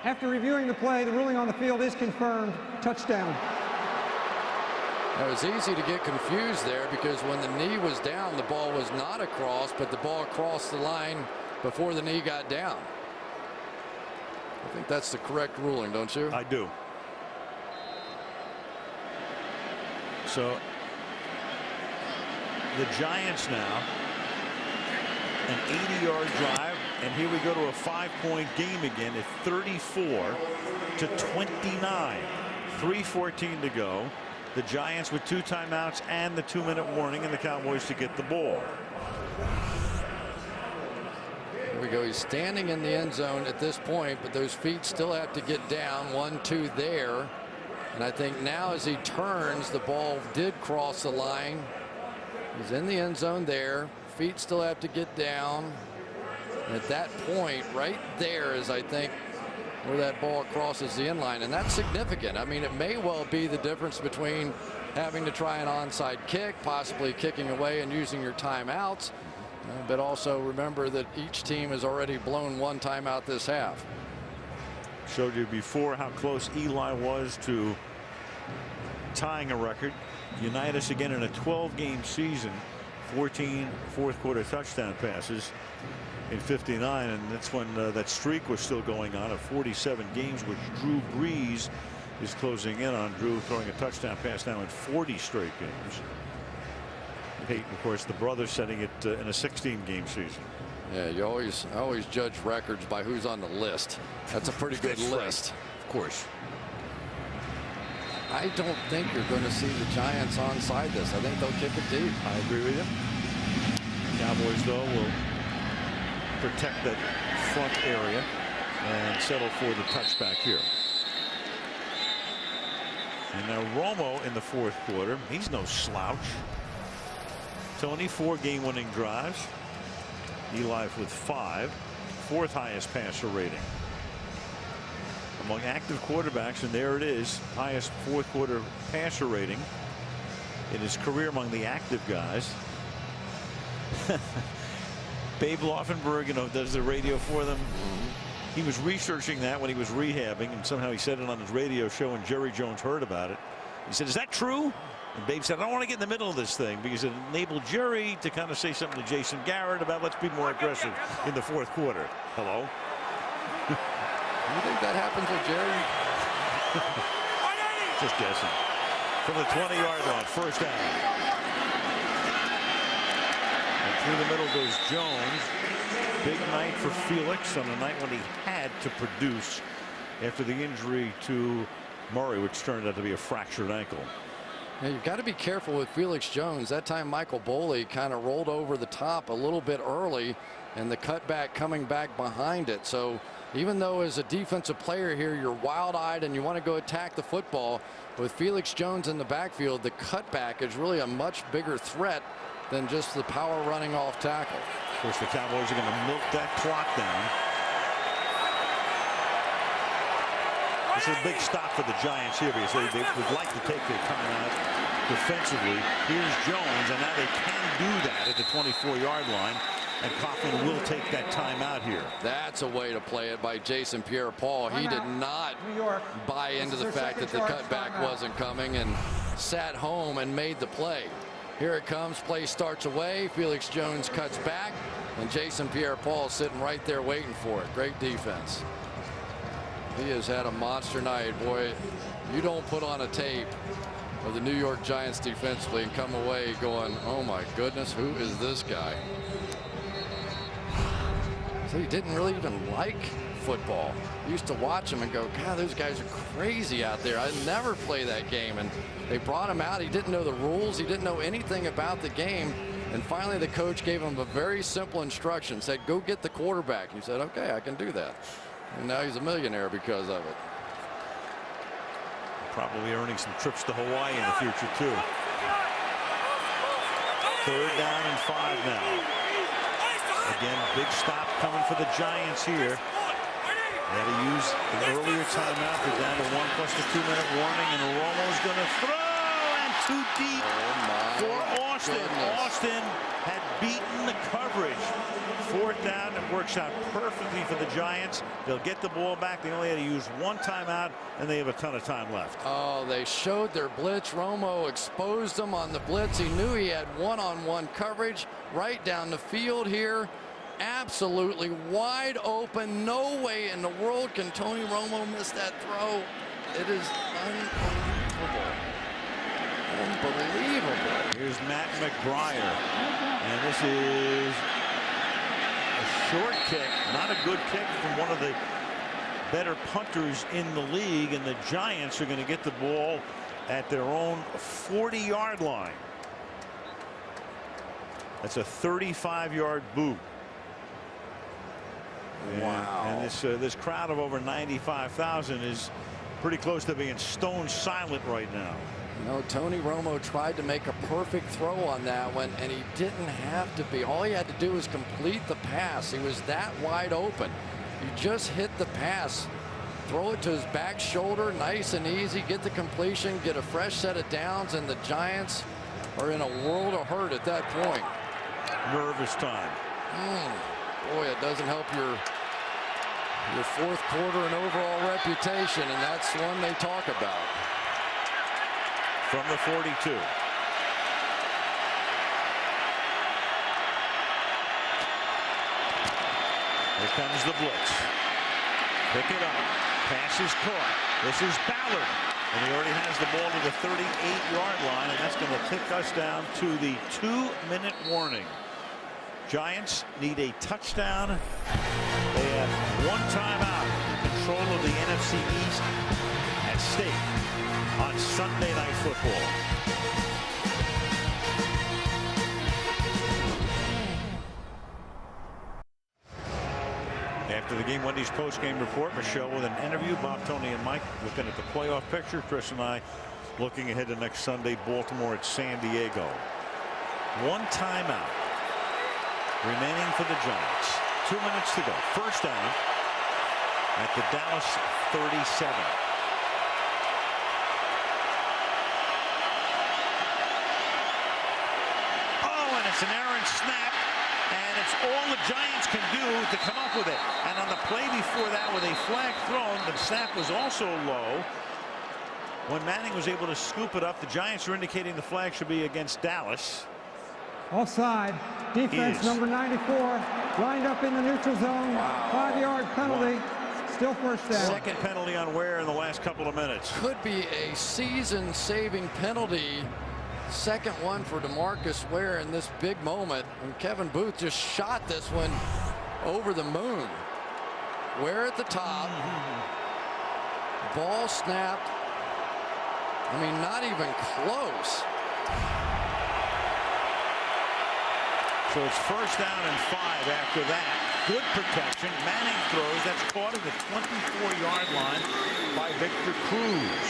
After reviewing the play, the ruling on the field is confirmed. Touchdown. It was easy to get confused there because when the knee was down, the ball was not across, but the ball crossed the line before the knee got down. I think that's the correct ruling, don't you? I do. So the Giants now an 80-yard drive, and here we go to a 5-point game again at 34-29. 3:14 to go. The Giants with 2 timeouts and the 2-minute warning, and the Cowboys to get the ball. Here we go. He's standing in the end zone at this point, but those feet still have to get down. 1-2 there. And I think now as he turns, the ball did cross the line. He's in the end zone there. Feet still have to get down. And at that point, right there is, I think, where that ball crosses the end line. And that's significant. I mean, it may well be the difference between having to try an onside kick, possibly kicking away and using your timeouts. But also remember that each team has already blown 1 timeout this half. Showed you before how close Eli was to tying a record. Unitas again in a 12-game season, 14 fourth-quarter touchdown passes in 59, and that's when that streak was still going on of 47 games, which Drew Brees is closing in on. Drew throwing a touchdown pass now in 40 straight games. Peyton, of course, the brother, setting it in a 16-game season. Yeah, you always judge records by who's on the list. That's a pretty good list. Of course. I don't think you're going to see the Giants onside this. I think they'll kick it deep. I agree with you. Cowboys, though, will protect that front area and settle for the touchback here. And now Romo in the fourth quarter. He's no slouch. Tony, 4 game-winning drives. Eli with 5, 4th highest passer rating among active quarterbacks, and there it is, highest fourth-quarter passer rating in his career among the active guys. Babe Laufenberg, does the radio for them. He was researching that when he was rehabbing, and somehow he said it on his radio show, and Jerry Jones heard about it. He said, "Is that true?" And Babe said, "I don't want to get in the middle of this thing," because it enabled Jerry to kind of say something to Jason Garrett about let's be more aggressive in the fourth quarter. Hello? You think that happens with Jerry? Just guessing. From the 20-yard line, first down. And through the middle goes Jones. Big night for Felix on a night when he had to produce after the injury to Murray, which turned out to be a fractured ankle. Yeah, you've got to be careful with Felix Jones. That time Michael Boley kind of rolled over the top a little bit early, and the cutback coming back behind it. So even though as a defensive player here you're wild-eyed and you want to go attack the football, with Felix Jones in the backfield, the cutback is really a much bigger threat than just the power running off tackle. Of course, the Cowboys are going to milk that clock down. This is a big stop for the Giants here because they would like to take their timeout defensively. Here's Jones, and now they can do that at the 24-yard line, and Coughlin will take that timeout here. That's a way to play it by Jason Pierre-Paul. He did not buy into the fact that the cutback wasn't coming and sat home and made the play. Here it comes. Play starts away. Felix Jones cuts back, and Jason Pierre-Paul sitting right there waiting for it. Great defense. He has had a monster night. Boy, you don't put on a tape of the New York Giants defensively and come away going, oh my goodness, who is this guy? So he didn't really even like football. He used to watch him and go, God, those guys are crazy out there. I'd never play that game. And they brought him out. He didn't know the rules. He didn't know anything about the game. And finally, the coach gave him a very simple instruction, said, go get the quarterback. And he said, okay, I can do that. And now he's a millionaire because of it. Probably earning some trips to Hawaii in the future, too. 3rd down and 5 now. Again, big stop coming for the Giants here. They had to use an earlier timeout. They're down to 1 plus the 2-minute warning, and Romo's going to throw, and too deep for Austin. Austin had beaten the coverage. 4th down. It works out perfectly for the Giants. They'll get the ball back. They only had to use 1 timeout, and they have a ton of time left. Oh, they showed their blitz. Romo exposed them on the blitz. He knew he had one-on-one coverage right down the field here. Absolutely wide open. No way in the world can Tony Romo miss that throw. It is unbelievable. Unbelievable. Here's Matt McBriar. And this is a short kick. Not a good kick from one of the better punters in the league. And the Giants are going to get the ball at their own 40-yard line. That's a 35-yard boot. Wow. And this crowd of over 95,000 is pretty close to being stone silent right now. You know, Tony Romo tried to make a perfect throw on that one, and he didn't have to be. All he had to do was complete the pass. He was that wide open. You just hit the pass, throw it to his back shoulder, nice and easy, get the completion, get a fresh set of downs, and the Giants are in a world of hurt at that point. Nervous time. Boy, it doesn't help your 4th quarter and overall reputation, and that's one they talk about. From the 42. Here comes the blitz. Pick it up. Pass is caught. This is Ballard. And he already has the ball to the 38-yard line, and that's going to take us down to the 2-minute warning. Giants need a touchdown. They have 1 timeout. Control of the NFC East at stake on Sunday Night Football. After the game, Wendy's post-game report. Michelle with an interview. Bob, Tony, and Mike looking at the playoff picture. Chris and I looking ahead to next Sunday, Baltimore at San Diego. 1 timeout remaining for the Giants. 2 minutes to go. First down at the Dallas 37. Oh, and it's an errant snap, and it's all the Giants can do to come up with it. And on the play before that, with a flag thrown, the snap was also low. When Manning was able to scoop it up, the Giants are indicating the flag should be against Dallas. Offside. Defense number 94 lined up in the neutral zone. 5-yard penalty. Still first down. Second penalty on Ware in the last couple of minutes. Could be a season-saving penalty. Second one for DeMarcus Ware in this big moment. And Kevin Booth just shot this one over the moon. Ware at the top. Ball snapped. I mean, not even close. So it's first down and 5 after that. Good protection. Manning throws. That's caught at the 24-yard line by Victor Cruz.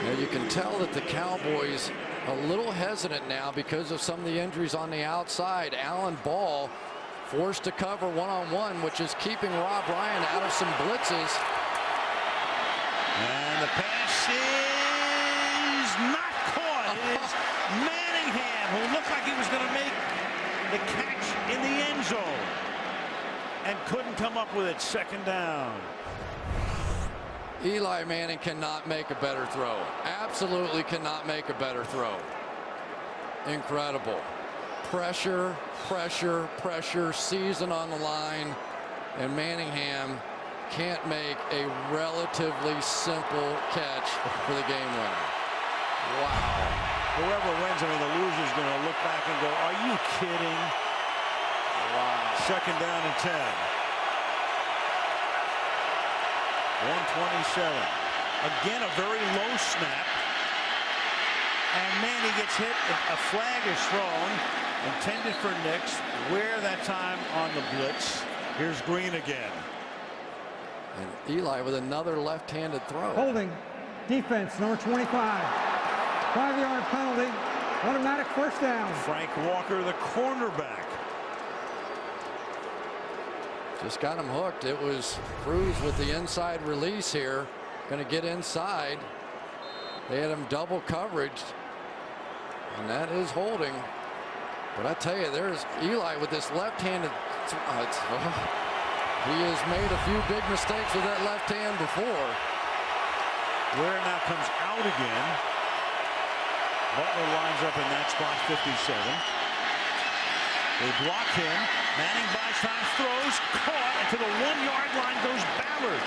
Now you can tell that the Cowboys a little hesitant now because of some of the injuries on the outside. Allen Ball forced to cover one-on-one, which is keeping Rob Ryan out of some blitzes. And the pass is not caught. It is Manningham, who looked like he was going to make the catch in the end zone and couldn't come up with it. Second down. Eli Manning cannot make a better throw. Absolutely cannot make a better throw. Incredible. Pressure, pressure, pressure, season on the line, and Manningham can't make a relatively simple catch for the game winner. Wow. Whoever wins, I mean, the loser's going to look back and go, are you kidding? Wow. Second down and 10. 127. Again, a very low snap. And Manny gets hit. A flag is thrown, intended for Nix. Where that time on the blitz. Here's Green again. And Eli with another left-handed throw. Holding. Defense, number 25. 5-yard penalty. Automatic first down. Frank Walker, the cornerback. Just got him hooked. It was Cruz with the inside release here. Going to get inside. They had him double coverage, and that is holding. But I tell you, there's Eli with this left-handed. He has made a few big mistakes with that left hand before. Ware now comes out again. Butler lines up in that spot, 57. They block him. Manning buys time, throws, caught, and to the 1-yard line goes Ballard.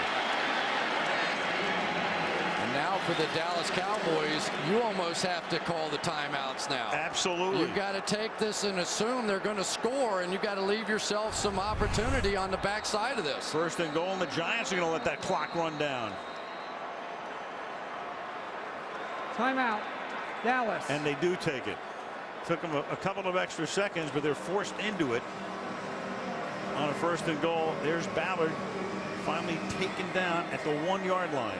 And now for the Dallas Cowboys, you almost have to call the timeouts now. Absolutely. You've got to take this and assume they're going to score, and you've got to leave yourself some opportunity on the backside of this. First and goal, and the Giants are going to let that clock run down. Timeout, Dallas. And they do take it. Took them a couple of extra seconds, but they're forced into it. On a first and goal, there's Ballard finally taken down at the 1-yard line.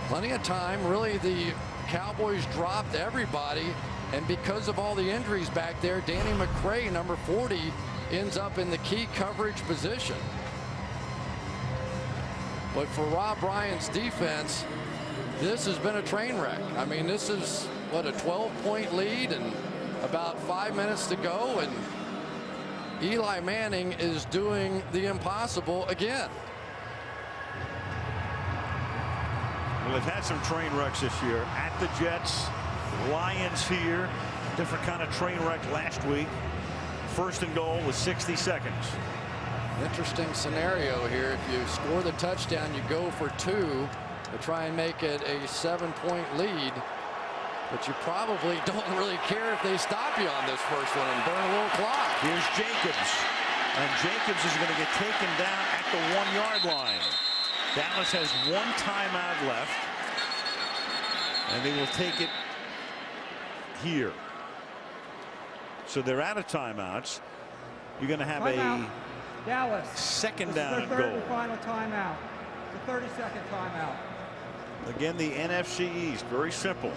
Plenty of time. Really, the Cowboys dropped everybody, and because of all the injuries back there, Danny McCray, number 40, ends up in the key coverage position. But for Rob Ryan's defense, this has been a train wreck. I mean, this is, what, a 12-point lead and about 5 minutes to go, and Eli Manning is doing the impossible again. Well, they've had some train wrecks this year. At the Jets, Lions here. Different kind of train wreck last week. First and goal with 60 seconds. Interesting scenario here. If you score the touchdown, you go for 2 to try and make it a 7-point lead. But you probably don't really care if they stop you on this first one and burn a little clock. Here's Jacobs. And Jacobs is going to get taken down at the 1-yard line. Dallas has 1 timeout left. And they will take it here. So they're out of timeouts. You're going to have timeout. Dallas. Second this down is and their third goal. And final timeout. The 30-second timeout. Again, the NFC East, very simple.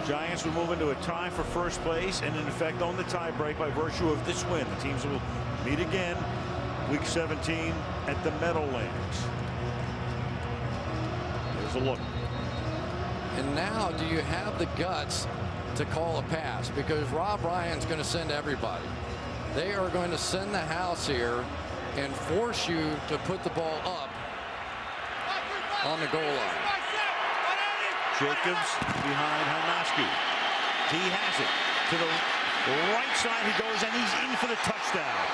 Giants will move into a tie for first place and in effect own the tie break by virtue of this win. The teams will meet again week 17 at the Meadowlands. There's a look. And now do you have the guts to call a pass? Because Rob Ryan's going to send everybody. They are going to send the house here and force you to put the ball up on the goal line. Jacobs behind Hanaski. He has it to the right side. He goes and he's in for the touchdown.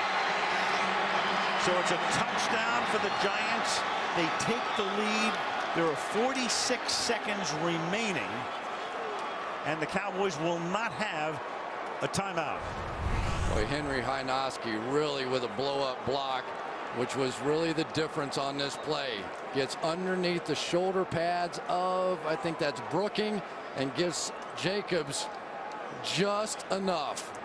So it's a touchdown for the Giants. They take the lead. There are 46 seconds remaining, and the Cowboys will not have a timeout. Boy, Henry Hanaski really with a blow-up block, which was really the difference on this play. Gets underneath the shoulder pads of, I think that's Brooking, and gives Jacobs just enough.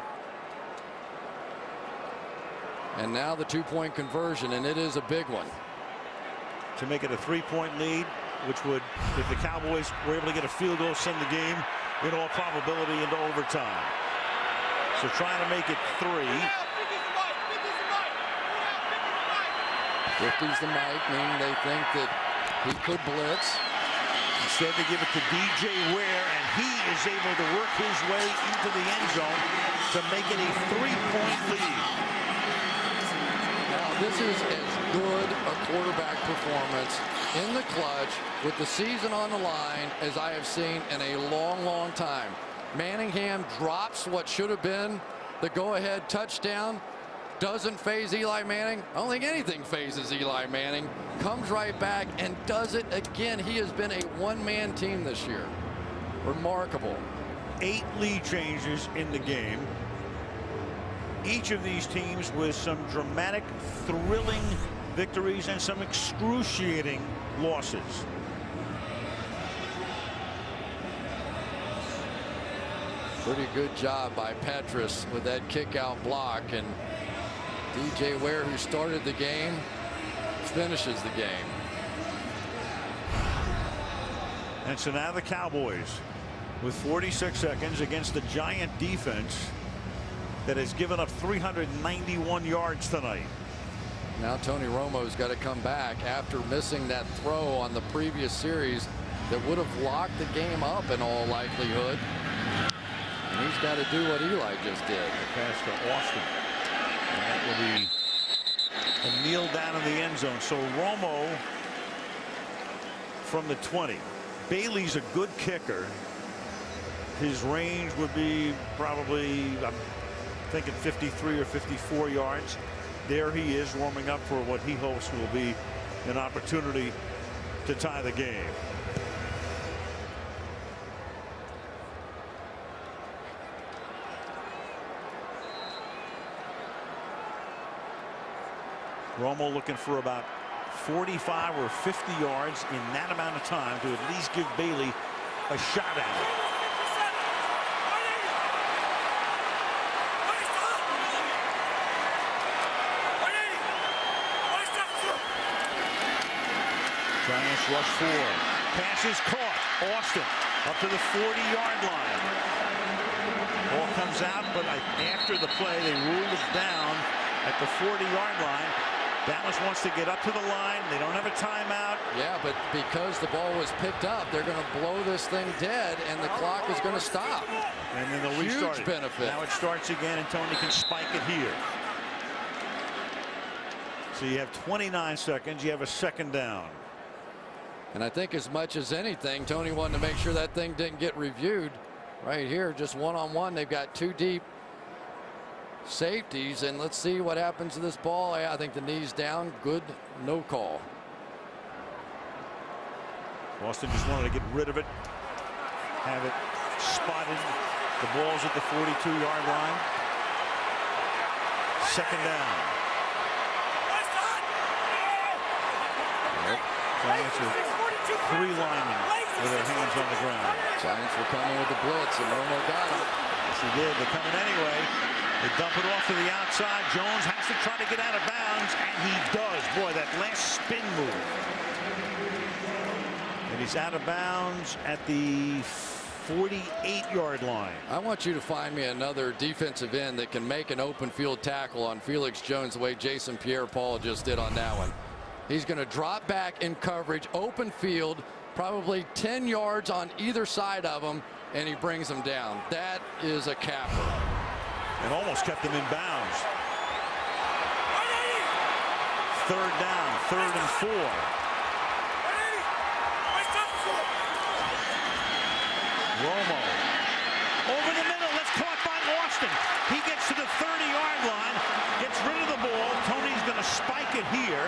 And now the 2-point conversion, and it is a big one. To make it a 3-point lead, which would, if the Cowboys were able to get a field goal, send the game in all probability into overtime. So trying to make it 3. 50's the mic, meaning they think that he could blitz. Instead, they give it to DJ Ware, and he is able to work his way into the end zone to make it a 3-point lead. Now, this is as good a quarterback performance in the clutch with the season on the line as I have seen in a long, long time. Manningham drops what should have been the go-ahead touchdown. Doesn't phase Eli Manning. I don't think anything phases Eli Manning. Comes right back and does it again. He has been a one-man team this year. Remarkable. 8 lead changes in the game. Each of these teams with some dramatic, thrilling victories and some excruciating losses. Pretty good job by Petrus with that kick-out block, and DJ Ware, who started the game, finishes the game. And so now the Cowboys with 46 seconds against the Giant defense that has given up 391 yards tonight. Now Tony Romo's got to come back after missing that throw on the previous series that would have locked the game up in all likelihood. And he's got to do what Eli just did. The pass to Austin. And that will be a kneel down in the end zone. So Romo from the 20. Bailey's a good kicker. His range would be probably, I'm thinking 53 or 54 yards. There he is warming up for what he hopes will be an opportunity to tie the game. Romo looking for about 45 or 50 yards in that amount of time to at least give Bailey a shot at it. Giants rush 4. Pass is caught. Austin up to the 40-yard line. Ball comes out, but after the play, they ruled it down at the 40-yard line. Dallas wants to get up to the line. They don't have a timeout. Yeah, but because the ball was picked up, they're going to blow this thing dead, and the clock is going to stop. And then they'll restart Huge it. benefit. Now it starts again, and Tony can spike it here. So you have 29 seconds. You have a second down. And I think as much as anything, Tony wanted to make sure that thing didn't get reviewed. Right here, just one-on-one. They've got 2 deep safeties, and let's see what happens to this ball. I think the knee's down. Good, no call. Boston just wanted to get rid of it, have it spotted. The ball's at the 42-yard line. Second down. Giants are 3 linemen with their hands on the ground. Giants were coming with the blitz, and Romo got him. Yes, he did. They're coming anyway. They dump it off to the outside. Jones has to try to get out of bounds, and he does. Boy, that last spin move. And he's out of bounds at the 48-yard line. I want you to find me another defensive end that can make an open field tackle on Felix Jones the way Jason Pierre-Paul just did on that one. He's going to drop back in coverage, open field, probably 10 yards on either side of him, and he brings them down. That is a capper. And almost kept him in bounds. Third down, 3rd and 4. Romo over the middle. That's caught by Austin. He gets to the 30-yard line, gets rid of the ball. Tony's going to spike it here.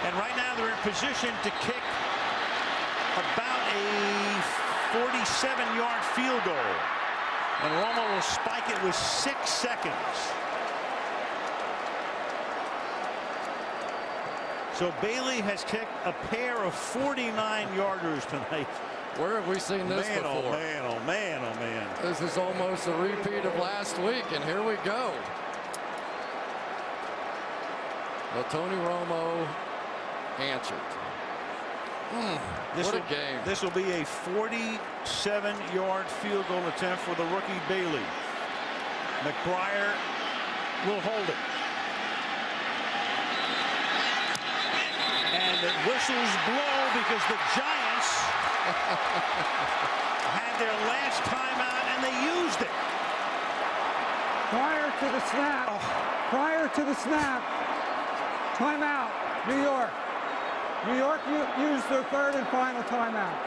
And right now they're in position to kick about a 47-yard field goal. And Romo will spike it with 6 seconds. So Bailey has kicked a pair of 49-yarders tonight. Where have we seen this before? Oh man, oh man, oh man. This is almost a repeat of last week, and here we go. Well, Tony Romo answered. What a game. This will be a 47-yard field goal attempt for the rookie Bailey. McBriar will hold it. And the whistles blow because the Giants had their last timeout and they used it. Prior to the snap, timeout, New York. New York used their 3rd and final timeout.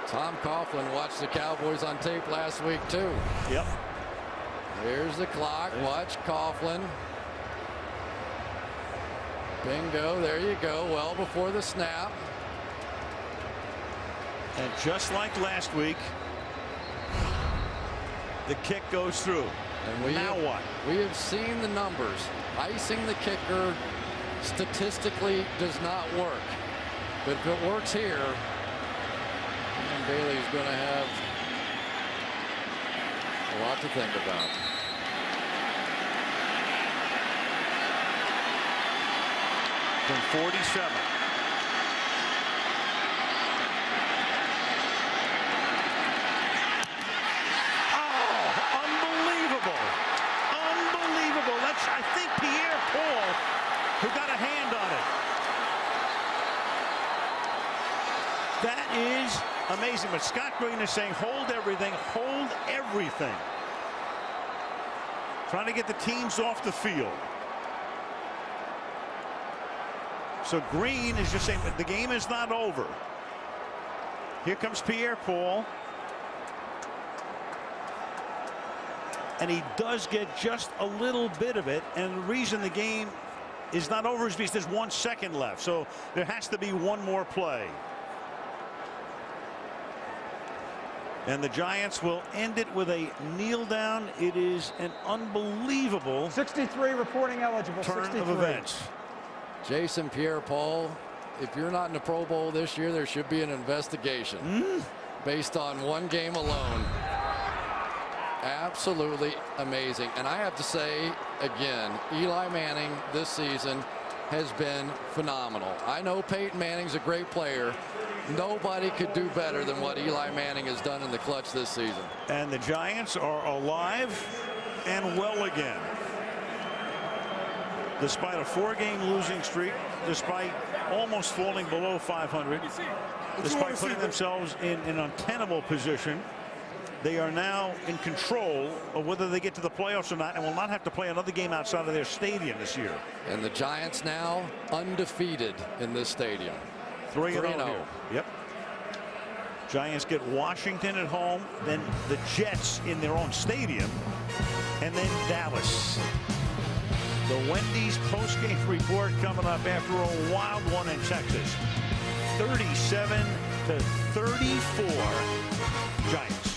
Tom Coughlin watched the Cowboys on tape last week, too. Yep. Here's the clock. Watch Coughlin. Bingo. There you go. Well before the snap. And just like last week, the kick goes through. And now what? We have seen the numbers. Icing the kicker statistically does not work. But if it works here, then Bailey's going to have a lot to think about. From 47. I think Pierre-Paul who got a hand on it. That is amazing. But Scott Green is saying, hold everything, hold everything. Trying to get the teams off the field. So Green is just saying that the game is not over. Here comes Pierre-Paul. And he does get just a little bit of it. And the reason the game is not over is because there's 1 second left. So there has to be one more play. And the Giants will end it with a kneel down. It is an unbelievable 63 reporting eligible. turn 63. of events. Jason Pierre-Paul, if you're not in the Pro Bowl this year, there should be an investigation based on one game alone. Absolutely amazing. And I have to say, again, Eli Manning this season has been phenomenal. I know Peyton Manning's a great player. Nobody could do better than what Eli Manning has done in the clutch this season. And the Giants are alive and well again. Despite a 4-game losing streak, despite almost falling below 500, despite putting themselves in an untenable position, they are now in control of whether they get to the playoffs or not, and will not have to play another game outside of their stadium this year. And the Giants now undefeated in this stadium. 3-0. Yep. Giants get Washington at home, then the Jets in their own stadium, and then Dallas. The Wendy's post-game report coming up after a wild one in Texas. 37-34 Giants.